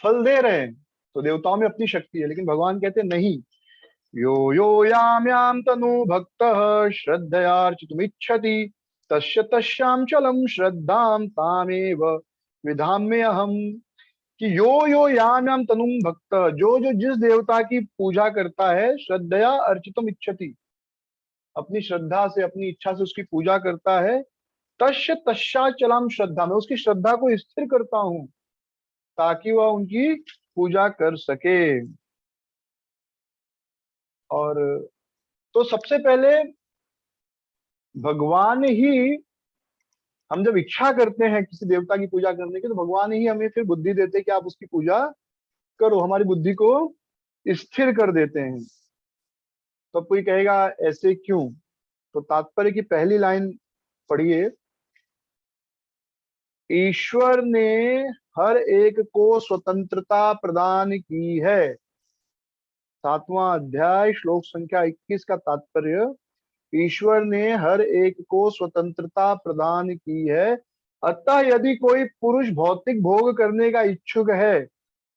फल दे रहे हैं, तो देवताओं में अपनी शक्ति है। लेकिन भगवान कहते हैं नहीं, यो यो याम याम तनु भक्तः श्रद्धयार्चितुमिच्छति तस्य तस्याम चलम श्रद्धाम तामेव विधाम्यहम्। कि यो यो याम याम तनुम भक्त, जो जो जिस देवता की पूजा करता है, श्रद्धया अर्चितुम इच्छति, अपनी श्रद्धा से अपनी इच्छा से उसकी पूजा करता है, तस्य तस्याचलम श्रद्धा, मैं उसकी श्रद्धा को स्थिर करता हूं ताकि वह उनकी पूजा कर सके। और तो सबसे पहले भगवान ही, हम जब इच्छा करते हैं किसी देवता की पूजा करने की, तो भगवान ही हमें फिर बुद्धि देते हैं कि आप उसकी पूजा करो, हमारी बुद्धि को स्थिर कर देते हैं। तो कोई कहेगा ऐसे क्यों? तो तात्पर्य की पहली लाइन पढ़िए, ईश्वर ने हर एक को स्वतंत्रता प्रदान की है। 7वां अध्याय श्लोक संख्या 21 का तात्पर्य, ईश्वर ने हर एक को स्वतंत्रता प्रदान की है। अतः यदि कोई पुरुष भौतिक भोग करने का इच्छुक है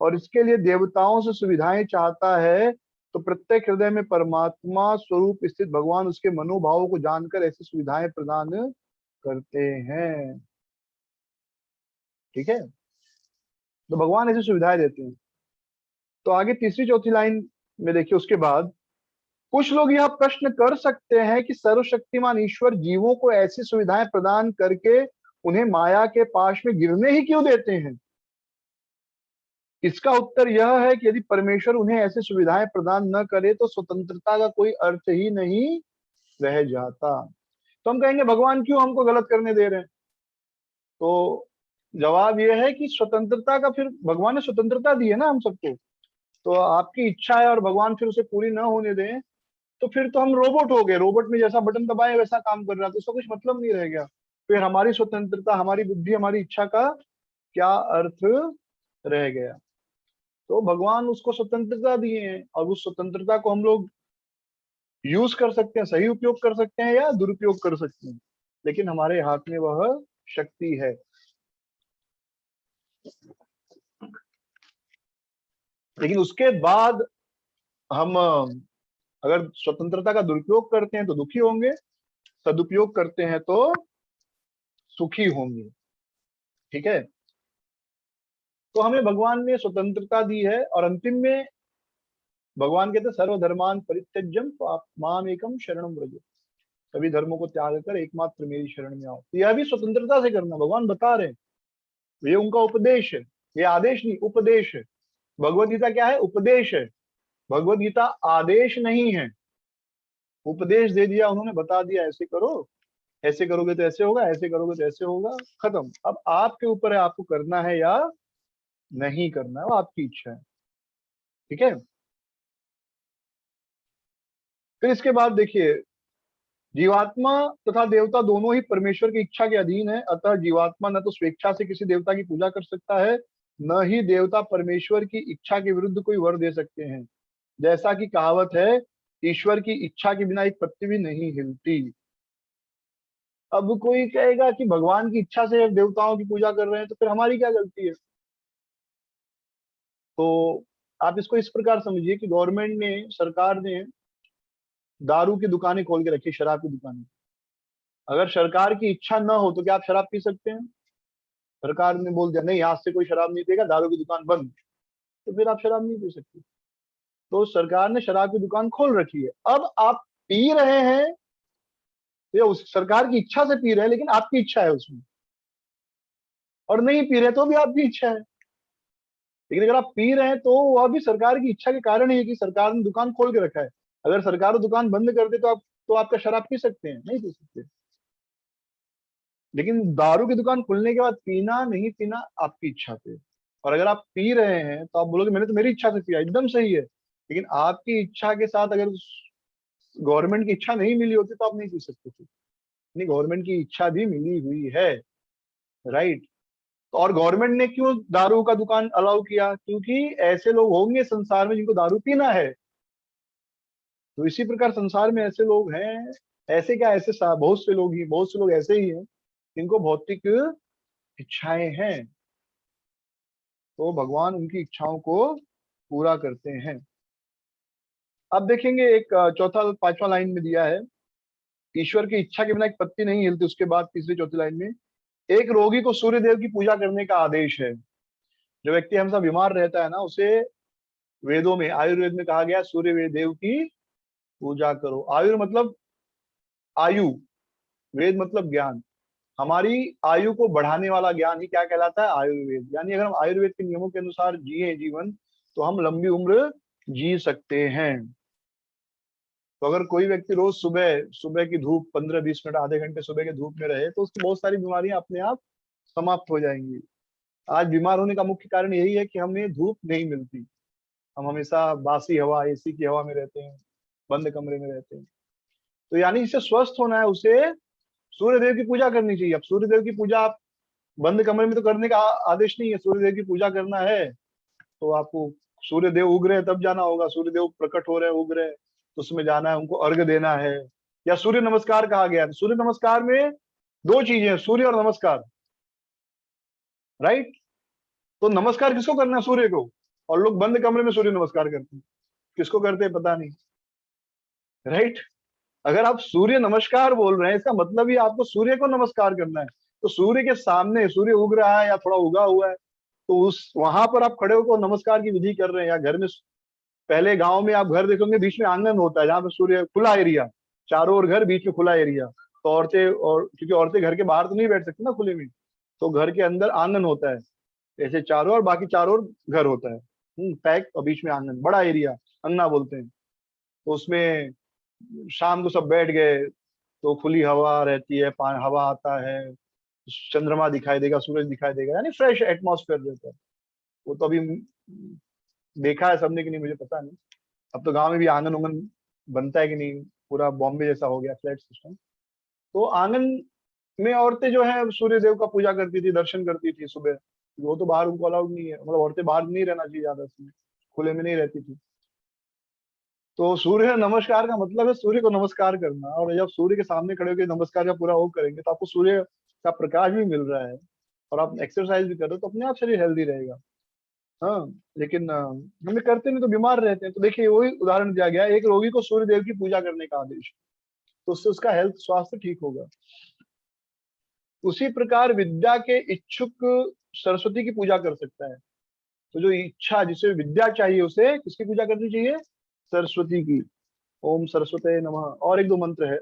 और इसके लिए देवताओं से सुविधाएं चाहता है, तो प्रत्येक हृदय में परमात्मा स्वरूप स्थित भगवान उसके मनोभावों को जानकर ऐसी सुविधाएं प्रदान करते हैं। ठीक है, तो भगवान ऐसी सुविधाएं देते हैं। तो आगे तीसरी चौथी लाइन में देखिए, उसके बाद कुछ लोग यह प्रश्न कर सकते हैं कि सर्वशक्तिमान ईश्वर जीवों को ऐसी सुविधाएं प्रदान करके उन्हें माया के पाश में गिरने ही क्यों देते हैं? इसका उत्तर यह है कि यदि परमेश्वर उन्हें ऐसी सुविधाएं प्रदान न करे तो स्वतंत्रता का कोई अर्थ ही नहीं रह जाता। तो हम कहेंगे भगवान क्यों हमको गलत करने दे रहे हैं? तो जवाब यह है कि स्वतंत्रता का, फिर भगवान ने स्वतंत्रता दी है ना हम सबको, तो आपकी इच्छा है और भगवान फिर उसे पूरी न होने दें, तो फिर तो हम रोबोट हो गए। रोबोट में जैसा बटन दबाए वैसा काम कर रहा, तो उसका कुछ मतलब नहीं रह गया। फिर हमारी स्वतंत्रता, हमारी बुद्धि, हमारी इच्छा का क्या अर्थ रह गया? तो भगवान उसको स्वतंत्रता दिए हैं, और उस स्वतंत्रता को हम लोग यूज कर सकते हैं, सही उपयोग कर सकते हैं या दुरुपयोग कर सकते हैं, लेकिन हमारे हाथ में वह शक्ति है। लेकिन उसके बाद हम अगर स्वतंत्रता का दुरुपयोग करते हैं तो दुखी होंगे, सदुपयोग करते हैं तो सुखी होंगे। ठीक है, तो हमें भगवान ने स्वतंत्रता दी है, और अंतिम में भगवान कहते हैं सर्वधर्मान परित्यज्यम माम एकम शरणम व्रज, सभी धर्मों को त्याग कर एकमात्र मेरी शरण में आओ। तो यह भी स्वतंत्रता से करना भगवान बता रहे हैं, ये उनका उपदेश है, ये आदेश नहीं, उपदेश है। भगवद गीता क्या है? उपदेश है। भगवद गीता आदेश नहीं है, उपदेश दे दिया उन्होंने, बता दिया ऐसे करो, ऐसे करोगे तो ऐसे होगा, ऐसे करोगे तो ऐसे होगा, खत्म। अब आपके ऊपर है, आपको करना है या नहीं करना है, वो आपकी इच्छा है। ठीक है, फिर इसके बाद देखिए जीवात्मा तथा देवता दोनों ही परमेश्वर की इच्छा के अधीन है, अतः जीवात्मा न तो स्वेच्छा से किसी देवता की पूजा कर सकता है, न ही देवता परमेश्वर की इच्छा के विरुद्ध कोई वर दे सकते हैं। जैसा कि कहावत है, ईश्वर की इच्छा के बिना एक पत्ती भी नहीं हिलती। अब कोई कहेगा कि भगवान की इच्छा से देवताओं की पूजा कर रहे हैं, तो फिर हमारी क्या गलती है? तो आप इसको इस प्रकार समझिए कि गवर्नमेंट ने, सरकार ने दारू की दुकानें खोल के रखी, शराब की दुकानें। अगर सरकार की इच्छा ना हो तो क्या आप शराब पी सकते हैं? सरकार ने बोल दिया नहीं, आज से कोई शराब नहीं पिएगा, दारू की दुकान बंद, तो फिर आप शराब नहीं पी सकते। तो सरकार ने शराब की दुकान खोल रखी है। अब आप पी रहे हैं, ये उस सरकार की इच्छा से पी रहे हैं, लेकिन आपकी इच्छा है उसमें, और नहीं पी रहे तो भी आपकी इच्छा है। लेकिन अगर आप पी रहे हैं तो वह भी सरकार की इच्छा के कारण ही है कि सरकार ने दुकान खोल के रखा है। अगर सरकार दुकान बंद कर दे तो आपका शराब पी सकते हैं? नहीं पी सकते। लेकिन दारू की दुकान खुलने के बाद पीना नहीं पीना आपकी इच्छा पे। और अगर आप पी रहे हैं तो आप बोलोगे मैंने तो मेरी इच्छा से पिया, एकदम सही है। लेकिन आपकी इच्छा के साथ अगर गवर्नमेंट की इच्छा नहीं मिली होती तो आप नहीं पी सकते थे। नहीं, गवर्नमेंट की इच्छा भी मिली हुई है, राइट। और गवर्नमेंट ने क्यों दारू का दुकान अलाउ किया? क्योंकि ऐसे लोग होंगे संसार में जिनको दारू पीना है। तो इसी प्रकार संसार में ऐसे लोग हैं, ऐसे क्या, ऐसे बहुत से लोग ऐसे ही हैं जिनको भौतिक इच्छाएं हैं, तो भगवान उनकी इच्छाओं को पूरा करते हैं। अब देखेंगे एक चौथा पांचवा लाइन में दिया है, ईश्वर की इच्छा के बिना एक पत्ती नहीं हिलती। उसके बाद तीसरी चौथी लाइन में एक रोगी को सूर्य देव की पूजा करने का आदेश है। जो व्यक्ति हमेशा बीमार रहता है ना, उसे वेदों में, आयुर्वेद में कहा गया सूर्य देव की पूजा करो। आयु मतलब आयु, वेद मतलब ज्ञान। हमारी आयु को बढ़ाने वाला ज्ञान ही क्या कहलाता है? आयुर्वेद। यानी अगर हम आयुर्वेद के नियमों के अनुसार जिए जीवन, तो हम लंबी उम्र जी सकते हैं। तो अगर कोई व्यक्ति रोज सुबह सुबह की धूप 15-20 मिनट, आधे घंटे सुबह की धूप में रहे, तो उसकी बहुत सारी बीमारियां अपने आप समाप्त हो जाएंगी। आज बीमार होने का मुख्य कारण यही है कि हमें धूप नहीं मिलती। हम हमेशा बासी हवा, एसी की हवा में रहते हैं, बंद कमरे में रहते हैं। तो यानी इसे स्वस्थ होना है, उसे सूर्य देव की पूजा करनी चाहिए। अब सूर्य देव की पूजा आप बंद कमरे में तो करने का आदेश नहीं है। सूर्य देव की पूजा करना है तो आपको, सूर्य देव उग रहे हैं तब जाना होगा, सूर्य देव प्रकट हो रहे हैं, उग रहे हैं, तो उसमें जाना है, उनको अर्घ देना है। या सूर्य नमस्कार कहा गया है, तो सूर्य नमस्कार में दो चीजें हैं, सूर्य और नमस्कार, राइट। तो नमस्कार किसको करना है? सूर्य को। और लोग बंद कमरे में सूर्य नमस्कार करते हैं, किसको करते हैं पता नहीं, राइट। अगर आप सूर्य नमस्कार बोल रहे हैं, इसका मतलब ही आपको सूर्य को नमस्कार करना है। तो सूर्य के सामने सूर्य उग रहा है या थोड़ा उगा हुआ है, तो उस वहां पर आप खड़े होकर नमस्कार की विधि कर रहे हैं। या घर में, पहले गांव में आप घर देखोगे बीच में आंगन होता है, जहाँ पे सूर्य, खुला एरिया, चारों ओर घर, बीच में खुला एरिया। तो औरतें, और क्योंकि औरतें घर के बाहर तो नहीं बैठ सकती ना खुले में, तो घर के अंदर आंगन होता है ऐसे चारों, और बाकी चारों ओर घर होता है पैक, और बीच में आंगन, बड़ा एरिया, अंगना बोलते हैं। तो उसमें शाम को सब बैठ गए, तो खुली हवा रहती है, हवा आता है, चंद्रमा दिखाई देगा, सूरज दिखाई देगा, यानी फ्रेश एटमॉस्फेयर रहता है। वो तो अभी देखा है सबने कि नहीं मुझे पता नहीं। अब तो गांव में भी आंगन उंगन बनता है कि नहीं, पूरा बॉम्बे जैसा हो गया फ्लैट सिस्टम। तो आंगन में औरतें जो है सूर्य देव का पूजा करती थी, दर्शन करती थी सुबह। वो तो बाहर उनको अलाउड नहीं है, मतलब औरतें बाहर नहीं रहना चाहिए ज्यादा, इसमें खुले में नहीं रहती थी। तो सूर्य नमस्कार का मतलब है सूर्य को नमस्कार करना। और जब सूर्य के सामने खड़े होकर नमस्कार का पूरा वो करेंगे, तो आपको सूर्य का प्रकाश भी मिल रहा है, और आप एक्सरसाइज भी कर रहे हो, तो अपने आप शरीर हेल्दी रहेगा। हाँ, लेकिन हमें करते नहीं तो बीमार रहते हैं। तो देखिए वही उदाहरण दिया गया, एक रोगी को सूर्य देव की पूजा करने का आदेश, तो उससे उसका हेल्थ, स्वास्थ्य ठीक होगा। उसी प्रकार विद्या के इच्छुक सरस्वती की पूजा कर सकता है। तो जो इच्छा, जिसे विद्या चाहिए, उसे किसकी पूजा करनी चाहिए? सरस्वती की। ओम सरस्वते नमः। और एक दो मंत्र है,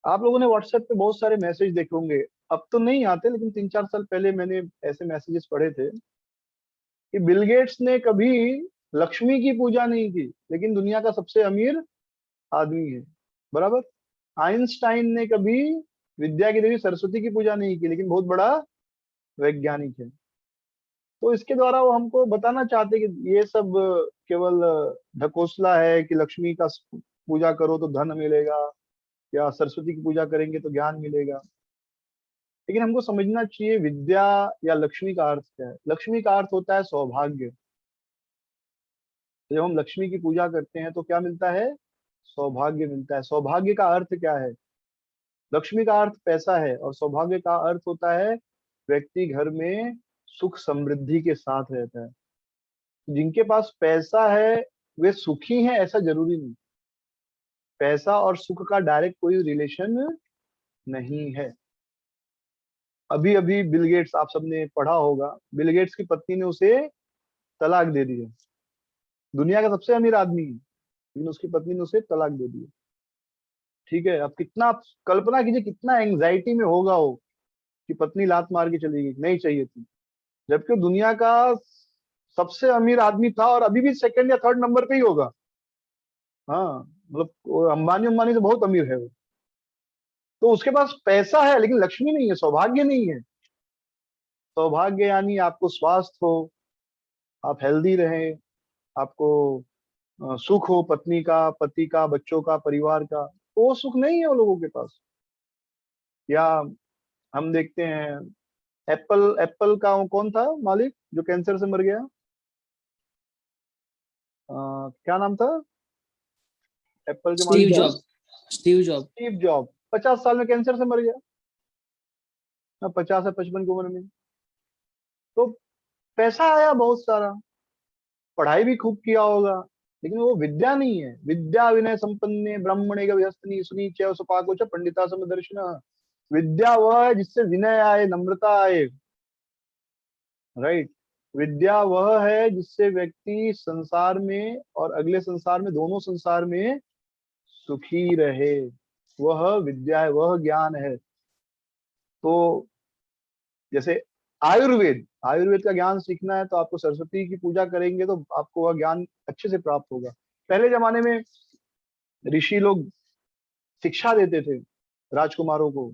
आप लोगों ने व्हाट्सएप पे बहुत सारे मैसेज देखे होंगे, अब तो नहीं आते, लेकिन 3-4 साल पहले मैंने ऐसे मैसेजेस पढ़े थे कि बिल गेट्स ने कभी लक्ष्मी की पूजा नहीं की, लेकिन दुनिया का सबसे अमीर आदमी है, बराबर। आइंस्टाइन ने कभी विद्या की देवी सरस्वती की पूजा नहीं की, लेकिन बहुत बड़ा वैज्ञानिक है। तो इसके द्वारा वो हमको बताना चाहते कि ये सब केवल ढकोसला है कि लक्ष्मी का पूजा करो तो धन मिलेगा, या सरस्वती की पूजा करेंगे तो ज्ञान मिलेगा। लेकिन हमको समझना चाहिए विद्या या लक्ष्मी का अर्थ क्या है। लक्ष्मी का अर्थ होता है सौभाग्य। तो जब हम लक्ष्मी की पूजा करते हैं तो क्या मिलता है? सौभाग्य मिलता है। सौभाग्य का अर्थ क्या है? लक्ष्मी का अर्थ पैसा है और सौभाग्य का अर्थ होता है व्यक्ति घर में सुख समृद्धि के साथ रहता है। जिनके पास पैसा है वे सुखी हैं ऐसा जरूरी नहीं। पैसा और सुख का डायरेक्ट कोई रिलेशन नहीं है। अभी अभी बिल गेट्स, आप सबने पढ़ा होगा, बिल गेट्स की पत्नी ने उसे तलाक दे दिया। दुनिया का सबसे अमीर आदमी है लेकिन उसकी पत्नी ने उसे तलाक दे दिया। ठीक है, अब कितना कल्पना कीजिए कितना एंजाइटी में होगा वो कि पत्नी लात मार के चली गई, नहीं चाहिए थी, जबकि वो दुनिया का सबसे अमीर आदमी था और अभी भी सेकंड या थर्ड नंबर पे ही होगा। हाँ, मतलब वो अंबानी अंबानी से बहुत अमीर है वो। तो उसके पास पैसा है लेकिन लक्ष्मी नहीं है, सौभाग्य नहीं है। सौभाग्य यानी आपको स्वास्थ्य हो, आप हेल्दी रहें, आपको सुख हो, पत्नी का, पति का, बच्चों का, परिवार का। तो वो सुख नहीं है वो लोगों के पास। या हम देखते हैं एप्पल, एप्पल का वो कौन था मालिक जो कैंसर से मर गया? क्या नाम था एप्पल के मालिक स्टीव का? Job. Steve job. Steve job 50 साल में कैंसर से मर गया। 50 या 55 की उम्र में। तो पैसा आया बहुत सारा, पढ़ाई भी खूब किया होगा, लेकिन वो विद्या नहीं है। विद्या विनय संपन्ने ब्राह्मणे व्यस्तनी सुनी च सुपाको च पंडिता समदर्शिना। विद्या वह है जिससे विनय आए, नम्रता आए। राइट। विद्या वह है जिससे व्यक्ति संसार में और अगले संसार में, दोनों संसार में सुखी रहे। वह विद्या है, वह ज्ञान है। तो जैसे आयुर्वेद, आयुर्वेद का ज्ञान सीखना है तो आपको सरस्वती की पूजा करेंगे तो आपको वह ज्ञान अच्छे से प्राप्त होगा। पहले जमाने में ऋषि लोग शिक्षा देते थे राजकुमारों को,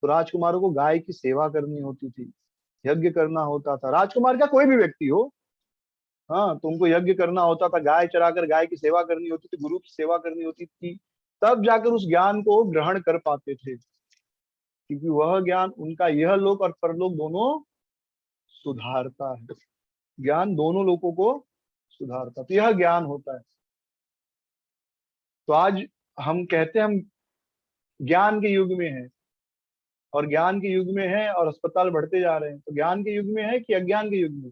तो राजकुमारों को गाय की सेवा करनी होती थी, यज्ञ करना होता था। राजकुमार क्या, कोई भी व्यक्ति हो, हाँ, तुमको यज्ञ करना होता था, गाय चराकर गाय की सेवा करनी होती थी, गुरु की सेवा करनी होती थी, तब जाकर उस ज्ञान को ग्रहण कर पाते थे। क्योंकि वह ज्ञान उनका यह लोक और परलोक दोनों सुधारता है। ज्ञान दोनों लोगों को सुधारता, तो यह ज्ञान होता है। तो आज हम कहते हैं हम ज्ञान के युग में हैं, और ज्ञान के युग में है और अस्पताल बढ़ते जा रहे हैं। तो ज्ञान के युग में है कि अज्ञान के युग में?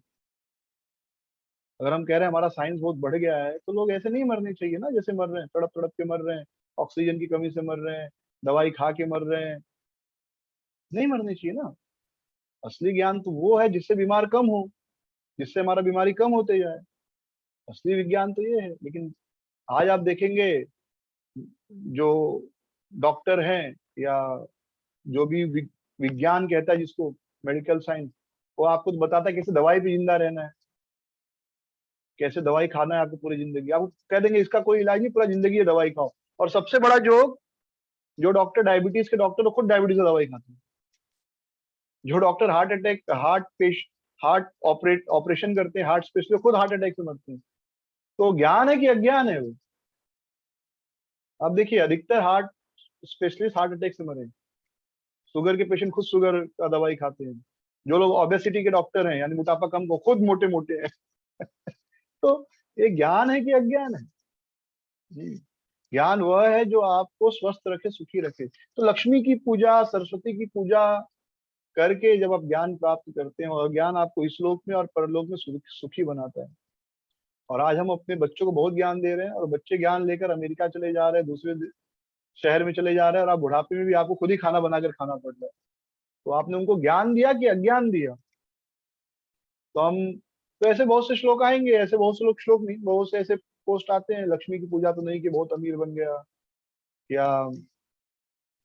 अगर हम कह रहे हैं हमारा साइंस बहुत बढ़ गया है तो लोग ऐसे नहीं मरने चाहिए ना, जैसे मर रहे हैं, तड़प तड़प के मर रहे हैं, ऑक्सीजन की कमी से मर रहे हैं, दवाई खा के मर रहे हैं। नहीं मरने चाहिए ना। असली ज्ञान तो वो है जिससे बीमार कम हो, जिससे हमारा बीमारी कम होते जाए। असली विज्ञान तो ये है। लेकिन आज आप देखेंगे जो डॉक्टर हैं या जो भी विज्ञान कहता है जिसको, मेडिकल साइंस, वो आपको तो बताता है कैसे दवाई पे जिंदा रहना है, कैसे दवाई खाना है आपको पूरी जिंदगी। आपको कह देंगे इसका कोई इलाज नहीं, पूरा जिंदगी ये दवाई खाओ। और सबसे बड़ा जोक, जो डॉक्टर डायबिटीज के डॉक्टर, वो खुद डायबिटीज का दवाई खाते हैं। जो doctor heart attack, heart operation करते हैं, हार्ट स्पेशलिस्ट, खुद हार्ट अटैक से मरते हैं। तो ज्ञान है कि अज्ञान है वो? आप देखिए अधिकतर हार्ट स्पेशलिस्ट हार्ट अटैक से मरे हैं। शुगर के पेशेंट खुद शुगर का दवाई खाते हैं। जो लोग ओबेसिटी के डॉक्टर हैं यानी मोटापा कम को, खुद मोटे मोटे हैं। तो ये ज्ञान है कि अज्ञान है? जी। ज्ञान वह है जो आपको स्वस्थ रखे, सुखी रखे। तो लक्ष्मी की पूजा, सरस्वती की पूजा करके जब आप ज्ञान प्राप्त करते हैं, और ज्ञान आपको इस लोक में और परलोक में सुखी बनाता है। और आज हम अपने बच्चों को बहुत ज्ञान दे रहे हैं और बच्चे ज्ञान लेकर अमेरिका चले जा रहे हैं, दूसरे शहर में चले जा रहे हैं, और आप बुढ़ापे में भी आपको खुद ही खाना बनाकर खाना पड़ रहा है। तो आपने उनको ज्ञान दिया कि अज्ञान दिया? तो हम, तो ऐसे बहुत से श्लोक आएंगे, ऐसे बहुत से लोग, श्लोक नहीं, बहुत से ऐसे पोस्ट आते हैं, लक्ष्मी की पूजा तो नहीं कि बहुत अमीर बन गया, या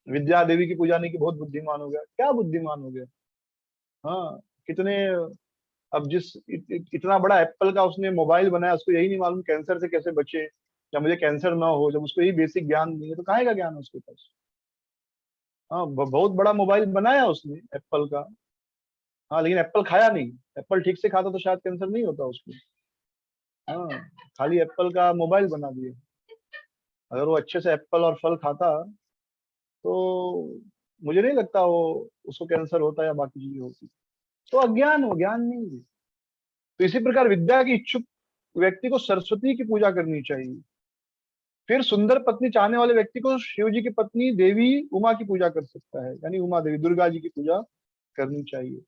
विद्या देवी की पूजा नहीं कि बहुत बुद्धिमान हो गया। क्या बुद्धिमान हो गया? हाँ, कितने, अब इतना बड़ा एप्पल का उसने मोबाइल बनाया, उसको यही नहीं मालूम कैंसर से कैसे बचे, या मुझे कैंसर ना हो, जब उसको यही बेसिक ज्ञान नहीं है तो कहाँ का ज्ञान है उसके पास? हाँ, बहुत बड़ा मोबाइल बनाया उसने एप्पल का। हाँ, लेकिन एप्पल खाया नहीं। एप्पल ठीक से खाता तो शायद कैंसर नहीं होता उसको। हाँ, खाली एप्पल का मोबाइल बना दिया। अगर वो अच्छे से एप्पल और फल खाता तो मुझे नहीं लगता वो उसको कैंसर होता या बाकी चीजें होती। तो अज्ञान, वो ज्ञान नहीं है। तो इसी प्रकार विद्या के इच्छुक व्यक्ति को सरस्वती की पूजा करनी चाहिए। फिर सुंदर पत्नी चाहने वाले व्यक्ति को शिव जी की पत्नी देवी उमा की पूजा कर सकता है, यानी उमा देवी दुर्गा जी की पूजा करनी चाहिए।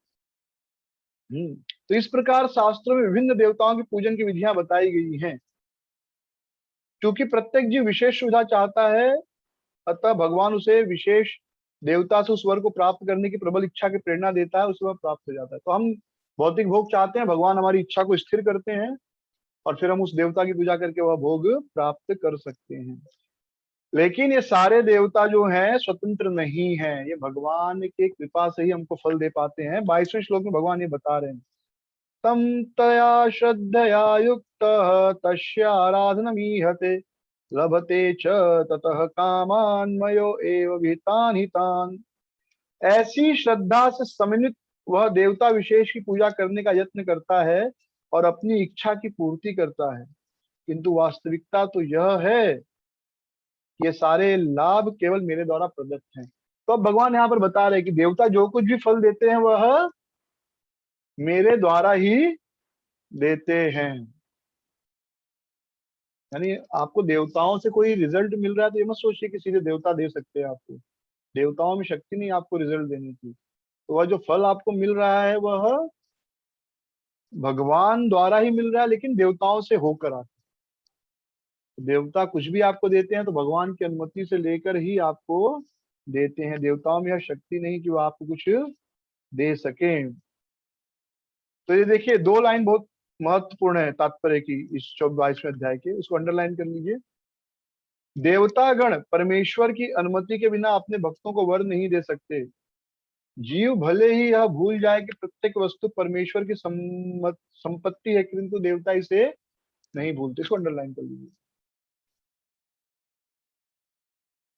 तो इस प्रकार शास्त्रों में विभिन्न देवताओं की पूजन की विधियां बताई गई हैं। क्योंकि प्रत्येक जीव विशेष सुविधा चाहता है, अतः भगवान उसे विशेष देवता से उस वर को प्राप्त करने की प्रबल इच्छा की प्रेरणा देता है, उसे वह प्राप्त हो जाता है। तो हम भौतिक भोग चाहते हैं, भगवान हमारी इच्छा को स्थिर करते हैं और फिर हम उस देवता की पूजा करके वह भोग प्राप्त कर सकते हैं। लेकिन ये सारे देवता जो हैं स्वतंत्र नहीं है, ये भगवान की कृपा से ही हमको फल दे पाते हैं। 22वें श्लोक में भगवान ये बता रहे हैं, तम तया श्रद्धया युक्त तस्याराधनमीहते लभते च ततः कामान मयो एव विहितान हितान। ऐसी श्रद्धा से समन्वित वह देवता विशेष की पूजा करने का यत्न करता है और अपनी इच्छा की पूर्ति करता है, किंतु वास्तविकता तो यह है कि ये सारे लाभ केवल मेरे द्वारा प्रदत्त हैं। तो अब भगवान यहाँ पर बता रहे हैं कि देवता जो कुछ भी फल देते हैं वह मेरे द्वारा ही देते हैं। यानी आपको देवताओं से कोई रिजल्ट मिल रहा है तो ये मत सोचिए कि सीधे देवता दे सकते हैं आपको। देवताओं में शक्ति नहीं आपको रिजल्ट देने की। तो वह जो फल आपको मिल रहा है वह भगवान द्वारा ही मिल रहा है, लेकिन देवताओं से होकर आता है। देवता कुछ भी आपको देते हैं तो भगवान की अनुमति से लेकर ही आपको देते हैं। देवताओं में यह शक्ति नहीं कि वो आपको कुछ दे सके। तो ये देखिए, दो लाइन बहुत महत्वपूर्ण है तात्पर्य की इस 22वें अध्याय के, उसको अंडरलाइन कर लीजिए। देवतागण परमेश्वर की अनुमति के बिना अपने भक्तों को वर नहीं दे सकते। जीव भले ही यह भूल जाए कि प्रत्येक वस्तु परमेश्वर की संपत्ति है, किंतु देवता इसे नहीं भूलते। इसको अंडरलाइन कर लीजिए।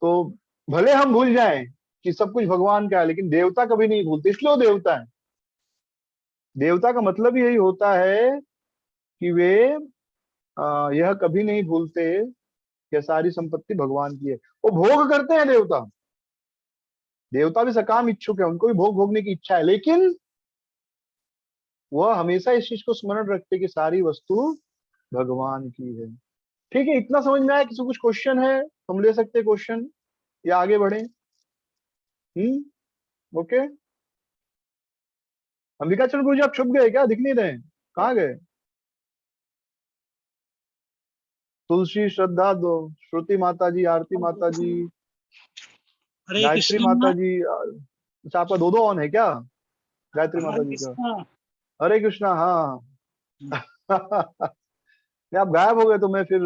तो भले हम भूल जाएं कि सब कुछ भगवान का है, लेकिन देवता कभी नहीं भूलते, इसलिए वो देवता है। देवता का मतलब यही होता है कि वे यह कभी नहीं भूलते कि सारी संपत्ति भगवान की है। वो भोग करते हैं देवता। देवता भी सकाम इच्छुक है, उनको भी भोग भोगने की इच्छा है, लेकिन वह हमेशा इस चीज को स्मरण रखते कि सारी वस्तु भगवान की है। ठीक है, इतना समझ में आया? किसी कुछ क्वेश्चन है हम ले सकते क्वेश्चन या आगे बढ़े? ओके। अंबिका चंद्र गुरु जी आप छुप गए क्या? दिख नहीं रहे, कहाँ गए? तुलसी, श्रद्धा दो, श्रुति माता जी, आरती माता जी, हरे गायत्री कृष्णा। माता जी। अच्छा, आपका दो ऑन है क्या? गायत्री माता जी का। हरे कृष्णा। हाँ नहीं, आप गायब हो गए तो मैं फिर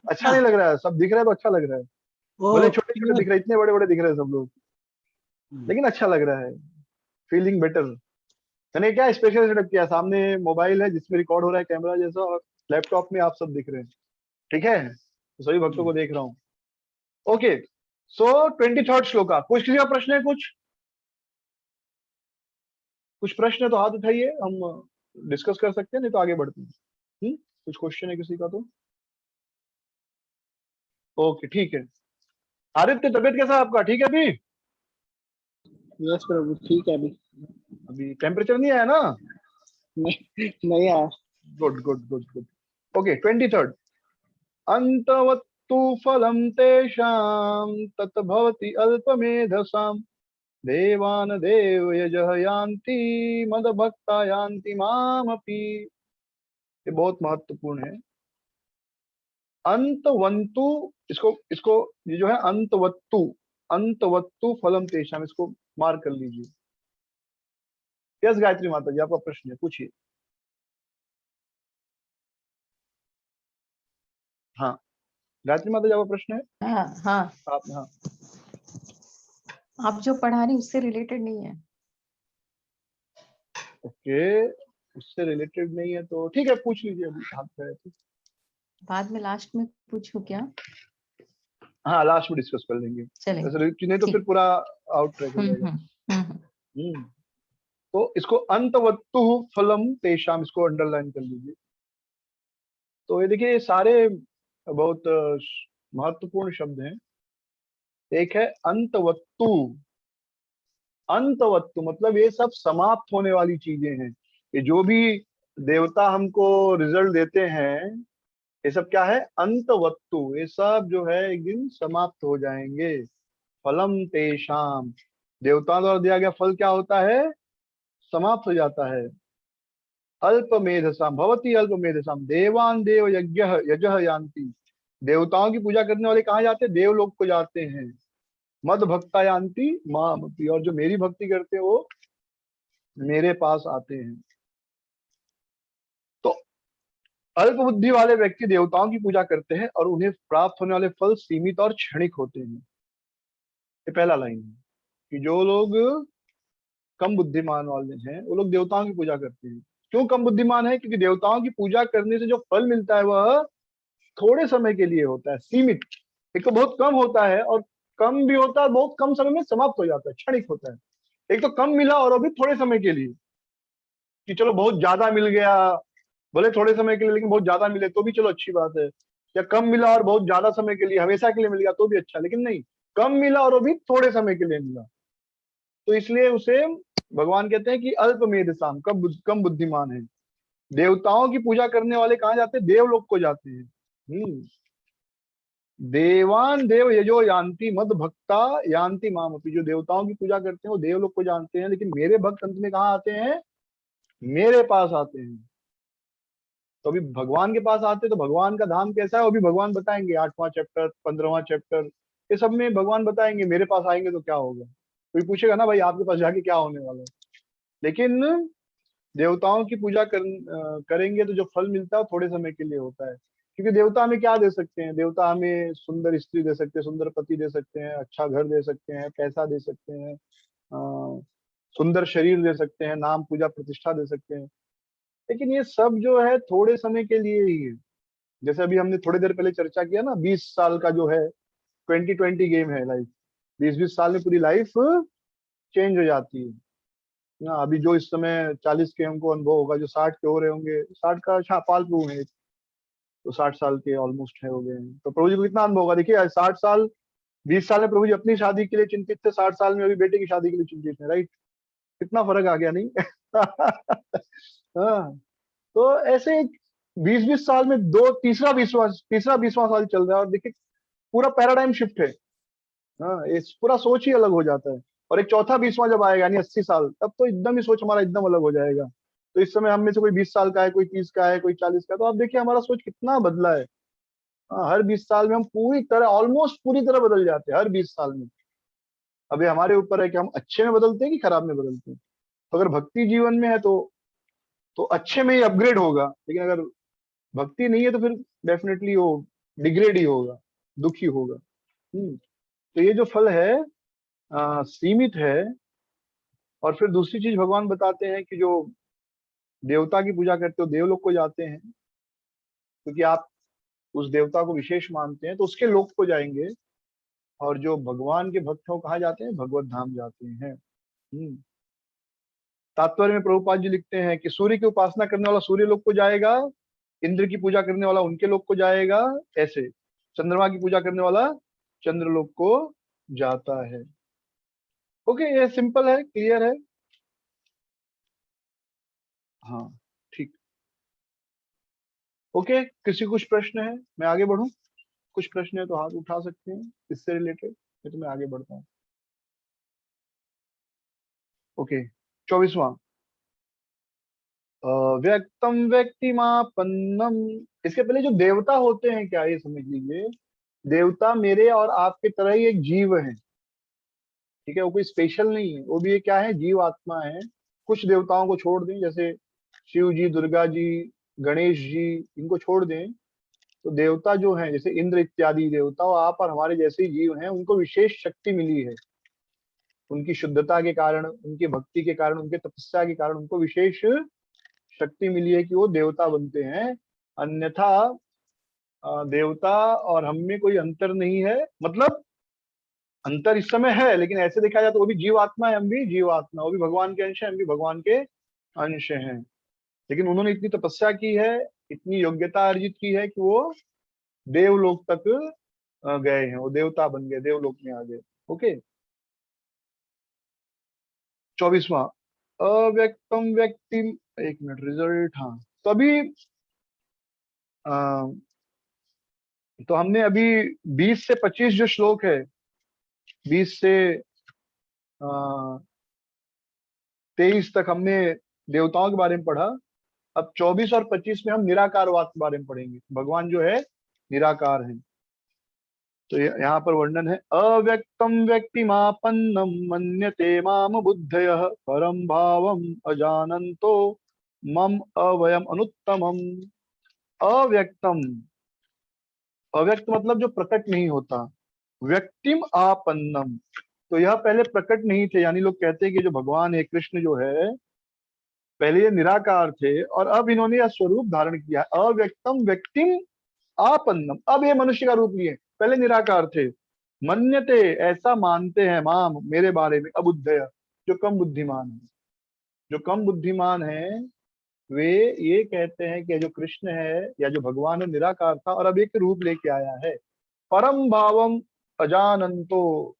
अच्छा नहीं लग रहा है। सब दिख रहा है तो अच्छा लग रहा है, भले छोटे छोटे दिख रहे, इतने बड़े बड़े दिख रहे हैं सब लोग, लेकिन अच्छा लग रहा है। Feeling better. मैंने क्या स्पेशल सेटअप किया, सामने मोबाइल है जिसमें रिकॉर्ड हो रहा है कैमरा जैसा, और लैपटॉप में आप सब दिख रहे हैं। ठीक है, तो सभी भक्तों को देख रहा हूँ। ओके, सो 23rd श्लोका। कुछ किसी का प्रश्न है? कुछ प्रश्न है तो हाथ उठाइए, हम डिस्कस कर सकते हैं, नहीं तो आगे बढ़ते हैं। कुछ क्वेश्चन है किसी का तो? ओके, ठीक है। आदित्य, तबियत कैसा है आपका? ठीक है अभी? यस प्रभु, ठीक है। अभी टेम्परेचर नहीं आया ना? नहीं आया। Good good good good. Okay, 23rd। अंतवत्तु फलम तेषां तत् भवति अल्पमेधसाम् देवान देव यजः यान्ति मदभक्ता यान्ति मामपि। ये बहुत महत्वपूर्ण है। अंतवन्तु, इसको इसको ये जो है अंतवत्तु, अंतवत्तु फलम तेषाम, इसको मार्क कर लीजिए। यस गायत्री माता जी, आपका प्रश्न है, पूछिए। हाँ, गायत्री माता जी आपका प्रश्न है? हाँ हाँ, आप? हाँ, आप जो पढ़ा रही उससे रिलेटेड नहीं है। ओके, उससे रिलेटेड नहीं है तो ठीक है, पूछ लीजिए अभी हाथ पे है तो। बाद में लास्ट में पूछूं क्या? हाँ, लास्ट में डिस्कस कर लेंगे, चलेंगे। नहीं तो ठीक। फिर पूरा आउट ट्रैक हो जाएगा। हम्म। तो इसको अंतवत्तु फलम तेषाम, इसको अंडरलाइन कर लीजिए। तो ये देखिए, ये सारे बहुत महत्वपूर्ण शब्द हैं। एक है अंतवत्तु। अंतवत्तु मतलब ये सब समाप्त होने वाली चीजें हैं। ये जो भी देवता हमको रिजल्ट देते हैं, ये सब क्या है? अंतवत्तु। ये सब जो है एक दिन समाप्त हो जाएंगे। फलम तेषाम, देवताओं द्वारा दिया गया फल क्या होता है? समाप्त हो जाता है। अल्पमेधसाम भवती अल्पमेधसाम देवान देव यज्ञ यजः यान्ति, देवताओं की पूजा करने वाले कहाँ जाते हैं? देवलोक को जाते हैं। मद भक्ता यान्ति मामपि, और जो मेरी भक्ति करते हैं वो मेरे पास आते हैं। तो अल्प बुद्धि वाले व्यक्ति देवताओं की पूजा करते हैं और उन्हें प्राप्त होने वाले फल सीमित और क्षणिक होते हैं। ये पहला लाइन है कि जो लोग कम बुद्धिमान वाले हैं वो लोग देवताओं की पूजा करते हैं। क्यों कम बुद्धिमान है? क्योंकि देवताओं की पूजा करने से जो फल मिलता है वह थोड़े समय के लिए होता है, सीमित। एक तो बहुत कम होता है, और कम भी होता है, बहुत कम समय में समाप्त हो जाता है, क्षणिक होता है। एक तो कम मिला और अभी थोड़े समय के लिए, कि चलो बहुत ज्यादा मिल गया, भले थोड़े समय के लिए लेकिन बहुत ज्यादा मिले तो भी चलो अच्छी बात है। या कम मिला और बहुत ज्यादा समय के लिए, हमेशा के लिए मिल गया तो भी अच्छा, लेकिन नहीं, कम मिला और अभी थोड़े समय के लिए मिला, तो इसलिए उसे भगवान कहते हैं कि अल्पमेधसाम, कम बुद्धिमान है। देवताओं की पूजा करने वाले कहाँ जाते हैं? देवलोक को जाते हैं। देवान देव यजो यान्ति मद भक्ता यान्ति मामपि, जो देवताओं की पूजा करते हैं वो देवलोक को जानते हैं, लेकिन मेरे भक्त अंत में कहाँ आते हैं? मेरे पास आते हैं। तो अभी भगवान के पास आते हैं, तो भगवान का धाम कैसा है वो भी भगवान बताएंगे। 8वां चैप्टर, 15वां चैप्टर, ये सब में भगवान बताएंगे। मेरे पास आएंगे तो क्या होगा? कोई पूछेगा ना भाई आपके पास जाके क्या होने वाला है। लेकिन देवताओं की पूजा करेंगे तो जो फल मिलता है वो थोड़े समय के लिए होता है। क्योंकि देवता हमें क्या दे सकते हैं? देवता हमें सुंदर स्त्री दे सकते हैं, सुंदर पति दे सकते हैं, अच्छा घर दे सकते हैं, पैसा दे सकते हैं, सुंदर शरीर दे सकते हैं, नाम पूजा प्रतिष्ठा दे सकते हैं। लेकिन ये सब जो है थोड़े समय के लिए ही है। जैसे अभी हमने थोड़ी देर पहले चर्चा किया ना, 20 साल का जो है 2020 गेम है लाइफ। 20-20 साल में पूरी लाइफ चेंज हो जाती है ना। अभी जो इस समय 40 के हमको अनुभव होगा, जो 60 के हो रहे होंगे, 60 का पाल प्रभु है तो 60 साल के ऑलमोस्ट है हो गए हैं, तो प्रभु जी को कितना अनुभव होगा? देखिए 60 साल, 20 साल में प्रभु जी अपनी शादी के लिए चिंतित थे, 60 साल में अभी बेटे की शादी के लिए चिंतित है, राइट? कितना फर्क आ गया नहीं? हाँ, तो ऐसे 20-20 साल में दो तीसरा बीसवां साल चल रहा है, और देखिए पूरा पैराडाइम शिफ्ट है। हाँ, ये पूरा सोच ही अलग हो जाता है। और एक चौथा 20वां जब आएगा यानी 80 साल, तब तो एकदम ही सोच हमारा एकदम अलग हो जाएगा। तो इस समय हम में से कोई 20 साल का है, कोई 30 का है, कोई 40 का है, तो आप देखिए हमारा सोच कितना बदला है। हाँ, हर 20 साल में हम पूरी तरह, ऑलमोस्ट पूरी तरह बदल जाते हैं हर 20 साल में। अभी हमारे ऊपर है कि हम अच्छे में बदलते हैं कि खराब में बदलते हैं। तो अगर भक्ति जीवन में है तो अच्छे में ही अपग्रेड होगा, लेकिन अगर भक्ति नहीं है तो फिर डेफिनेटली वो डिग्रेड ही होगा, दुखी होगा। तो ये जो फल है सीमित है। और फिर दूसरी चीज भगवान बताते हैं कि जो देवता की पूजा करते हो देवलोक को जाते हैं, क्योंकि आप उस देवता को विशेष मानते हैं तो उसके लोक को जाएंगे। और जो भगवान के भक्त हो कहाँ जाते हैं? भगवत धाम जाते हैं। तात्पर्य में प्रभुपाद जी लिखते हैं कि सूर्य की उपासना करने वाला सूर्य लोक को जाएगा, इंद्र की पूजा करने वाला उनके लोक को जाएगा, ऐसे चंद्रमा की पूजा करने वाला चंद्रलोक को जाता है। ओके, ये सिंपल है, क्लियर है। हाँ, ठीक। ओके, किसी कुछ प्रश्न है? मैं आगे बढ़ूं? कुछ प्रश्न है तो हाथ उठा सकते हैं इससे रिलेटेड, नहीं तो मैं आगे बढ़ता हूँ। ओके, 24वां व्यक्तम व्यक्तिमापन्नम। इसके पहले जो देवता होते हैं क्या, ये समझ लीजिए। देवता मेरे और आपके तरह ही एक जीव है, ठीक है? वो कोई स्पेशल नहीं है, वो भी क्या है? जीव आत्मा है। कुछ देवताओं को छोड़ दें, जैसे शिव जी, दुर्गा जी, गणेश जी, इनको छोड़ दें तो देवता जो हैं जैसे इंद्र इत्यादि देवता, वो आप और हमारे जैसे ही जीव हैं, उनको विशेष शक्ति मिली है। उनकी शुद्धता के कारण, उनकी भक्ति के कारण, उनके तपस्या के कारण उनको विशेष शक्ति मिली है कि वो देवता बनते हैं। अन्यथा देवता और हम में कोई अंतर नहीं है। मतलब अंतर इस समय है, लेकिन ऐसे देखा जाए तो वो भी जीव आत्मा है, हम भी जीव आत्मा, वो भी भगवान के अंश है, हम भी भगवान के अंश हैं। लेकिन उन्होंने इतनी तपस्या की है, इतनी योग्यता अर्जित की है कि वो देवलोक तक गए हैं, वो देवता बन गए, देवलोक में आ गए। ओके। 24वां, अव्यक्तम व्यक्ति, एक मिनट, रिजल्ट, हाँ। तो अभी तो हमने अभी 20 से 25 जो श्लोक है, 20 से 23 तक हमने देवताओं के बारे में पढ़ा। अब 24 और 25 में हम निराकारवाद के बारे में पढ़ेंगे। भगवान जो है निराकार है। तो यहाँ पर वर्णन है, अव्यक्तम व्यक्तिमापन्नम मन्यते माम बुद्धयः परम भावम अजानन्तो मम अवयम अनुत्तमम। अव्यक्तम, अव्यक्त मतलब जो प्रकट नहीं होता। व्यक्तिम आपन्नम, तो यह पहले प्रकट नहीं थे, यानी लोग कहते हैं कि जो भगवान है, कृष्ण जो है, पहले ये निराकार थे और अब इन्होंने यह स्वरूप धारण किया। अव्यक्तम व्यक्तिम आपन्नम, अब ये मनुष्य का रूप लिए, पहले निराकार थे। मन्यते, ऐसा मानते हैं, माम, मेरे बारे में, अबुद्धय, जो कम बुद्धिमान है। जो कम बुद्धिमान है वे ये कहते हैं कि जो कृष्ण है या जो भगवान है निराकार था और अब एक रूप लेके आया है। परम भावम अजानंतो,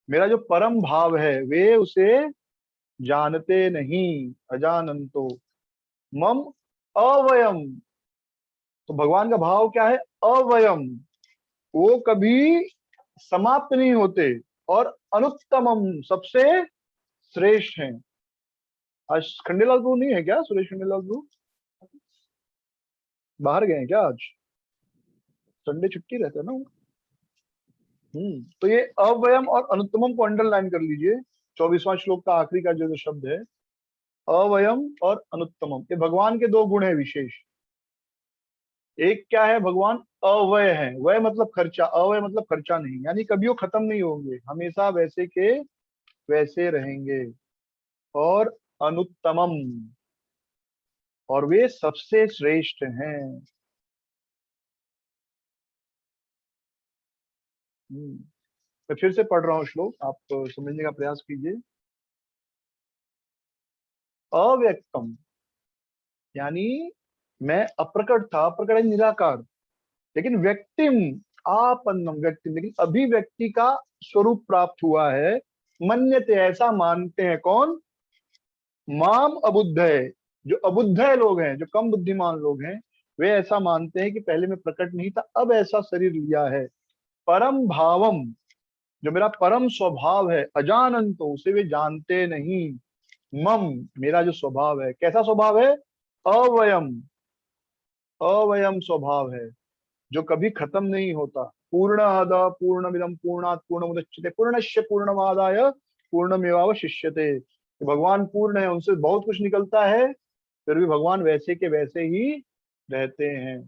मेरा जो परम भाव है वे उसे जानते नहीं। अजानंतो मम अवयम, तो भगवान का भाव क्या है? अवयम, वो कभी समाप्त नहीं होते, और अनुत्तमम, सबसे श्रेष्ठ हैं। आज खंडेलाल प्रभु नहीं है क्या? सुरेश खंडेलाल प्रभु बाहर गए हैं क्या? आज संडे छुट्टी रहता है ना। तो ये अवयम और अनुत्तमम को अंडरलाइन कर लीजिए। 24वां श्लोक का आखिरी का जो शब्द है, अवयम और अनुत्तमम, ये भगवान के दो गुण है विशेष। एक क्या है? भगवान अवय है, वय मतलब खर्चा, अवय मतलब खर्चा नहीं, यानी कभी वो खत्म नहीं होंगे, हमेशा वैसे के वैसे रहेंगे। और अनुत्तमम, और वे सबसे श्रेष्ठ हैं। मैं फिर से पढ़ रहा हूँ श्लोक, आप समझने का प्रयास कीजिए। अव्यक्तम, यानी मैं अप्रकट था, अप्रकट यानी निराकार, लेकिन व्यक्तिम आपन्नम, व्यक्ति, लेकिन अभी व्यक्ति का स्वरूप प्राप्त हुआ है। मन्यते, ऐसा मानते हैं, कौन? माम अबुद्धय, जो अबुद्धय लोग हैं, जो कम बुद्धिमान लोग हैं, वे ऐसा मानते हैं कि पहले मैं प्रकट नहीं था, अब ऐसा शरीर लिया है। परम भावम, जो मेरा परम स्वभाव है, अजानंतो, उसे वे जानते नहीं। मम, मेरा जो स्वभाव है, कैसा स्वभाव है? अवयम, अवयम स्वभाव है, जो कभी खत्म नहीं होता। पूर्णमद पूर्णमिदं पूर्णात् पूर्णमुदच्यते पूर्णस्य पूर्णमादाय पूर्णमेवावशिष्यते। भगवान पूर्ण है, उनसे बहुत कुछ निकलता है, फिर भी भगवान वैसे के वैसे ही रहते हैं।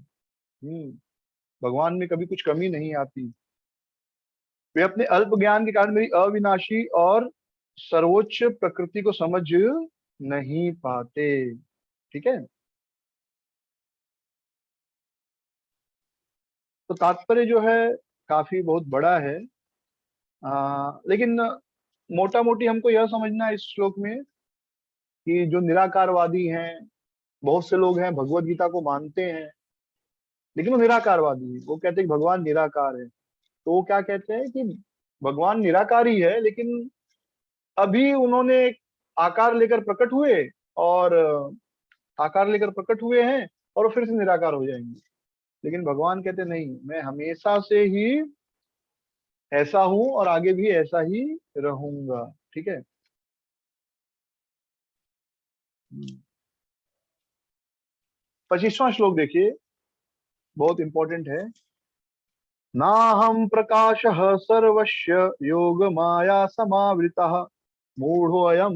भगवान में कभी कुछ कमी नहीं आती। वे अपने अल्प ज्ञान के कारण मेरी अविनाशी और सर्वोच्च प्रकृति को समझ नहीं पाते। ठीक है। तो तात्पर्य जो है काफी बहुत बड़ा है, लेकिन मोटा मोटी हमको यह समझना है इस श्लोक में कि जो निराकारवादी हैं, बहुत से लोग हैं भगवत गीता को मानते हैं, लेकिन वो निराकारवादी है, वो कहते हैं कि भगवान निराकार है। तो वो क्या कहते हैं कि भगवान निराकारी है, लेकिन अभी उन्होंने एक आकार लेकर प्रकट हुए, और आकार लेकर प्रकट हुए हैं और वो फिर से निराकार हो जाएंगे। लेकिन भगवान कहते नहीं, मैं हमेशा से ही ऐसा हूं और आगे भी ऐसा ही रहूंगा। ठीक है। 25वां श्लोक देखिए, बहुत इंपॉर्टेंट है। नाहं प्रकाशः सर्वस्य योग माया समावृतः मूढ़ो अयम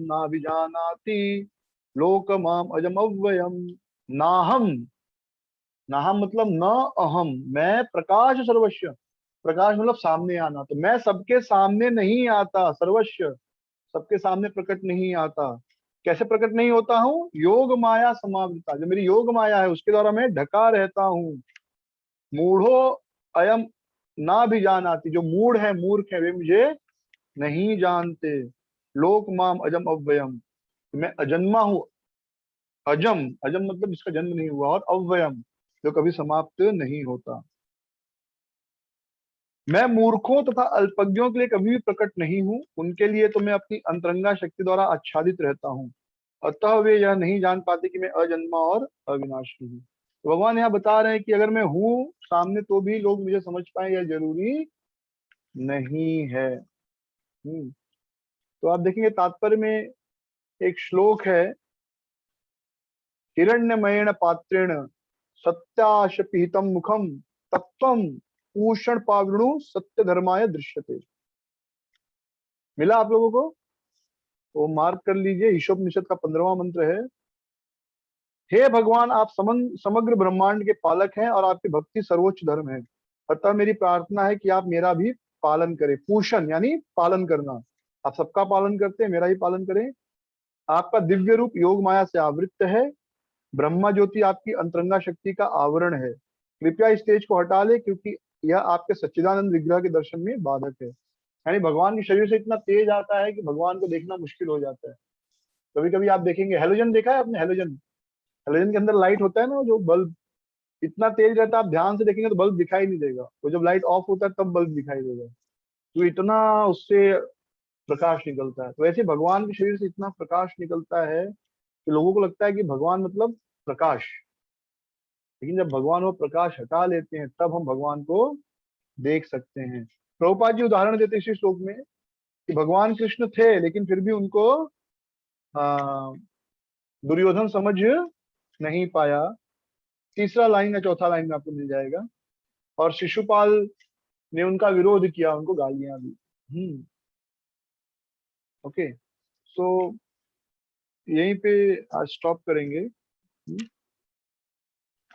नाभिजानाति लोक माम अजम अव्ययम। नाहम, नाहम मतलब न अहम, मैं प्रकाश सर्वस्य, प्रकाश मतलब सामने आना, तो मैं सबके सामने नहीं आता, सर्वस्य, सबके सामने प्रकट नहीं आता। कैसे प्रकट नहीं होता हूँ? योग माया समावृता, जो मेरी योग माया है उसके द्वारा मैं ढका रहता हूँ। मूढ़ो अयम ना भी जानाती, जो मूढ़ है, मूर्ख है, वे मुझे नहीं जानते। लोक माम अजम अव्ययम, मैं अजन्मा हूँ। अजम, अजम मतलब इसका जन्म नहीं हुआ, और अव्ययम जो कभी समाप्त नहीं होता। मैं मूर्खों तथा अल्पज्ञों के लिए कभी भी प्रकट नहीं हूँ, उनके लिए तो मैं अपनी अंतरंगा शक्ति द्वारा आच्छादित रहता हूँ, अतः वे यह नहीं जान पाते कि मैं अजन्मा और अविनाशी हूँ। तो भगवान यहाँ बता रहे हैं कि अगर मैं हूँ सामने तो भी लोग मुझे समझ पाए यह जरूरी नहीं है। तो आप देखेंगे तात्पर्य में एक श्लोक है, हिरण्यमयेन पात्रेण सत्याशपिहितं मुखम तत्वं पूषण पावृणु सत्य धर्माय दृश्यते। मिला आप लोगों को? वो मार्क कर लीजिए, ईशोपनिषद का 15वां मंत्र है। हे भगवान, आप समग्र ब्रह्मांड के पालक हैं और आपकी भक्ति सर्वोच्च धर्म है, अतः मेरी प्रार्थना है कि आप मेरा भी पालन करें। पूषण यानी पालन करना, आप सबका पालन करते हैं, मेरा ही पालन करें। आपका दिव्य रूप योग माया से आवृत्त है, ब्रह्मा ज्योति आपकी अंतरंगा शक्ति का आवरण है। कृपया इस तेज को हटा ले, क्योंकि यह आपके सच्चिदानंद विग्रह के दर्शन में बाधक है। यानी भगवान के शरीर से इतना तेज आता है कि भगवान को देखना मुश्किल हो जाता है। कभी कभी आप देखेंगे, हेलोजन देखा है आपने? हेलोजन, हेलोजन के अंदर लाइट होता है ना, जो बल्ब इतना तेज रहता है, आप ध्यान से देखेंगे तो बल्ब दिखाई नहीं देगा, तो जब लाइट ऑफ होता है तब बल्ब दिखाई देगा। तो इतना उससे प्रकाश निकलता है। तो ऐसे भगवान के शरीर से इतना प्रकाश निकलता है कि लोगों को लगता है कि भगवान मतलब प्रकाश, लेकिन जब भगवान वो प्रकाश हटा लेते हैं तब हम भगवान को देख सकते हैं। प्रभुपाद जी उदाहरण देते इसी श्लोक में कि भगवान कृष्ण थे लेकिन फिर भी उनको दुर्योधन समझ नहीं पाया। तीसरा लाइन या चौथा लाइन में आपको मिल जाएगा। और शिशुपाल ने उनका विरोध किया, उनको गालियां दी। ओके, सो यहीं पे आज स्टॉप करेंगे।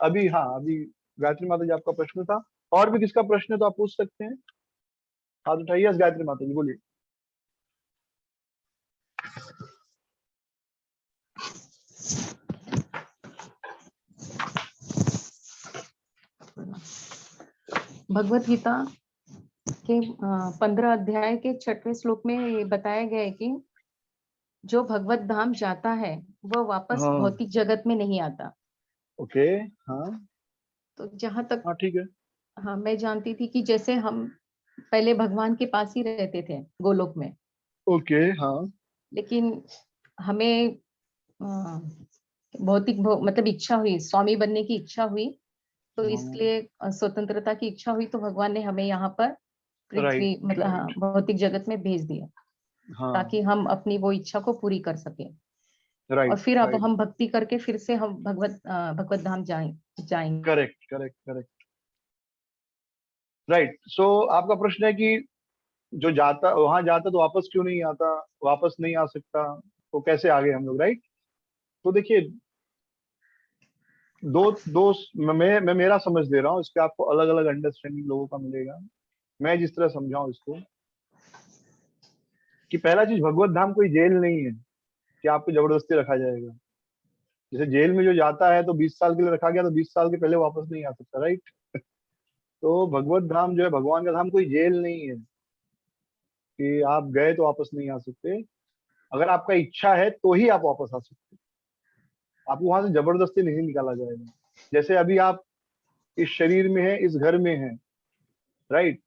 अभी अभी गायत्री माता जी आपका प्रश्न था, और भी किसका प्रश्न है तो आप पूछ सकते हैं, हाथ उठाइए। गायत्री माता जी बोलिए। भगवत गीता के 15 अध्याय के 6वें श्लोक में ये बताया गया है कि जो भगवत धाम जाता है वह वापस हाँ, भौतिक जगत में नहीं आता। ओके, हाँ तो जहां तक हाँ ठीक है। हाँ मैं जानती थी कि जैसे हम पहले भगवान के पास ही रहते थे गोलोक में, ओके, हाँ लेकिन हमें मतलब इच्छा हुई, स्वामी बनने की इच्छा हुई, तो इसलिए स्वतंत्रता की इच्छा हुई, तो भगवान ने हमें यहाँ पर पृथ्वी राइट मतलब राइट, भौतिक जगत में भेज दिया, हाँ ताकि हम अपनी वो इच्छा को पूरी कर सके। और राइट फिर अब राइट, हम भक्ति करके फिर से हम भगवत धाम जाएंगे। Correct correct correct, right. So आपका प्रश्न है कि जो जाता वहां जाता तो वापस क्यों नहीं आता, वापस नहीं आ सकता, तो कैसे आ गए हम लोग, राइट? तो देखिए, दो दो मैं मेरा समझ दे रहा हूँ, इसके आपको अलग अलग अंडरस्टैंडिंग लोगों का मिलेगा। मैं जिस तरह समझाऊं इसको, कि पहला चीज, भगवत धाम कोई जेल नहीं है कि आपको जबरदस्ती रखा जाएगा। जैसे जेल में जो जाता है तो 20 साल के लिए रखा गया तो 20 साल के पहले वापस नहीं आ सकता, राइट? तो भगवत धाम जो है, भगवान का धाम कोई जेल नहीं है कि आप गए तो वापस नहीं आ सकते। अगर आपका इच्छा है तो ही आप वापस आ सकते हैं, आपको वहां से जबरदस्ती नहीं निकाला जाएगा। जैसे अभी आप इस शरीर में है, इस घर में है, राइट?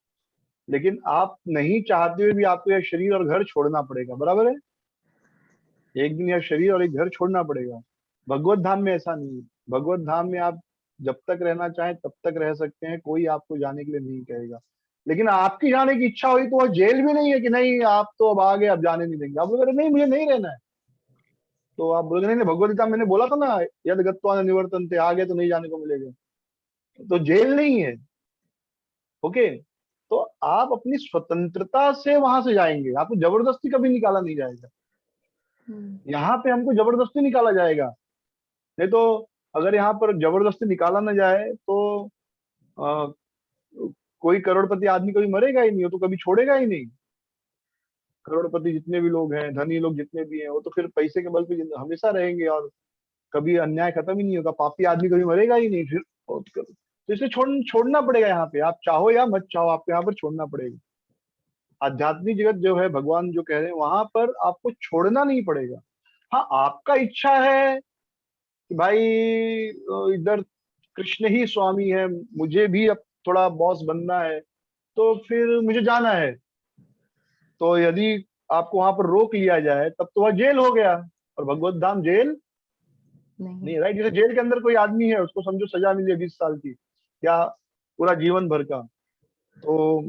लेकिन आप नहीं चाहते हुए भी आपको यह शरीर और घर छोड़ना पड़ेगा, बराबर है? एक दिन यह शरीर और एक घर छोड़ना पड़ेगा। भगवत धाम में ऐसा नहीं है। भगवत धाम में आप जब तक रहना चाहें तब तक रह सकते हैं, कोई आपको जाने के लिए नहीं कहेगा। लेकिन आपकी जाने की इच्छा हुई तो वह जेल भी नहीं है कि नहीं आप तो अब आ गए, अब जाने नहीं देंगे। आप बोलोगे नहीं मुझे नहीं रहना है, तो आप बोलोगे नहीं भगवत गीता मैंने बोला था ना, यद गत्वा न निवर्तन्ते, आ गए तो नहीं जाने को मिलेगा। तो जेल नहीं है, ओके? तो आप अपनी स्वतंत्रता से वहां से जाएंगे, आपको जबरदस्ती कभी निकाला नहीं जाएगा। यहाँ पे हमको जबरदस्ती निकाला जाएगा, नहीं तो अगर यहाँ पर जबरदस्ती निकाला ना जाए तो आ, कोई करोड़पति आदमी कभी मरेगा ही नहीं, वो तो कभी छोड़ेगा ही नहीं। करोड़पति जितने भी लोग हैं, धनी लोग जितने भी हैं, वो तो फिर पैसे के बल पे हमेशा रहेंगे और कभी अन्याय खत्म ही नहीं होगा। पापी आदमी कभी मरेगा ही नहीं फिर। तो इसे छोड़ना पड़ेगा यहाँ पे, आप चाहो या मत चाहो, आपको यहाँ पर छोड़ना पड़ेगा। आध्यात्मिक जगत जो है, भगवान जो कह रहे हैं, वहां पर आपको छोड़ना नहीं पड़ेगा। हाँ, आपका इच्छा है कि भाई इधर कृष्ण ही स्वामी है, मुझे भी अब थोड़ा बॉस बनना है, तो फिर मुझे जाना है। तो यदि आपको वहां पर रोक लिया जाए तब तो वह जेल हो गया, और भगवत धाम जेल नहीं। नहीं, राइट। जैसे जेल के अंदर कोई आदमी है, उसको समझो सजा मिली है 20 साल की या पूरा जीवन भर का, तो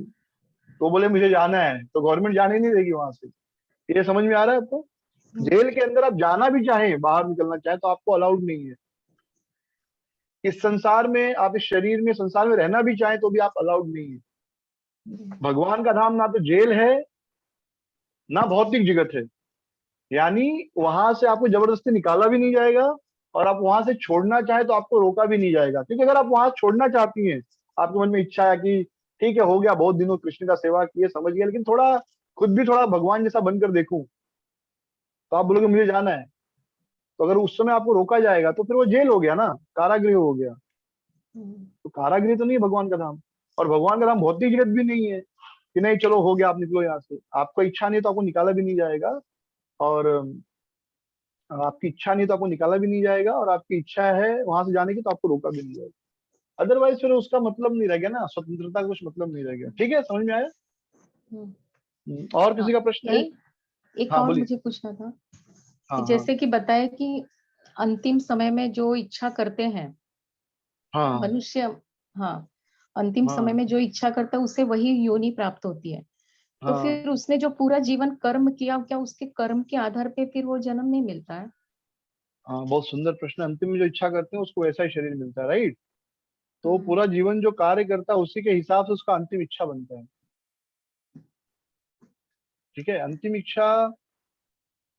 बोले मुझे जाना है, तो गवर्नमेंट जाने ही नहीं देगी वहां से। ये समझ में आ रहा है आपको? जेल के अंदर आप जाना भी चाहें, बाहर निकलना चाहें, तो आपको अलाउड नहीं है। इस संसार में, आप इस शरीर में, संसार में रहना भी चाहें तो भी आप अलाउड नहीं है। भगवान का धाम ना तो जेल है, ना भौतिक जगत है। यानी वहां से आपको जबरदस्ती निकाला भी नहीं जाएगा, और आप वहां से छोड़ना चाहे तो आपको रोका भी नहीं जाएगा। क्योंकि अगर आप वहां छोड़ना चाहती हैं, आपके मन में इच्छा है कि ठीक है, हो गया, बहुत दिनों कृष्ण का सेवा की है, समझ गया, लेकिन थोड़ा खुद भी थोड़ा भगवान जैसा बनकर देखूं, तो आप बोलोगे मुझे जाना है। तो अगर उस समय आपको रोका जाएगा तो फिर वो जेल हो गया ना, कारागृह हो गया। तो कारागृह तो नहीं है भगवान का धाम। और भगवान का धाम भौतिक जगत भी नहीं है कि नहीं चलो हो गया, आप निकलो यहाँ से। आपको इच्छा नहीं तो आपको निकाला भी नहीं जाएगा, और आपकी इच्छा नहीं तो आपको निकाला भी नहीं जाएगा, और आपकी इच्छा है वहां से जाने की तो आपको रोका भी नहीं जाएगा। अदरवाइज फिर उसका मतलब नहीं रह गया ना, स्वतंत्रता का कुछ मतलब नहीं रह गया। ठीक है, समझ में आया? और किसी का प्रश्न है? एक एक हाँ और बोलिए। मुझे पूछना था कि हाँ जैसे कि बताया कि अंतिम समय में जो इच्छा करते हैं हाँ मनुष्य, हाँ, अंतिम समय हाँ में जो इच्छा करता है उसे वही योनि प्राप्त होती है। तो हाँ फिर उसने जो पूरा जीवन कर्म किया, क्या उसके कर्म के आधार पे फिर वो जन्म नहीं मिलता है? हाँ, बहुत सुंदर प्रश्न। अंतिम में जो इच्छा करते हैं उसको वैसा ही शरीर मिलता है, राइट। तो हम्म, पूरा जीवन जो कार्य करता है उसी के हिसाब से उसका अंतिम इच्छा बनता है। ठीक है, अंतिम इच्छा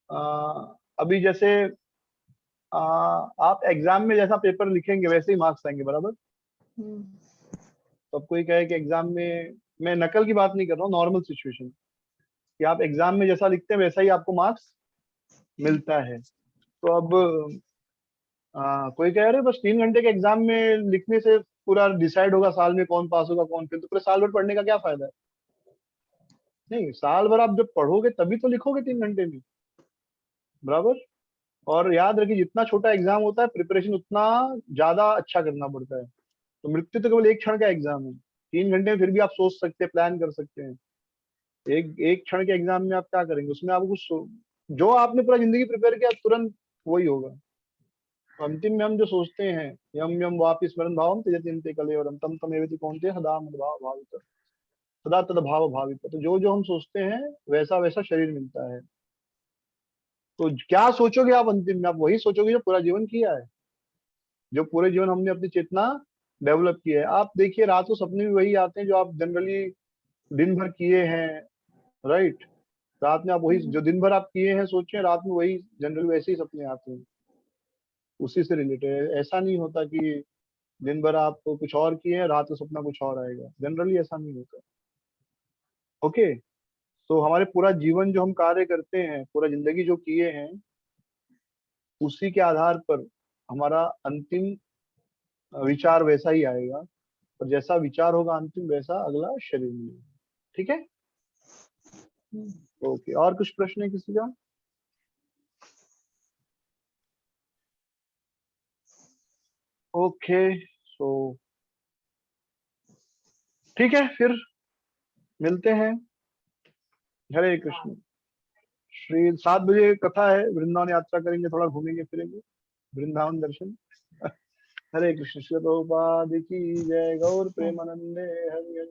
आ, अभी जैसे आप एग्जाम में जैसा पेपर लिखेंगे वैसे ही मार्क्स आएंगे, बराबर। हम्म, तो अब कोई कहे कि एग्जाम में, मैं नकल की बात नहीं कर रहा हूँ, नॉर्मल सिचुएशन, कि आप एग्जाम में जैसा लिखते हैं वैसा ही आपको मार्क्स मिलता है। तो अब कोई कह रहे बस 3 घंटे के एग्जाम में लिखने से पूरा डिसाइड होगा साल में कौन पास होगा कौन फेल, तो पूरे साल भर पढ़ने का क्या फायदा है? नहीं, साल भर आप जब पढ़ोगे तभी तो लिखोगे 3 घंटे में, बराबर। और याद रखिए, जितना छोटा एग्जाम होता है प्रिपरेशन उतना ज्यादा अच्छा करना पड़ता है। तो मृत्यु तो केवल एक क्षण का एग्जाम है। 3 घंटे में फिर भी आप सोच सकते हैं, प्लान कर सकते हैं। एक एक क्षण के एग्जाम में आप क्या करेंगे, उसमें आपको जो आपने पूरा जिंदगी प्रिपेयर किया तुरंत वही होगा। तो अंतिम में हम जो सोचते हैं, यम यम वापि स्मरण भावम त्यजति अन्ते कलेवरम तम तमेवेति कौन्तेय सदा मद्भाव भावित, सदा तद्भाव भावित। तो जो जो हम सोचते हैं वैसा वैसा शरीर मिलता है। तो क्या सोचोगे आप अंतिम में? आप वही सोचोगे जो पूरा जीवन किया है, जो पूरे जीवन हमने अपनी चेतना डेवलप की है। आप देखिए, रात को सपने भी वही आते हैं जो आप जनरली दिन भर किए हैं, राइट। रात में आप वही जो दिन भर आप किए हैं सोचे, रात में वही जनरली वैसे ही सपने आते हैं, उसी से रिलेटेड। ऐसा नहीं होता कि दिन भर आप कुछ और किए हैं, रात को सपना कुछ और आएगा, जनरली ऐसा नहीं होता। ओके। तो हमारे पूरा जीवन जो हम कार्य करते हैं, पूरा जिंदगी जो किए हैं, उसी के आधार पर हमारा अंतिम विचार वैसा ही आएगा, और जैसा विचार होगा अंतिम वैसा अगला शरीर मिलेगा। ठीक है, ओके। और कुछ प्रश्न है किसी का? ओके, सो ठीक है, फिर मिलते हैं। हरे कृष्ण। श्री 7 बजे कथा है, वृंदावन यात्रा करेंगे, थोड़ा घूमेंगे फिरेंगे, वृंदावन दर्शन। हरे कृष्ण। श्री प्रभुपाद की जय। गौर प्रेमानंदे हरि हरि।